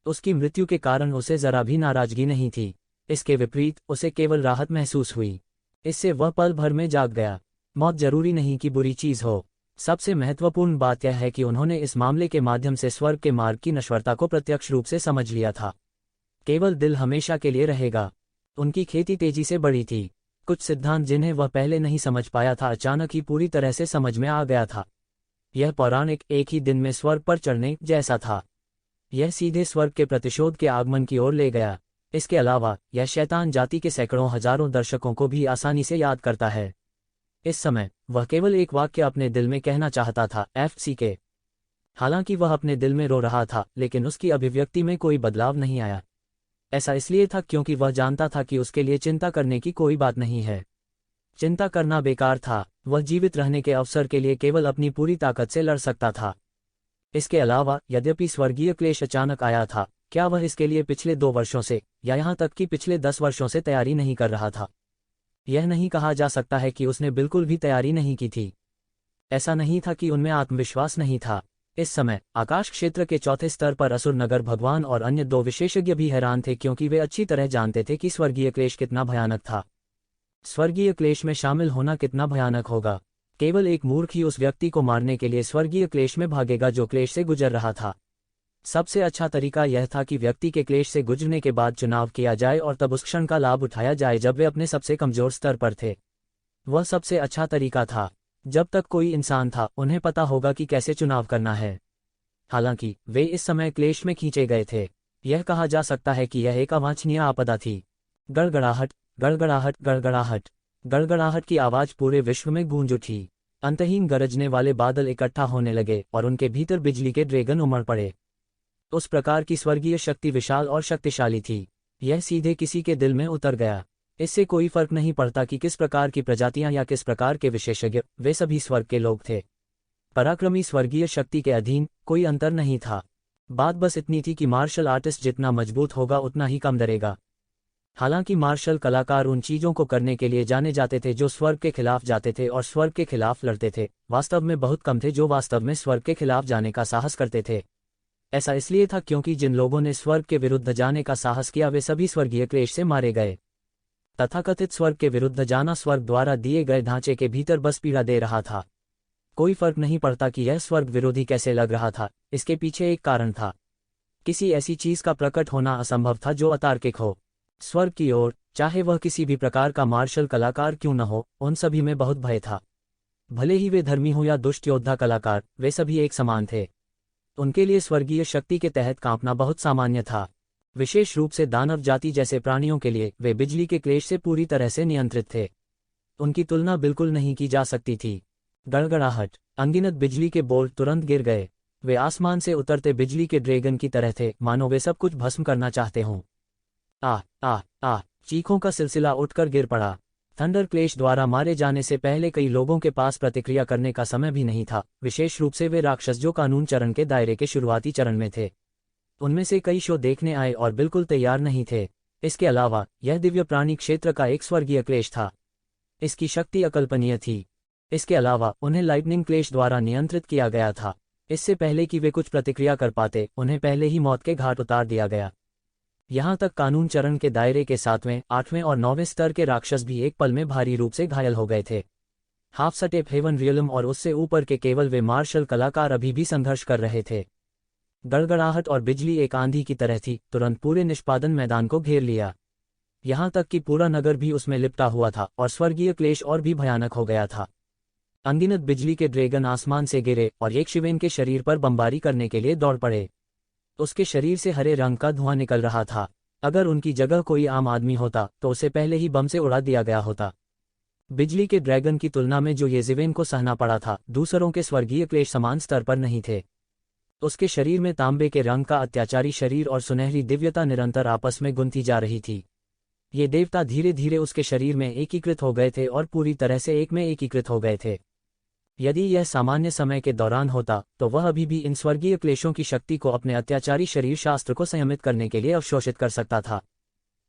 उसकी मृत्यु के कारण उसे जरा भी नाराजगी नहीं थी। इसके विपरीत उसे केवल राहत महसूस हुई। इससे वह पल भर में जाग गया। मौत जरूरी नहीं कि बुरी चीज हो। सबसे महत्वपूर्ण बात यह है कि उन्होंने इस मामले के माध्यम से स्वर्ग के मार्ग की नश्वरता को प्रत्यक्ष रूप से समझ लिया था। केवल दिल हमेशा के लिए रहेगा। उनकी खेती तेजी से बढ़ी थी। कुछ सिद्धांत जिन्हें वह पहले नहीं समझ पाया था अचानक ही पूरी तरह से समझ में आ गया था। यह पौराणिक एक ही दिन में स्वर्ग पर चढ़ने जैसा था। यह सीधे स्वर्ग के प्रतिशोध के आगमन की ओर ले गया। इसके अलावा यह शैतान जाति के सैकड़ों हजारों दर्शकों को भी आसानी से याद करता है। इस समय वह केवल एक वाक्य अपने दिल में कहना चाहता था, FCK। हालांकि वह अपने दिल में रो रहा था, लेकिन उसकी अभिव्यक्ति में कोई बदलाव नहीं आया। ऐसा इसलिए था क्योंकि वह जानता था कि उसके लिए चिंता करने की कोई बात नहीं है। चिंता करना बेकार था। वह जीवित रहने के अवसर के लिए केवल अपनी पूरी ताकत से लड़ सकता था। इसके अलावा यद्यपि स्वर्गीय क्लेश अचानक आया था, क्या वह इसके लिए पिछले 2 वर्षों से या यहाँ तक कि पिछले 10 वर्षों से तैयारी नहीं कर रहा था? यह नहीं कहा जा सकता है कि उसने बिल्कुल भी तैयारी नहीं की थी। ऐसा नहीं था कि उनमें आत्मविश्वास नहीं था। इस समय आकाश क्षेत्र के चौथे स्तर पर असुर नगर भगवान और अन्य 2 विशेषज्ञ भी हैरान थे क्योंकि वे अच्छी तरह जानते थे कि स्वर्गीय क्लेश कितना भयानक था। स्वर्गीय क्लेश में शामिल होना कितना भयानक होगा। केवल एक मूर्ख ही उस व्यक्ति को मारने के लिए स्वर्गीय क्लेश में भागेगा जो क्लेश से गुजर रहा था। सबसे अच्छा तरीका यह था कि व्यक्ति के क्लेश से गुजरने के बाद चुनाव किया जाए और तब उस क्षण का लाभ उठाया जाए जब वे अपने सबसे कमजोर स्तर पर थे। वह सबसे अच्छा तरीका था। जब तक कोई इंसान था उन्हें पता होगा कि कैसे चुनाव करना है। हालांकि वे इस समय क्लेश में खींचे गए थे। यह कहा जा सकता है कि यह एक अवांछनीय आपदा थी। गड़गड़ाहट, गड़गड़ाहट, गड़गड़ाहट। गड़गड़ाहट की आवाज पूरे विश्व में गूंज उठी। अंतहीन गरजने वाले बादल इकट्ठा होने लगे और उनके भीतर बिजली के ड्रैगन उमड़ पड़े। उस प्रकार की स्वर्गीय शक्ति विशाल और शक्तिशाली थी। यह सीधे किसी के दिल में उतर गया। इससे कोई फर्क नहीं पड़ता कि किस प्रकार की प्रजातियां या किस प्रकार के विशेषज्ञ, वे सभी स्वर्ग के लोग थे। पराक्रमी स्वर्गीय शक्ति के अधीन कोई अंतर नहीं था। बात बस इतनी थी कि मार्शल आर्टिस्ट जितना मजबूत होगा उतना ही कम डरेगा। हालांकि मार्शल कलाकार उन चीजों को करने के लिए जाने जाते थे जो स्वर्ग के खिलाफ जाते थे और स्वर्ग के खिलाफ लड़ते थे। वास्तव में बहुत कम थे जो वास्तव में स्वर्ग के खिलाफ जाने का साहस करते थे। ऐसा इसलिए था क्योंकि जिन लोगों ने स्वर्ग के विरुद्ध जाने का साहस किया वे सभी स्वर्गीय क्लेश से मारे गए। तथाकथित स्वर्ग के विरुद्ध जाना स्वर्ग द्वारा दिए गए ढांचे के भीतर बस पीड़ा दे रहा था। कोई फर्क नहीं पड़ता कि यह स्वर्ग विरोधी कैसे लग रहा था, इसके पीछे एक कारण था। किसी ऐसी चीज का प्रकट होना असंभव था जो अतार्किक हो। स्वर्ग की ओर, चाहे वह किसी भी प्रकार का मार्शल कलाकार क्यों न हो, उन सभी में बहुत भय था। भले ही वे धर्मी हो या दुष्ट योद्धा कलाकार, वे सभी एक समान थे। उनके लिए स्वर्गीय शक्ति के तहत कांपना बहुत सामान्य था। विशेष रूप से दानव जाति जैसे प्राणियों के लिए वे बिजली के क्लेश से पूरी तरह से नियंत्रित थे। उनकी तुलना बिल्कुल नहीं की जा सकती थी। गड़गड़ाहट, अनगिनत बिजली के बोल्ट तुरंत गिर गए। वे आसमान से उतरते बिजली के ड्रैगन की तरह थे, मानो वे सब कुछ भस्म करना चाहते हों। आ आ आ चीखों का सिलसिला उठकर गिर पड़ा। थंडर क्लेश द्वारा मारे जाने से पहले कई लोगों के पास प्रतिक्रिया करने का समय भी नहीं था, विशेष रूप से वे राक्षस जो कानून चरण के दायरे के शुरुआती चरण में थे। उनमें से कई शो देखने आए और बिल्कुल तैयार नहीं थे। इसके अलावा यह दिव्य प्राणी क्षेत्र का एक स्वर्गीय क्लेश था। इसकी शक्ति अकल्पनीय थी। इसके अलावा उन्हें लाइटनिंग क्लेश द्वारा नियंत्रित किया गया था। इससे पहले कि वे कुछ प्रतिक्रिया कर पाते, उन्हें पहले ही मौत के घाट उतार दिया गया। यहाँ तक कानून चरण के दायरे के 7वें, 8वें और 9वें स्तर के राक्षस भी एक पल में भारी रूप से घायल हो गए थे। हाफ सटेप हेवन रियलम और उससे ऊपर के केवल वे मार्शल कलाकार अभी भी संघर्ष कर रहे थे। गड़गड़ाहट और बिजली एक आंधी की तरह थी, तुरंत पूरे निष्पादन मैदान को घेर लिया। यहाँ तक कि पूरा नगर भी उसमें लिपटा हुआ था और स्वर्गीय क्लेश और भी भयानक हो गया था। अनगिनत बिजली के ड्रैगन आसमान से गिरे और एक शिवेन के शरीर पर बमबारी करने के लिए दौड़ पड़े। उसके शरीर से हरे रंग का धुआं निकल रहा था। अगर उनकी जगह कोई आम आदमी होता तो उसे पहले ही बम से उड़ा दिया गया होता। बिजली के ड्रैगन की तुलना में जो येज़ेवेन को सहना पड़ा था, दूसरों के स्वर्गीय क्लेश समान स्तर पर नहीं थे। उसके शरीर में तांबे के रंग का अत्याचारी शरीर और सुनहरी दिव्यता निरंतर आपस में गुंथी जा रही थी। ये देवता धीरे धीरे उसके शरीर में एकीकृत हो गए थे और पूरी तरह से एक में एकीकृत हो गए थे। यदि यह सामान्य समय के दौरान होता तो वह अभी भी इन स्वर्गीय क्लेशों की शक्ति को अपने अत्याचारी शरीर शास्त्र को संयमित करने के लिए अवशोषित कर सकता था।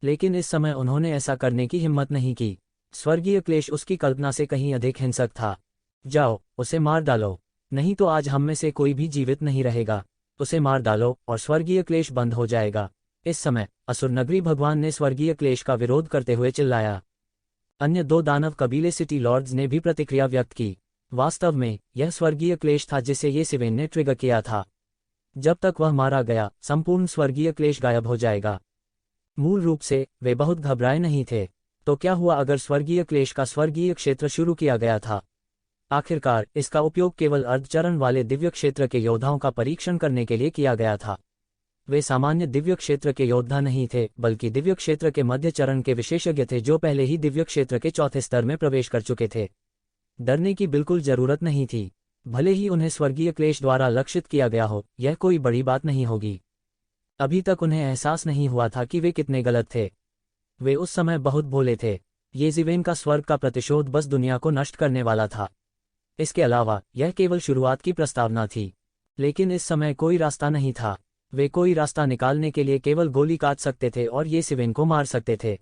लेकिन इस समय उन्होंने ऐसा करने की हिम्मत नहीं की। स्वर्गीय क्लेश उसकी कल्पना से कहीं अधिक हिंसक था। जाओ, उसे मार डालो, नहीं तो आज हम में से कोई भी जीवित नहीं रहेगा। उसे मार डालो और स्वर्गीय क्लेश बंद हो जाएगा। इस समय असुर नगरी भगवान ने स्वर्गीय क्लेश का विरोध करते हुए चिल्लाया। अन्य 2 दानव कबीले सिटी लॉर्ड्स ने भी प्रतिक्रिया व्यक्त की। वास्तव में यह स्वर्गीय क्लेश था जिसे येज़ेवेन ने ट्रिगर किया था। जब तक वह मारा गया, संपूर्ण स्वर्गीय क्लेश गायब हो जाएगा। मूल रूप से वे बहुत घबराए नहीं थे। तो क्या हुआ अगर स्वर्गीय क्लेश का स्वर्गीय क्षेत्र शुरू किया गया था? आखिरकार इसका उपयोग केवल अर्धचरण वाले दिव्य क्षेत्र के योद्धाओं का परीक्षण करने के लिए किया गया था। वे सामान्य दिव्य क्षेत्र के योद्धा नहीं थे, बल्कि दिव्य क्षेत्र के मध्य चरण के विशेषज्ञ थे जो पहले ही दिव्य क्षेत्र के चौथे स्तर में प्रवेश कर चुके थे। डरने की बिल्कुल जरूरत नहीं थी। भले ही उन्हें स्वर्गीय क्लेश द्वारा लक्षित किया गया हो, यह कोई बड़ी बात नहीं होगी। अभी तक उन्हें एहसास नहीं हुआ था कि वे कितने गलत थे। वे उस समय बहुत भोले थे। येज़ेवेन का स्वर्ग का प्रतिशोध बस दुनिया को नष्ट करने वाला था। इसके अलावा यह केवल शुरुआत की प्रस्तावना थी। लेकिन इस समय कोई रास्ता नहीं था। वे कोई रास्ता निकालने के लिए केवल गोली काट सकते थे और येज़ेवेन को मार सकते थे।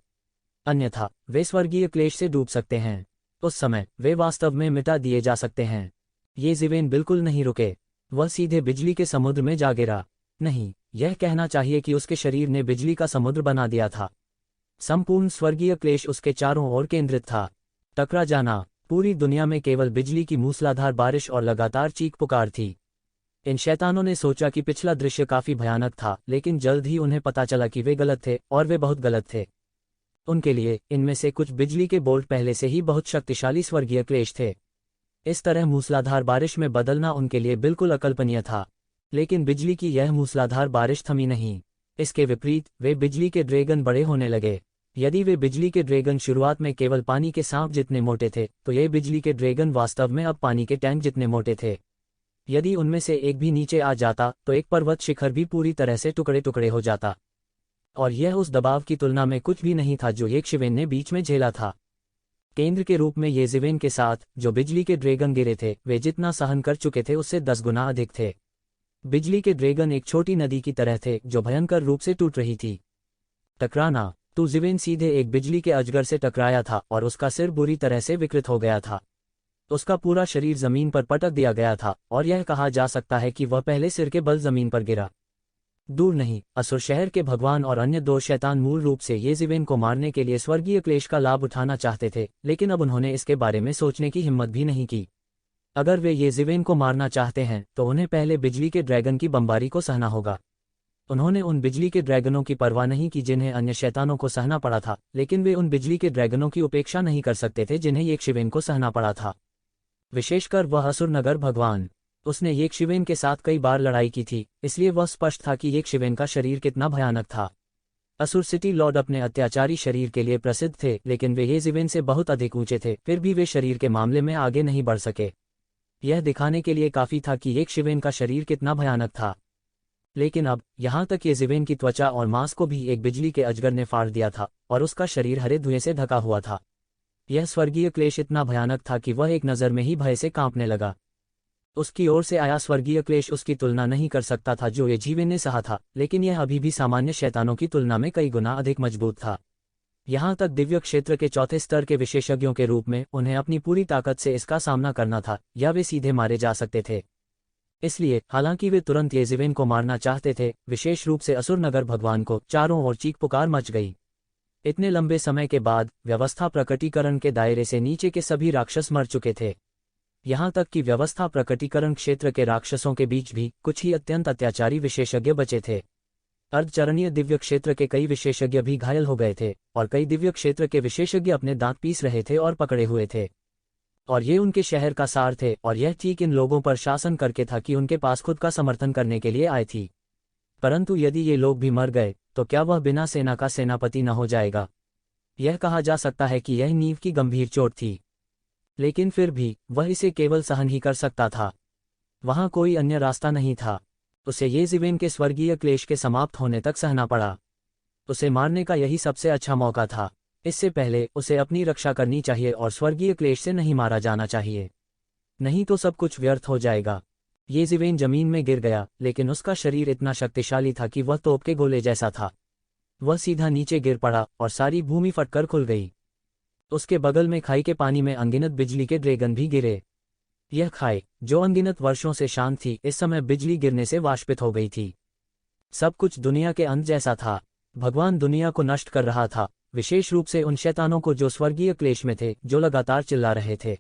अन्यथा वे स्वर्गीय क्लेश से डूब सकते हैं। उस समय वे वास्तव में मिटा दिए जा सकते हैं। येज़ेवेन बिल्कुल नहीं रुके। वह सीधे बिजली के समुद्र में जा गिरा। नहीं, यह कहना चाहिए कि उसके शरीर ने बिजली का समुद्र बना दिया था। संपूर्ण स्वर्गीय क्लेश उसके चारों ओर केंद्रित था। टकरा जाना। पूरी दुनिया में केवल बिजली की मूसलाधार बारिश और लगातार चीख पुकार थी। इन शैतानों ने सोचा कि पिछला दृश्य काफी भयानक था, लेकिन जल्द ही उन्हें पता चला कि वे गलत थे और वे बहुत गलत थे। उनके लिए इनमें से कुछ बिजली के बोल्ट पहले से ही बहुत शक्तिशाली स्वर्गीय क्लेश थे। इस तरह मूसलाधार बारिश में बदलना उनके लिए बिल्कुल अकल्पनीय था। लेकिन बिजली की यह मूसलाधार बारिश थमी नहीं। इसके विपरीत वे बिजली के ड्रैगन बड़े होने लगे। यदि वे बिजली के ड्रैगन शुरुआत में केवल पानी के सांप जितने मोटे थे, तो ये बिजली के ड्रैगन वास्तव में अब पानी के टैंक जितने मोटे थे। यदि उनमें से एक भी नीचे आ जाता तो एक पर्वत शिखर भी पूरी तरह से टुकड़े टुकड़े हो जाता। और यह उस दबाव की तुलना में कुछ भी नहीं था जो येज़ेवेन ने बीच में झेला था। केंद्र के रूप में येज़ेवेन के साथ जो बिजली के ड्रैगन गिरे थे, वे जितना सहन कर चुके थे उससे 10 गुना अधिक थे। बिजली के ड्रैगन एक छोटी नदी की तरह थे जो भयंकर रूप से टूट रही थी। टकराना। येज़ेवेन सीधे एक बिजली के अजगर से टकराया था और उसका सिर बुरी तरह से विकृत हो गया था। उसका पूरा शरीर जमीन पर पटक दिया गया था और यह कहा जा सकता है कि वह पहले सिर के बल जमीन पर गिरा। दूर नहीं, असुर शहर के भगवान और अन्य 2 शैतान मूल रूप से येज़ेवेन को मारने के लिए स्वर्गीय क्लेश का लाभ उठाना चाहते थे, लेकिन अब उन्होंने इसके बारे में सोचने की हिम्मत भी नहीं की। अगर वे येज़ेवेन को मारना चाहते हैं तो उन्हें पहले बिजली के ड्रैगन की बमबारी को सहना होगा। उन्होंने उन बिजली के ड्रैगनों की परवाह नहीं की जिन्हें अन्य शैतानों को सहना पड़ा था, लेकिन वे उन बिजली के ड्रैगनों की उपेक्षा नहीं कर सकते थे जिन्हें यक्षिवेन को सहना पड़ा था। विशेषकर वह असुर नगर भगवान। उसने यक्षिवेन के साथ कई बार लड़ाई की थी, इसलिए वह स्पष्ट था कि यक्षिवेन का शरीर कितना भयानक था। असुर सिटी लॉर्ड अपने अत्याचारी शरीर के लिए प्रसिद्ध थे, लेकिन वे यक्षिवेन से बहुत अधिक ऊंचे थे, फिर भी वे शरीर के मामले में आगे नहीं बढ़ सके। यह दिखाने के लिए काफी था कि यक्षिवेन का शरीर कितना भयानक था। लेकिन अब यहाँ तक यक्षिवेन की त्वचा और मांस को भी एक बिजली के अजगर ने फाड़ दिया था और उसका शरीर हरे धुएं से ढका हुआ था। यह स्वर्गीय क्लेश इतना भयानक था कि वह एक नज़र में ही भय से कांपने लगा। उसकी ओर से आया स्वर्गीय क्लेश उसकी तुलना नहीं कर सकता था जो यक्षिवेन ने सहा था, लेकिन यह अभी भी सामान्य शैतानों की तुलना में कई गुना अधिक मजबूत था। यहाँ तक दिव्य क्षेत्र के चौथे स्तर के विशेषज्ञों के रूप में उन्हें अपनी पूरी ताकत से इसका सामना करना था, या वे सीधे मारे जा सकते थे। इसलिए हालांकि वे तुरंत यक्षिवेन को मारना चाहते थे, विशेष रूप से असुर नगर भगवान को, चारों ओर चीख पुकार मच गई। इतने लंबे समय के बाद व्यवस्था प्रकटीकरण के दायरे से नीचे के सभी राक्षस मर चुके थे। यहाँ तक कि व्यवस्था प्रकटीकरण क्षेत्र के राक्षसों के बीच भी कुछ ही अत्यंत अत्याचारी विशेषज्ञ बचे थे। अर्धचरणीय दिव्य क्षेत्र के कई विशेषज्ञ भी घायल हो गए थे, और कई दिव्य क्षेत्र के विशेषज्ञ अपने दांत पीस रहे थे और पकड़े हुए थे। और ये उनके शहर का सार थे, और यह ठीक इन लोगों पर शासन करके था कि उनके पास खुद का समर्थन करने के लिए आए थी। परंतु यदि ये लोग भी मर गए तो क्या वह बिना सेना का सेनापति न हो जाएगा? यह कहा जा सकता है कि यह नींव की गंभीर चोट थी, लेकिन फिर भी वह इसे केवल सहन ही कर सकता था। वहां कोई अन्य रास्ता नहीं था। उसे यक्षिवेन के स्वर्गीय क्लेश के समाप्त होने तक सहना पड़ा। उसे मारने का यही सबसे अच्छा मौका था। इससे पहले उसे अपनी रक्षा करनी चाहिए और स्वर्गीय क्लेश से नहीं मारा जाना चाहिए, नहीं तो सब कुछ व्यर्थ हो जाएगा। यक्षिवेन जमीन में गिर गया, लेकिन उसका शरीर इतना शक्तिशाली था कि वह तोप के गोले जैसा था। वह सीधा नीचे गिर पड़ा और सारी भूमि फटकर खुल गई। उसके बगल में खाई के पानी में अनगिनत बिजली के ड्रैगन भी गिरे। यह खाई, जो अनगिनत वर्षों से शांत थी, इस समय बिजली गिरने से वाष्पित हो गई थी। सब कुछ दुनिया के अंत जैसा था। भगवान दुनिया को नष्ट कर रहा था, विशेष रूप से उन शैतानों को जो स्वर्गीय क्लेश में थे, जो लगातार चिल्ला रहे थे।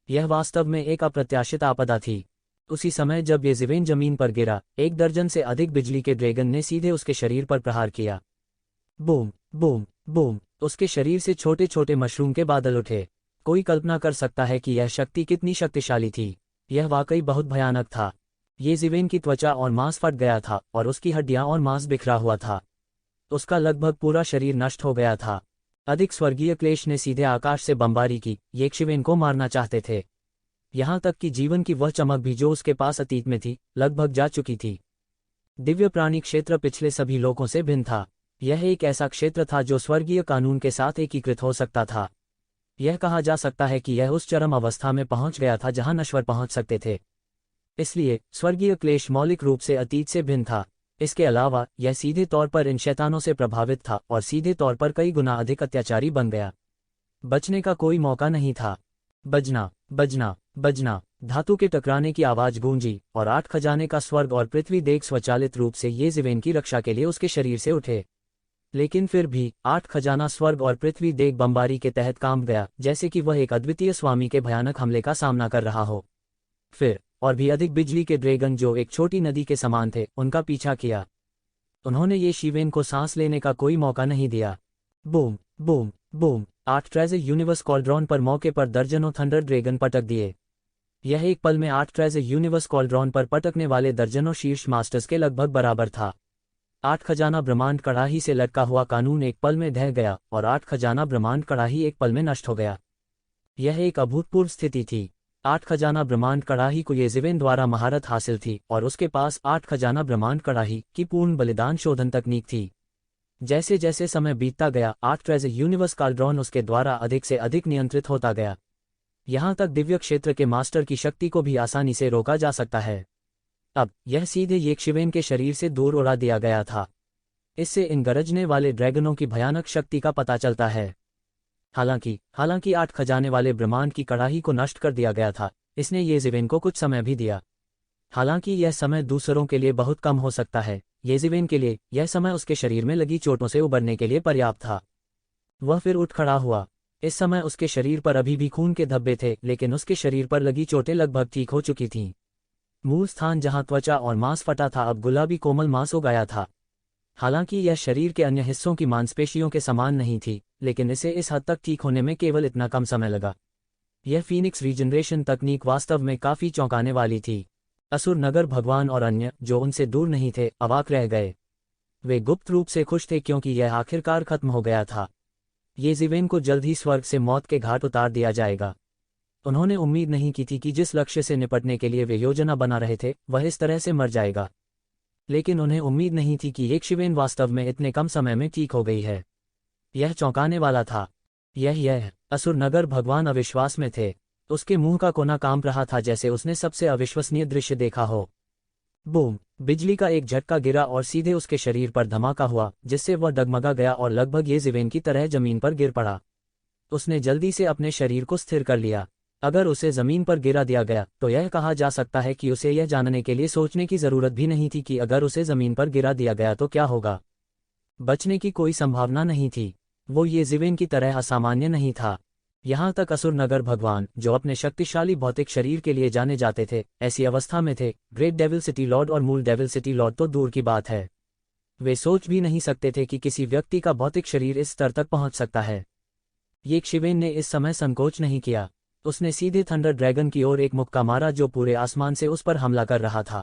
यह वास्तव में एक अप्रत्याशित आपदा थी। उसी समय जब यक्षिवेन जमीन पर गिरा, 1 दर्जन से अधिक बिजली के ड्रैगन ने सीधे उसके शरीर पर प्रहार किया। बूम बूम बूम, उसके शरीर से छोटे छोटे मशरूम के बादल उठे। कोई कल्पना कर सकता है कि यह शक्ति कितनी शक्तिशाली थी। यह वाकई बहुत भयानक था। यक्षिवेन की त्वचा और मांस फट गया था और उसकी हड्डियां और मांस बिखरा हुआ था। उसका लगभग पूरा शरीर नष्ट हो गया था। अधिक स्वर्गीय क्लेश ने सीधे आकाश से बमबारी की, यक्षिवेन को मारना चाहते थे। यहाँ तक कि जीवन की वह चमक भी जो उसके पास अतीत में थी, लगभग जा चुकी थी। दिव्य प्राणी क्षेत्र पिछले सभी लोकों से भिन्न था। यह एक ऐसा क्षेत्र था जो स्वर्गीय कानून के साथ एकीकृत हो सकता था। यह कहा जा सकता है कि यह उस चरम अवस्था में पहुंच गया था जहां नश्वर पहुंच सकते थे। इसलिए स्वर्गीय क्लेश मौलिक रूप से अतीत से भिन्न था। इसके अलावा यह सीधे तौर पर इन शैतानों से प्रभावित था और सीधे तौर पर कई गुना अधिक अत्याचारी बन गया। बचने का कोई मौका नहीं था। बजना बजना बजना, धातु के टकराने की आवाज गूंजी और 8 खजाने का स्वर्ग और पृथ्वी देख स्वचालित रूप से यक्षिवेन की रक्षा के लिए उसके शरीर से उठे। लेकिन फिर भी 8 खजाना स्वर्ग और पृथ्वी देख बमबारी के तहत कांप गया, जैसे कि वह एक अद्वितीय स्वामी के भयानक हमले का सामना कर रहा हो। फिर और भी अधिक बिजली के ड्रैगन जो एक छोटी नदी के समान थे, उनका पीछा किया। उन्होंने यक्षिवेन को सांस लेने का कोई मौका नहीं दिया। Boom boom boom, 8 treasure universe cauldron पर मौके पर दर्जनों थंडर ड्रैगन पटक दिए। यह एक पल में 8 ट्रेजर यूनिवर्स कॉल्ड्रॉन पर पटकने वाले दर्जनों शीर्ष मास्टर्स के लगभग बराबर था। 8 खजाना ब्रह्मांड कड़ाही से लटका हुआ कानून एक पल में ढह गया और 8 खजाना ब्रह्मांड कड़ाही एक पल में नष्ट हो गया। यह एक अभूतपूर्व स्थिति थी। 8 खजाना ब्रह्मांड कड़ाही को यक्षिवेन द्वारा महारत हासिल थी और उसके पास 8 खजाना ब्रह्मांड कड़ाही की पूर्ण बलिदान शोधन तकनीक थी। जैसे जैसे समय बीतता गया, 8 ट्रेजर यूनिवर्स कॉल्ड्रॉन उसके द्वारा अधिक से अधिक नियंत्रित होता गया। यहाँ तक दिव्य क्षेत्र के मास्टर की शक्ति को भी आसानी से रोका जा सकता है। अब यह सीधे यक्षिवेन के शरीर से दूर उड़ा दिया गया था। इससे इन गरजने वाले ड्रैगनों की भयानक शक्ति का पता चलता है। हालांकि 8 खजाने वाले ब्रह्मांड की कड़ाही को नष्ट कर दिया गया था, इसने यक्षिवेन को कुछ समय भी दिया। हालांकि यह समय दूसरों के लिए बहुत कम हो सकता है, यक्षिवेन के लिए यह समय उसके शरीर में लगी चोटों से उबरने के लिए पर्याप्त था। वह फिर उठ खड़ा हुआ। इस समय उसके शरीर पर अभी भी खून के धब्बे थे, लेकिन उसके शरीर पर लगी चोटें लगभग ठीक हो चुकी थीं। मूल स्थान जहां त्वचा और मांस फटा था अब गुलाबी कोमल मांस उगाया था। हालांकि यह शरीर के अन्य हिस्सों की मांसपेशियों के समान नहीं थी, लेकिन इसे इस हद तक ठीक होने में केवल इतना कम समय लगा। यह फीनिक्स रीजनरेशन तकनीक वास्तव में काफ़ी चौंकाने वाली थी। असुर नगर भगवान और अन्य, जो उनसे दूर नहीं थे, अवाक रह गए। वे गुप्त रूप से खुश थे क्योंकि यह आखिरकार खत्म हो गया था। येज़िवेन को जल्द ही स्वर्ग से मौत के घाट उतार दिया जाएगा। उन्होंने उम्मीद नहीं की थी कि जिस लक्ष्य से निपटने के लिए वे योजना बना रहे थे वह इस तरह से मर जाएगा। लेकिन उन्हें उम्मीद नहीं थी कि येज़िवेन वास्तव में इतने कम समय में ठीक हो गई है। यह चौंकाने वाला था। यह असुर नगर भगवान अविश्वास में थे। उसके मुंह का कोना कांप रहा था जैसे उसने सबसे अविश्वसनीय दृश्य देखा हो। बूम! बिजली का एक झटका गिरा और सीधे उसके शरीर पर धमाका हुआ, जिससे वह डगमगा गया और लगभग येज़िवेन की तरह जमीन पर गिर पड़ा। उसने जल्दी से अपने शरीर को स्थिर कर लिया। अगर उसे जमीन पर गिरा दिया गया तो यह कहा जा सकता है कि उसे यह जानने के लिए सोचने की जरूरत भी नहीं थी कि अगर उसे जमीन पर गिरा दिया गया तो क्या होगा। बचने की कोई संभावना नहीं थी। वो येज़िवेन की तरह असामान्य नहीं था। यहाँ तक असुर नगर भगवान, जो अपने शक्तिशाली भौतिक शरीर के लिए जाने जाते थे, ऐसी अवस्था में थे। ग्रेट डेविल सिटी लॉर्ड और मूल डेविल सिटी लॉर्ड तो दूर की बात है। वे सोच भी नहीं सकते थे कि किसी व्यक्ति का भौतिक शरीर इस स्तर तक पहुंच सकता है। येज़िवेन ने इस समय संकोच नहीं किया। उसने सीधे थंडर ड्रैगन की ओर एक मुक्का मारा जो पूरे आसमान से उस पर हमला कर रहा था।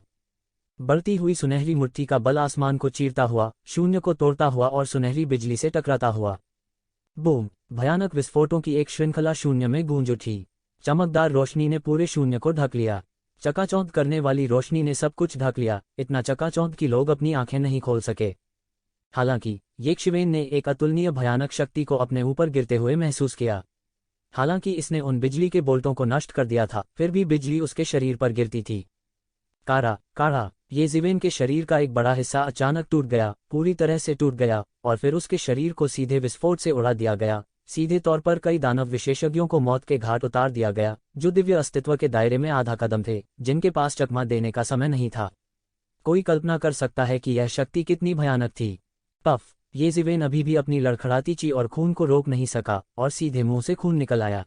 बढ़ती हुई सुनहरी मुट्ठी का बल आसमान को चीरता हुआ, शून्य को तोड़ता हुआ और सुनहरी बिजली से टकराता हुआ। बूम! भयानक विस्फोटों की एक श्रृंखला शून्य में गूंज उठी। चमकदार रोशनी ने पूरे शून्य को ढक लिया। चकाचौंध करने वाली रोशनी ने सब कुछ ढक लिया, इतना चकाचौंध कि लोग अपनी आंखें नहीं खोल सके। हालांकि येज़िवेन ने एक अतुलनीय भयानक शक्ति को अपने ऊपर गिरते हुए महसूस किया। हालांकि इसने उन बिजली के बोल्टों को नष्ट कर दिया था, फिर भी बिजली उसके शरीर पर गिरती थी। काढ़ा येज़िवेन के शरीर का एक बड़ा हिस्सा अचानक टूट गया, पूरी तरह से टूट गया, और फिर उसके शरीर को सीधे विस्फोट से उड़ा दिया गया। सीधे तौर पर कई दानव विशेषज्ञों को मौत के घाट उतार दिया गया, जो दिव्य अस्तित्व के दायरे में आधा कदम थे, जिनके पास चकमा देने का समय नहीं था। कोई कल्पना कर सकता है कि यह शक्ति कितनी भयानक थी। पफ! येज़िवेन अभी भी अपनी लड़खड़ाती ची और खून को रोक नहीं सका और सीधे मुंह से खून निकल आया।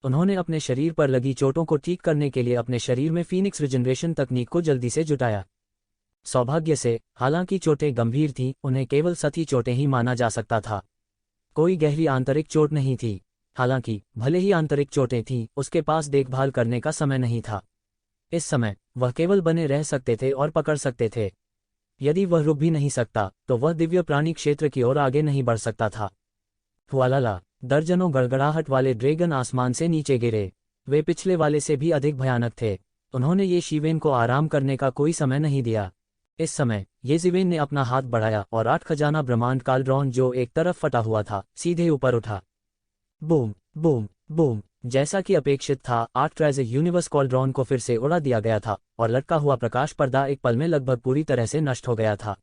उन्होंने अपने शरीर पर लगी चोटों को ठीक करने के लिए अपने शरीर में फीनिक्स रिजनरेशन तकनीक को जल्दी से जुटाया। सौभाग्य से, हालांकि चोटें गंभीर थीं, उन्हें केवल सतही चोटें ही माना जा सकता था। कोई गहरी आंतरिक चोट नहीं थी। हालांकि भले ही आंतरिक चोटें थीं, उसके पास देखभाल करने का समय नहीं था। इस समय वह केवल बने रह सकते थे और पकड़ सकते थे। यदि वह रुक भी नहीं सकता तो वह दिव्य प्राणी क्षेत्र की ओर आगे नहीं बढ़ सकता था। हुआलाला! दर्जनों गड़गड़ाहट वाले ड्रैगन आसमान से नीचे गिरे। वे पिछले वाले से भी अधिक भयानक थे। उन्होंने येज़िवेन को आराम करने का कोई समय नहीं दिया। इस समय येज़िवेन ने अपना हाथ बढ़ाया और 8 खजाना ब्रह्मांड कालड्रॉन, जो एक तरफ फटा हुआ था, सीधे ऊपर उठा। Boom boom boom! जैसा कि अपेक्षित था, 8 ट्राइज़ यूनिवर्स कॉलड्रॉन को फिर से उड़ा दिया गया था और लटका हुआ प्रकाश पर्दा एक पल में लगभग पूरी तरह से नष्ट हो गया था।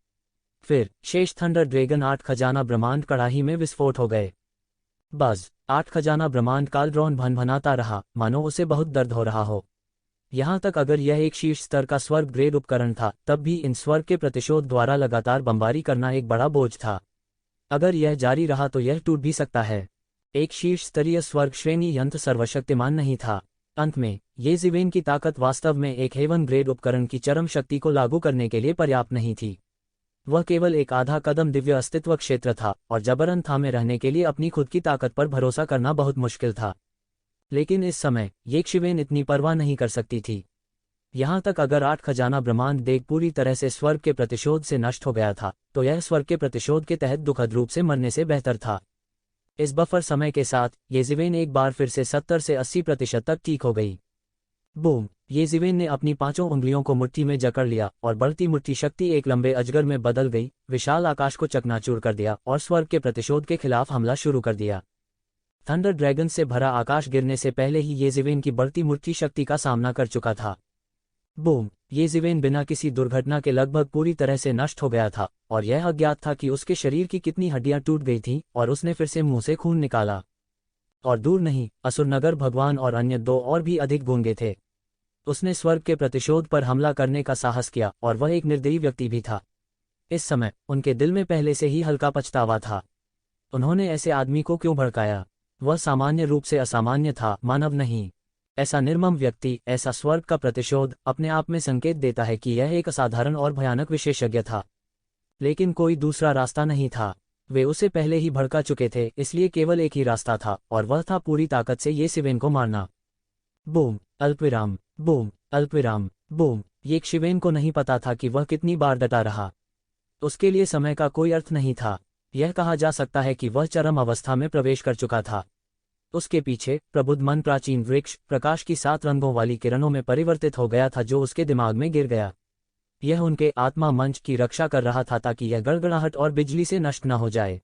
फिर शेष थंडर ड्रैगन 8 खजाना ब्रह्मांड कड़ाही में विस्फोट हो गए। बस 8 खजाना ब्रह्मांड कालड्रॉन भनभनाता रहा, मानो उसे बहुत दर्द हो रहा हो। यहाँ तक अगर यह एक शीर्ष स्तर का स्वर्ग ग्रेड उपकरण था, तब भी इन स्वर्ग के प्रतिशोध द्वारा लगातार बमबारी करना एक बड़ा बोझ था। अगर यह जारी रहा तो यह टूट भी सकता है। एक शीर्ष स्तरीय स्वर्ग श्रेणी यंत्र सर्वशक्तिमान नहीं था। अंत में येज़िवेन की ताकत वास्तव में एक हेवन ग्रेड उपकरण की चरम शक्ति को लागू करने के लिए पर्याप्त नहीं थी। वह केवल एक आधा कदम दिव्य अस्तित्व क्षेत्र था और जबरन थामे रहने के लिए अपनी खुद की ताकत पर भरोसा करना बहुत मुश्किल था। लेकिन इस समय येज़िवेन इतनी परवाह नहीं कर सकती थी। यहाँ तक अगर 8 खजाना ब्रह्मांड देख पूरी तरह से स्वर्ग के प्रतिशोध से नष्ट हो गया था, तो यह स्वर्ग के प्रतिशोध के तहत दुखद रूप से मरने से बेहतर था। इस बफर समय के साथ येज़िवेन एक बार फिर से 70 से 80% तक ठीक हो गई। बूम! येज़िवेन ने अपनी 5 उंगलियों को मुट्ठी में जकड़ लिया और बढ़ती मुट्ठी शक्ति एक लंबे अजगर में बदल गई, विशाल आकाश को चकनाचूर कर दिया और स्वर्ग के प्रतिशोध के खिलाफ हमला शुरू कर दिया। थंडर ड्रैगन से भरा आकाश गिरने से पहले ही येज़िवेन की बढ़ती मुट्ठी शक्ति का सामना कर चुका था। बूम! येज़िवेन बिना किसी दुर्घटना के लगभग पूरी तरह से नष्ट हो गया था और यह अज्ञात था कि उसके शरीर की कितनी हड्डियां टूट गई थीं, और उसने फिर से मुंह से खून निकाला। और दूर नहीं, असुर नगर भगवान और अन्य 2 और भी अधिक गूंगे थे। उसने स्वर्ग के प्रतिशोध पर हमला करने का साहस किया और वह एक निर्दयी व्यक्ति भी था। इस समय उनके दिल में पहले से ही हल्का पछतावा था। उन्होंने ऐसे आदमी को क्यों भड़काया? वह सामान्य रूप से असामान्य था, मानव नहीं। ऐसा निर्मम व्यक्ति, ऐसा स्वर्ग का प्रतिशोध अपने आप में संकेत देता है कि यह एक असाधारण और भयानक विशेषज्ञ था। लेकिन कोई दूसरा रास्ता नहीं था। वे उसे पहले ही भड़का चुके थे, इसलिए केवल एक ही रास्ता था, और वह था पूरी ताकत से ये शिवेन को मारना। बूम, अल्पविराम, बूम, अल्पविराम, बूम। ये शिवेन को नहीं पता था कि वह कितनी बार डटा रहा। उसके लिए समय का कोई अर्थ नहीं था। यह कहा जा सकता है कि वह चरम अवस्था में प्रवेश कर चुका था। उसके पीछे प्रबुद्ध मन प्राचीन वृक्ष प्रकाश की 7 रंगों वाली किरणों में परिवर्तित हो गया था, जो उसके दिमाग में गिर गया। यह उनके आत्मा मंच की रक्षा कर रहा था ताकि यह गड़गड़ाहट और बिजली से नष्ट न हो जाए।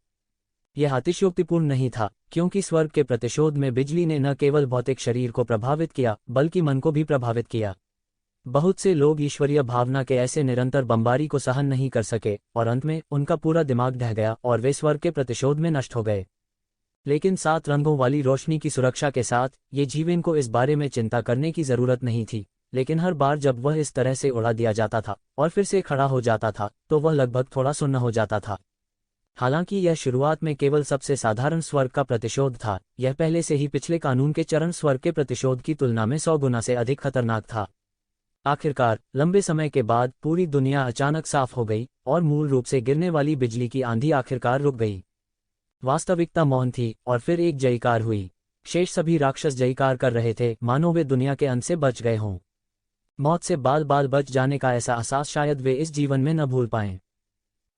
यह अतिशयोक्तिपूर्ण नहीं था, क्योंकि स्वर्ग के प्रतिशोध में बिजली ने न केवल भौतिक शरीर को प्रभावित किया बल्कि मन को भी प्रभावित किया। बहुत से लोग ईश्वरीय भावना के ऐसे निरंतर बमबारी को सहन नहीं कर सके, और अंत में उनका पूरा दिमाग ढह गया और वे स्वर्ग के प्रतिशोध में नष्ट हो गए। लेकिन 7 रंगों वाली रोशनी की सुरक्षा के साथ ये जीवन को इस बारे में चिंता करने की जरूरत नहीं थी। लेकिन हर बार जब वह इस तरह से उड़ा दिया जाता था और फिर से खड़ा हो जाता था, तो वह लगभग थोड़ा सुन्न हो जाता था। हालांकि यह शुरुआत में केवल सबसे साधारण स्वर्ग का प्रतिशोध था, यह पहले से ही पिछले कानून के चरण स्वर्ग के प्रतिशोध की तुलना में 100 गुना से अधिक खतरनाक था। आखिरकार लंबे समय के बाद पूरी दुनिया अचानक साफ हो गई और मूल रूप से गिरने वाली बिजली की आंधी आखिरकार रुक गई। वास्तविकता मौन थी और फिर एक जयकार हुई। शेष सभी राक्षस जयकार कर रहे थे, मानो वे दुनिया के अंत से बच गए हों। मौत से बाल बाल बच जाने का ऐसा एहसास शायद वे इस जीवन में न भूल पाएं।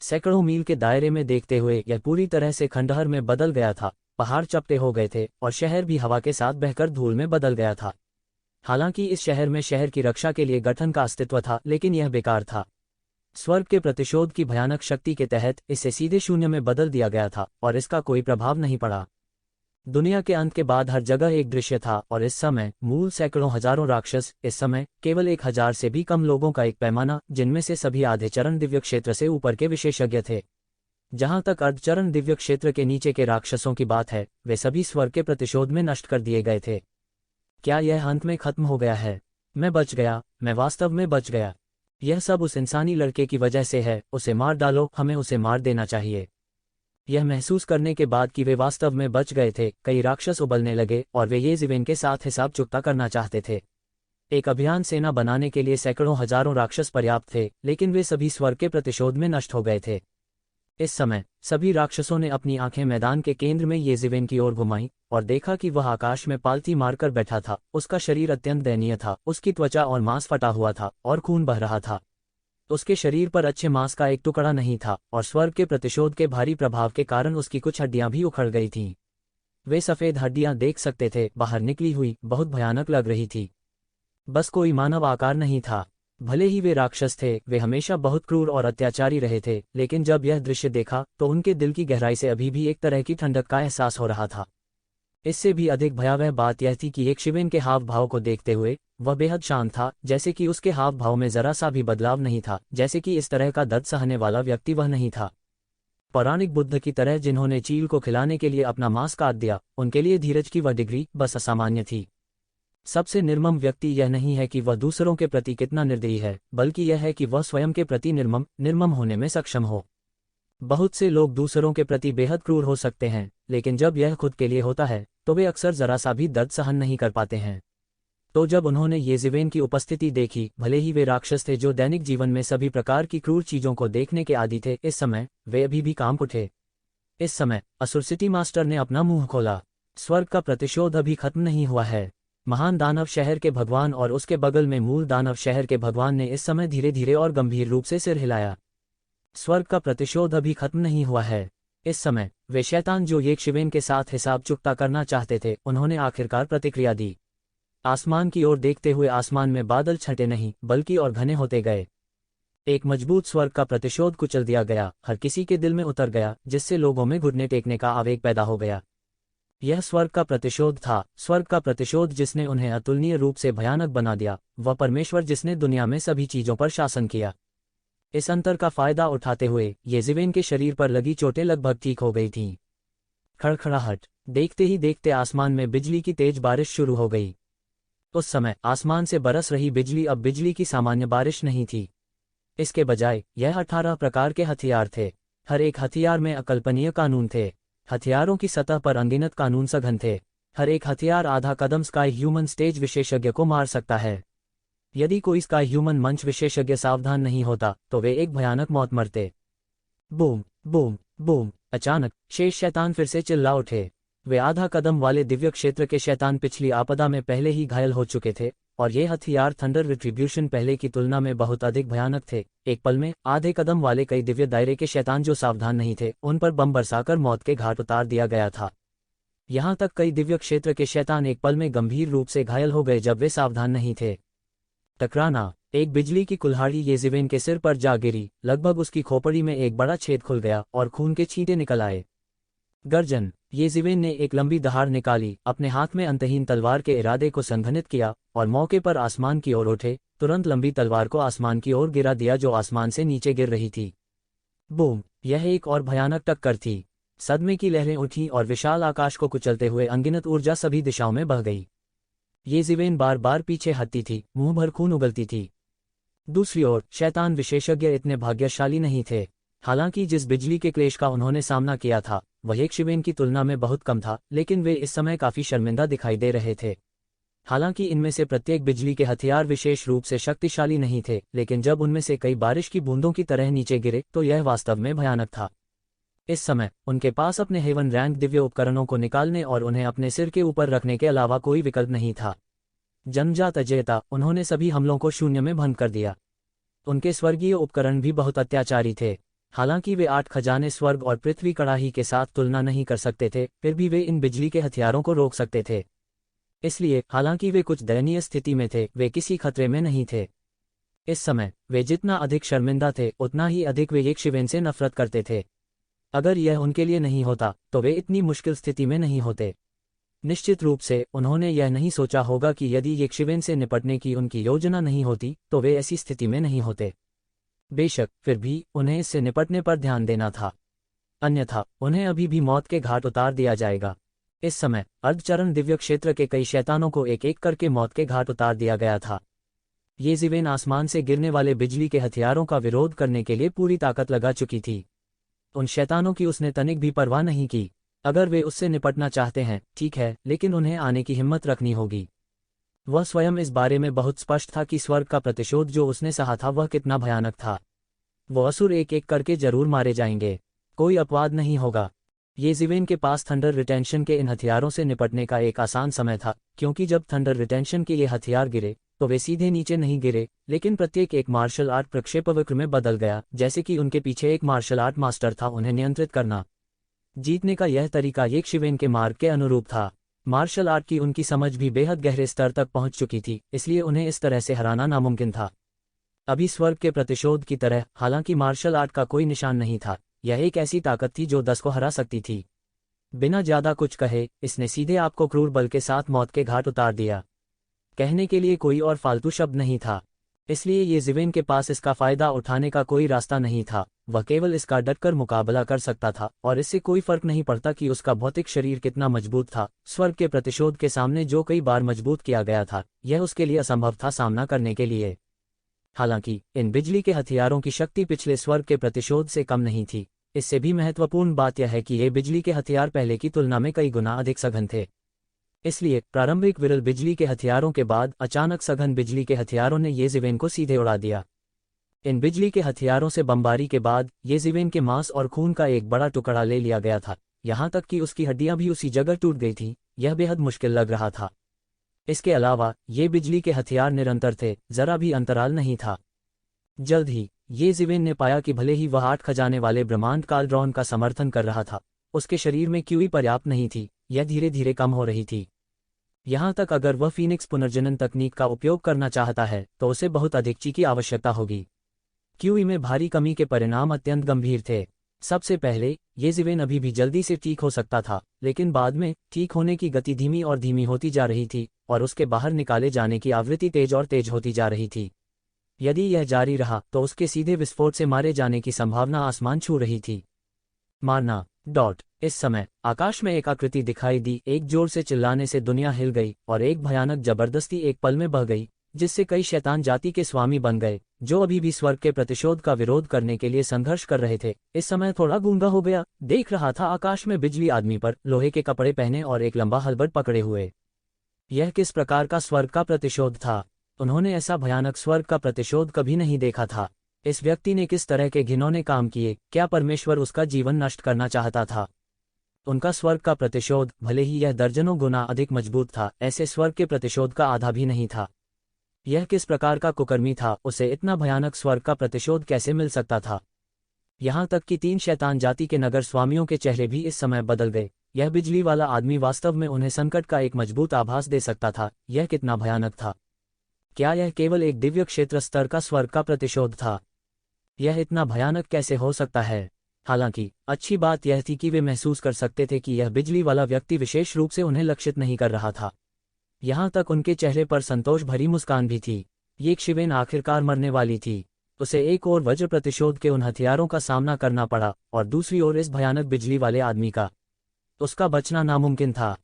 सैकड़ों मील के दायरे में देखते हुए यह पूरी तरह से खंडहर में बदल गया था। पहाड़ चपटे हो गए थे और शहर भी हवा के साथ बहकर धूल में बदल गया था। हालांकि इस शहर में शहर की रक्षा के लिए गठन का अस्तित्व था, लेकिन यह बेकार था। स्वर्ग के प्रतिशोध की भयानक शक्ति के तहत इसे सीधे शून्य में बदल दिया गया था और इसका कोई प्रभाव नहीं पड़ा। दुनिया के अंत के बाद हर जगह एक दृश्य था, और इस समय मूल सैकड़ों हजारों राक्षस, इस समय केवल 1000 से भी कम लोगों का एक पैमाना, जिनमें से सभी आधे चरण दिव्य क्षेत्र से ऊपर के विशेषज्ञ थे। जहां तक अर्धचरण दिव्य क्षेत्र के नीचे के राक्षसों की बात है, वे सभी स्वर्ग के प्रतिशोध में नष्ट कर दिए गए थे। क्या यह अंत में खत्म हो गया है? मैं बच गया, मैं वास्तव में बच गया। यह सब उस इंसानी लड़के की वजह से है। उसे मार डालो, हमें उसे मार देना चाहिए। यह महसूस करने के बाद कि वे वास्तव में बच गए थे, कई राक्षस उबलने लगे और वे ये जीवन के साथ हिसाब चुकता करना चाहते थे। एक अभियान सेना बनाने के लिए सैकड़ों हजारों राक्षस पर्याप्त थे, लेकिन वे सभी स्वर्ग के प्रतिशोध में नष्ट हो गए थे। इस समय सभी राक्षसों ने अपनी आंखें मैदान के केंद्र में येज़िवेन की ओर घुमाई और देखा कि वह आकाश में पालथी मारकर बैठा था। उसका शरीर अत्यंत दयनीय था, उसकी त्वचा और मांस फटा हुआ था और खून बह रहा था। उसके शरीर पर अच्छे मांस का एक टुकड़ा नहीं था, और स्वर्ग के प्रतिशोध के भारी प्रभाव के कारण उसकी कुछ हड्डियां भी उखड़ गई थीं। वे सफेद हड्डियां देख सकते थे, बाहर निकली हुई, बहुत भयानक लग रही थी। बस कोई मानव आकार नहीं था। भले ही वे राक्षस थे, वे हमेशा बहुत क्रूर और अत्याचारी रहे थे, लेकिन जब यह दृश्य देखा तो उनके दिल की गहराई से अभी भी एक तरह की ठंडक का एहसास हो रहा था। इससे भी अधिक भयावह बात यह थी कि एक शिवेन के हाव भाव को देखते हुए वह बेहद शांत था, जैसे कि उसके हाव भाव में जरा सा भी बदलाव नहीं था, जैसे कि इस तरह का दर्द सहने वाला व्यक्ति वह नहीं था। पौराणिक बुद्ध की तरह जिन्होंने चील को खिलाने के लिए अपना मांस काट दिया, उनके लिए धीरज की वह डिग्री बस असामान्य थी। सबसे निर्मम व्यक्ति यह नहीं है कि वह दूसरों के प्रति कितना निर्दयी है, बल्कि यह है कि वह स्वयं के प्रति निर्मम होने में सक्षम हो। बहुत से लोग दूसरों के प्रति बेहद क्रूर हो सकते हैं, लेकिन जब यह खुद के लिए होता है तो वे अक्सर जरा सा भी दर्द सहन नहीं कर पाते हैं। तो जब उन्होंने येज़िवेन की उपस्थिति देखी, भले ही वे राक्षस थे जो दैनिक जीवन में सभी प्रकार की क्रूर चीजों को देखने के आदी थे, इस समय वे अभी भी कांप उठे। इस समय असुर सिटी मास्टर ने अपना मुंह खोला। स्वर्ग का प्रतिशोध अभी खत्म नहीं हुआ है। महान दानव शहर के भगवान और उसके बगल में मूल दानव शहर के भगवान ने इस समय धीरे धीरे और गंभीर रूप से सिर हिलाया। स्वर्ग का प्रतिशोध अभी खत्म नहीं हुआ है। इस समय वे शैतान जो येज़िवेन के साथ हिसाब चुकता करना चाहते थे, उन्होंने आखिरकार प्रतिक्रिया दी। आसमान की ओर देखते हुए आसमान में बादल छंटे नहीं बल्कि और घने होते गए। एक मजबूत स्वर्ग का प्रतिशोध कुचल दिया गया, हर किसी के दिल में उतर गया, जिससे लोगों में घुटने टेकने का आवेग पैदा हो गया। यह स्वर्ग का प्रतिशोध था, स्वर्ग का प्रतिशोध जिसने उन्हें अतुलनीय रूप से भयानक बना दिया, वह परमेश्वर जिसने दुनिया में सभी चीजों पर शासन किया। इस अंतर का फायदा उठाते हुए येज़िवेन के शरीर पर लगी चोटें लगभग ठीक हो गई थीं। खड़खड़ाहट। देखते ही देखते आसमान में बिजली की तेज बारिश शुरू हो गई। उस समय आसमान से बरस रही बिजली अब बिजली की सामान्य बारिश नहीं थी। इसके बजाय यह 18 प्रकार के हथियार थे। हर एक हथियार में अकल्पनीय कानून थे। हथियारों की सतह पर अनगिनत कानून सघन थे। हर एक हथियार आधा कदम स्काई ह्यूमन स्टेज विशेषज्ञ को मार सकता है। यदि कोई स्काई ह्यूमन मंच विशेषज्ञ सावधान नहीं होता तो वे एक भयानक मौत मरते। Boom boom boom. अचानक शेष शैतान फिर से चिल्ला उठे। वे आधा कदम वाले दिव्य क्षेत्र के शैतान पिछली आपदा में पहले ही घायल हो चुके थे, और ये हथियार थंडर रिट्रीब्यूशन पहले की तुलना में बहुत अधिक भयानक थे। एक पल में आधे कदम वाले कई दिव्य दायरे के शैतान जो सावधान नहीं थे, उन पर बम बरसाकर मौत के घाट उतार दिया गया था। यहाँ तक कई दिव्य क्षेत्र के शैतान एक पल में गंभीर रूप से घायल हो गए जब वे सावधान नहीं थे। टकराना। एक बिजली की कुल्हाड़ी येज़िवेन के सिर पर जा गिरी, लगभग उसकी खोपड़ी में एक बड़ा छेद खुल गया और खून के छींटे निकल आए। गर्जन। येज़िवेन ने एक लंबी दहाड़ निकाली, अपने हाथ में अंतहीन तलवार के इरादे को संघनित किया और मौके पर आसमान की ओर उठे, तुरंत लंबी तलवार को आसमान की ओर गिरा दिया जो आसमान से नीचे गिर रही थी। बूम। यह एक और भयानक टक्कर थी। सदमे की लहरें उठीं और विशाल आकाश को कुचलते हुए अनगिनत ऊर्जा सभी दिशाओं में बह गई। येज़िवेन बार बार पीछे हटती थी, मुंह भर खून उगलती थी। दूसरी ओर शैतान विशेषज्ञ इतने भाग्यशाली नहीं थे। हालांकि जिस बिजली के क्लेश का उन्होंने सामना किया था वह येज़िवेन की तुलना में बहुत कम था, लेकिन वे इस समय काफी शर्मिंदा दिखाई दे रहे थे। हालांकि इनमें से प्रत्येक बिजली के हथियार विशेष रूप से शक्तिशाली नहीं थे, लेकिन जब उनमें से कई बारिश की बूंदों की तरह नीचे गिरे तो यह वास्तव में भयानक था। इस समय उनके पास अपने हेवन रैंक दिव्य उपकरणों को निकालने और उन्हें अपने सिर के ऊपर रखने के अलावा कोई विकल्प नहीं था। जन्मजात अजेयता, उन्होंने सभी हमलों को शून्य में भंग कर दिया। उनके स्वर्गीय उपकरण भी बहुत अत्याचारी थे। हालांकि वे 8 खजाने स्वर्ग और पृथ्वी कड़ाही के साथ तुलना नहीं कर सकते थे, फिर भी वे इन बिजली के हथियारों को रोक सकते थे। इसलिए हालांकि वे कुछ दयनीय स्थिति में थे, वे किसी खतरे में नहीं थे। इस समय वे जितना अधिक शर्मिंदा थे उतना ही अधिक वे येज़िवेन से नफरत करते थे। अगर यह उनके लिए नहीं होता तो वे इतनी मुश्किल स्थिति में नहीं होते। निश्चित रूप से उन्होंने यह नहीं सोचा होगा कि यदि येज़िवेन से निपटने की उनकी योजना नहीं होती तो वे ऐसी स्थिति में नहीं होते। बेशक फिर भी उन्हें इससे निपटने पर ध्यान देना था, अन्यथा उन्हें अभी भी मौत के घाट उतार दिया जाएगा। इस समय अर्धचरण दिव्य क्षेत्र के कई शैतानों को एक एक करके मौत के घाट उतार दिया गया था। येज़िवेन आसमान से गिरने वाले बिजली के हथियारों का विरोध करने के लिए पूरी ताकत लगा चुकी थी। उन शैतानों की उसने तनिक भी परवाह नहीं की। अगर वे उससे निपटना चाहते हैं ठीक है, लेकिन उन्हें आने की हिम्मत रखनी होगी। वह स्वयं इस बारे में बहुत स्पष्ट था कि स्वर्ग का प्रतिशोध जो उसने सहा था वह कितना भयानक था। वो असुर एक एक करके जरूर मारे जाएंगे, कोई अपवाद नहीं होगा। येज़िवेन के पास थंडर रिटेंशन के इन हथियारों से निपटने का एक आसान समय था, क्योंकि जब थंडर रिटेंशन के ये हथियार गिरे तो वे सीधे नीचे नहीं गिरे, लेकिन प्रत्येक एक मार्शल आर्ट प्रक्षेपवक्र में बदल गया, जैसे कि उनके पीछे एक मार्शल आर्ट मास्टर था उन्हें नियंत्रित करना। जीतने का यह तरीका येज़िवेन के मार्ग के अनुरूप था। मार्शल आर्ट की उनकी समझ भी बेहद गहरे स्तर तक पहुंच चुकी थी, इसलिए उन्हें इस तरह से हराना नामुमकिन था। अभी स्वर्ग के प्रतिशोध की तरह हालांकि मार्शल आर्ट का कोई निशान नहीं था, यह एक ऐसी ताकत थी जो 10 को हरा सकती थी। बिना ज्यादा कुछ कहे इसने सीधे आपको क्रूर बल के साथ मौत के घाट उतार दिया। कहने के लिए कोई और फालतू शब्द नहीं था, इसलिए येज़िवेन के पास इसका फायदा उठाने का कोई रास्ता नहीं था। वह केवल इसका डटकर मुकाबला कर सकता था, और इससे कोई फर्क नहीं पड़ता कि उसका भौतिक शरीर कितना मजबूत था। स्वर्ग के प्रतिशोध के सामने जो कई बार मजबूत किया गया था, यह उसके लिए असंभव था सामना करने के लिए। हालांकि इन बिजली के हथियारों की शक्ति पिछले स्वर्ग के प्रतिशोध से कम नहीं थी। इससे भी महत्वपूर्ण बात यह है कि ये बिजली के हथियार पहले की तुलना में कई गुना अधिक सघन थे। इसलिए प्रारंभिक विरल बिजली के हथियारों के बाद अचानक सघन बिजली के हथियारों ने येज़िवेन को सीधे उड़ा दिया। इन बिजली के हथियारों से बमबारी के बाद येज़िवेन के मांस और खून का एक बड़ा टुकड़ा ले लिया गया था, यहाँ तक कि उसकी हड्डियां भी उसी जगह टूट गई थीं। यह बेहद मुश्किल लग रहा था। इसके अलावा ये बिजली के हथियार निरंतर थे, जरा भी अंतराल नहीं था। जल्द ही येज़िवेन ने पाया कि भले ही वह 8 खजाने वाले ब्रह्मांड कालड्रॉन का समर्थन कर रहा था, उसके शरीर में क्यूई पर्याप्त नहीं थी, यह धीरे धीरे कम हो रही थी। यहाँ तक अगर वह फीनिक्स पुनर्जनन तकनीक का उपयोग करना चाहता है तो उसे बहुत अधिक ची की आवश्यकता होगी। क्यूई में भारी कमी के परिणाम अत्यंत गंभीर थे। सबसे पहले येज़िवेन अभी भी जल्दी से ठीक हो सकता था, लेकिन बाद में ठीक होने की गति धीमी और धीमी होती जा रही थी, और उसके बाहर निकाले जाने की आवृत्ति तेज और तेज होती जा रही थी। यदि यह जारी रहा तो उसके सीधे विस्फोट से मारे जाने की संभावना आसमान छू रही थी। मारना डॉट। इस समय आकाश में एक आकृति दिखाई दी। एक जोर से चिल्लाने से दुनिया हिल गई और एक भयानक जबरदस्ती एक पल में बह गई, जिससे कई शैतान जाति के स्वामी बन गए जो अभी भी स्वर्ग के प्रतिशोध का विरोध करने के लिए संघर्ष कर रहे थे। इस समय थोड़ा गूंगा हो गया, देख रहा था आकाश में बिजली आदमी पर लोहे के कपड़े पहने और एक लंबा हलबट पकड़े हुए। यह किस प्रकार का स्वर्ग का प्रतिशोध था? उन्होंने ऐसा भयानक स्वर्ग का प्रतिशोध कभी नहीं देखा था। इस व्यक्ति ने किस तरह के घिनौने काम किए? क्या परमेश्वर उसका जीवन नष्ट करना चाहता था? उनका स्वर्ग का प्रतिशोध, भले ही यह दर्जनों गुना अधिक मजबूत था, ऐसे स्वर्ग के प्रतिशोध का आधा भी नहीं था। यह किस प्रकार का कुकर्मी था? उसे इतना भयानक स्वर्ग का प्रतिशोध कैसे मिल सकता था? यहाँ तक कि 3 शैतान जाति के नगर स्वामियों के चेहरे भी इस समय बदल गए। यह बिजली वाला आदमी वास्तव में उन्हें संकट का एक मजबूत आभास दे सकता था। यह कितना भयानक था! क्या यह केवल एक दिव्य क्षेत्र स्तर का स्वर्ग का प्रतिशोध था? यह इतना भयानक कैसे हो सकता है? हालांकि अच्छी बात यह थी कि वे महसूस कर सकते थे कि यह बिजली वाला व्यक्ति विशेष रूप से उन्हें लक्षित नहीं कर रहा था। यहाँ तक उनके चेहरे पर संतोष भरी मुस्कान भी थी। ये शिवेन आखिरकार मरने वाली थी। उसे एक ओर वज्र प्रतिशोध के उन हथियारों का सामना करना पड़ा और दूसरी ओर इस भयानक बिजली वाले आदमी का। उसका बचना नामुमकिन था।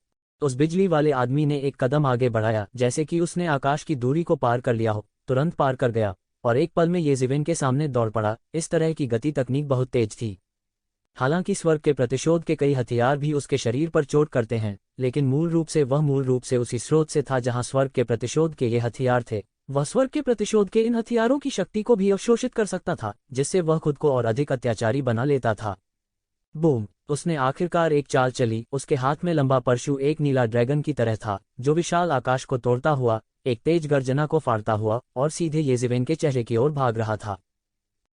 उस बिजली वाले आदमी ने एक कदम आगे बढ़ाया, जैसे कि उसने आकाश की दूरी को पार कर लिया हो। तुरंत पार कर गया और एक पल में येज़ेवेन के सामने दौड़ पड़ा। इस तरह की गति तकनीक बहुत तेज थी। हालांकि स्वर्ग के प्रतिशोध के कई हथियार भी उसके शरीर पर चोट करते हैं, लेकिन मूल रूप से उसी स्रोत से था जहां स्वर्ग के प्रतिशोध के ये हथियार थे। वह स्वर्ग के प्रतिशोध के इन हथियारों की शक्ति को भी अवशोषित कर सकता था, जिससे वह खुद को और अधिक अत्याचारी बना लेता था। बूम! उसने आखिरकार एक चाल चली। उसके हाथ में लंबा परशु एक नीला ड्रैगन की तरह था, जो विशाल आकाश को तोड़ता हुआ, एक तेज गर्जना को फाड़ता हुआ और सीधे येज़ेवेन के चेहरे की ओर भाग रहा था।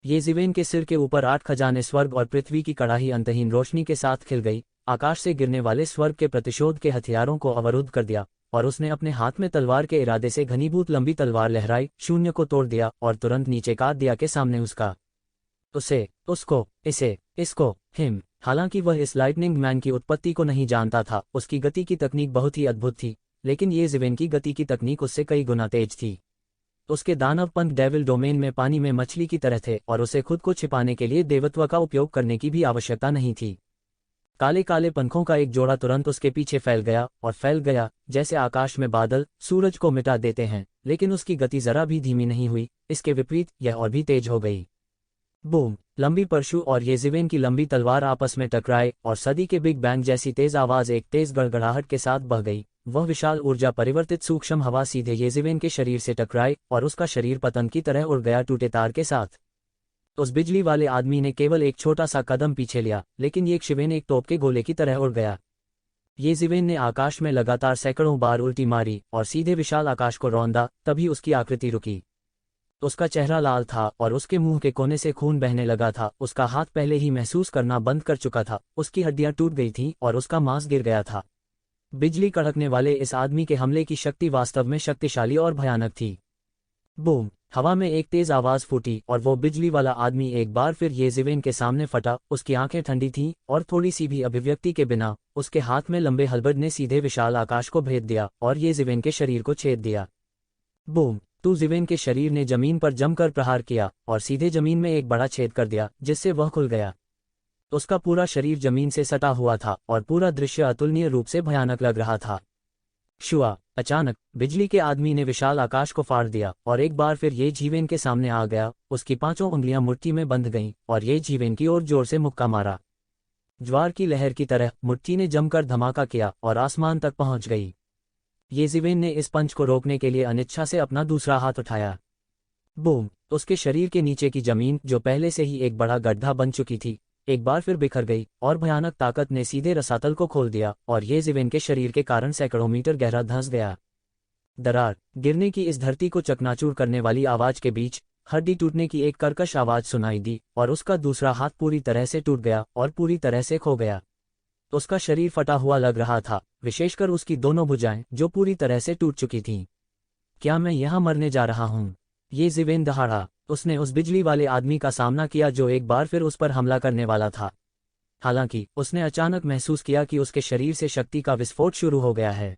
येज़ेवेन के सिर के ऊपर 8 खजाने स्वर्ग और पृथ्वी की कड़ाही अंतहीन रोशनी के साथ खिल गई। आकाश से गिरने वाले स्वर्ग के प्रतिशोध के हथियारों को अवरुद्ध कर दिया और उसने अपने हाथ में तलवार के इरादे से घनीभूत लंबी तलवार लहराई, शून्य को तोड़ दिया और तुरंत नीचे काट दिया के सामने उसका, उसे, उसको, इसे, इसको, हिम। हालांकि वह इस लाइटनिंग मैन की उत्पत्ति को नहीं जानता था। उसकी गति की तकनीक बहुत ही अद्भुत थी, लेकिन येज़ेवेन की गति की तकनीक उससे कई गुना तेज थी। उसके दानव पंख डेविल डोमेन में पानी में मछली की तरह थे और उसे खुद को छिपाने के लिए देवत्व का उपयोग करने की भी आवश्यकता नहीं थी। काले काले पंखों का एक जोड़ा तुरंत उसके पीछे फैल गया, जैसे आकाश में बादल सूरज को मिटा देते हैं। लेकिन उसकी गति जरा भी धीमी नहीं हुई, इसके विपरीत यह और भी तेज हो गई। बूम! लंबी परशु और येज़ेवेन की लंबी तलवार आपस में टकराए और सदी के बिग बैंग जैसी तेज आवाज एक तेज गड़गड़ाहट के साथ बह गई। वह विशाल ऊर्जा परिवर्तित सूक्ष्म हवा सीधे येज़ेवेन के शरीर से टकराई और उसका शरीर पतंग की तरह उड़ गया, टूटे तार के साथ। उस बिजली वाले आदमी ने केवल एक छोटा सा कदम पीछे लिया, लेकिन येज़ेवेन एक तोप के गोले की तरह उड़ गया। येज़ेवेन ने आकाश में लगातार सैकड़ों बार उल्टी मारी और सीधे विशाल आकाश को रौंदा। तभी उसकी आकृति रुकी। उसका चेहरा लाल था और उसके मुंह के कोने से खून बहने लगा था। उसका हाथ पहले ही महसूस करना बंद कर चुका था। उसकी हड्डियां टूट गई थीं और उसका मांस गिर गया था। बिजली कड़कने वाले इस आदमी के हमले की शक्ति वास्तव में शक्तिशाली और भयानक थी। बूम! हवा में एक तेज आवाज फूटी और वो बिजली वाला आदमी एक बार फिर येज़ेवेन के सामने फटा। उसकी आंखें ठंडी थीं और थोड़ी सी भी अभिव्यक्ति के बिना उसके हाथ में लंबे हलबर्ड ने सीधे विशाल आकाश को भेद दिया और येज़ेवेन के शरीर को छेद दिया। बूम! येज़ेवेन के शरीर ने जमीन पर जमकर प्रहार किया और सीधे जमीन में एक बड़ा छेद कर दिया, जिससे वह खुल गया। उसका पूरा शरीर जमीन से सटा हुआ था और पूरा दृश्य अतुलनीय रूप से भयानक लग रहा था। शुआ! अचानक बिजली के आदमी ने विशाल आकाश को फाड़ दिया और एक बार फिर येज़ेवेन के सामने आ गया। उसकी 5 उंगलियां मुट्ठी में बंध गईं और येज़ेवेन की ओर जोर से मुक्का मारा। ज्वार की लहर की तरह मुट्ठी ने जमकर धमाका किया और आसमान तक पहुंच गई। येज़ेवेन ने इस पंच को रोकने के लिए अनिच्छा से अपना दूसरा हाथ उठाया। बूम! उसके शरीर के नीचे की जमीन, जो पहले से ही एक बड़ा गड्ढा बन चुकी थी, एक बार फिर बिखर गई और भयानक ताकत ने सीधे रसातल को खोल दिया और येज़ेवेन के शरीर के कारण सैकड़ों मीटर गहरा धंस गया। दरार गिरने की इस धरती को चकनाचूर करने वाली आवाज के बीच हड्डी टूटने की एक कर्कश आवाज सुनाई दी और उसका दूसरा हाथ पूरी तरह से टूट गया और पूरी तरह से खो गया। उसका शरीर फटा हुआ लग रहा था, विशेषकर उसकी दोनों भुजाएं, जो पूरी तरह से टूट चुकी थीं। क्या मैं यहाँ मरने जा रहा हूँ? येज़ेवेन दहाड़ा। उसने उस बिजली वाले आदमी का सामना किया जो एक बार फिर उस पर हमला करने वाला था। हालांकि उसने अचानक महसूस किया कि उसके शरीर से शक्ति का विस्फोट शुरू हो गया है।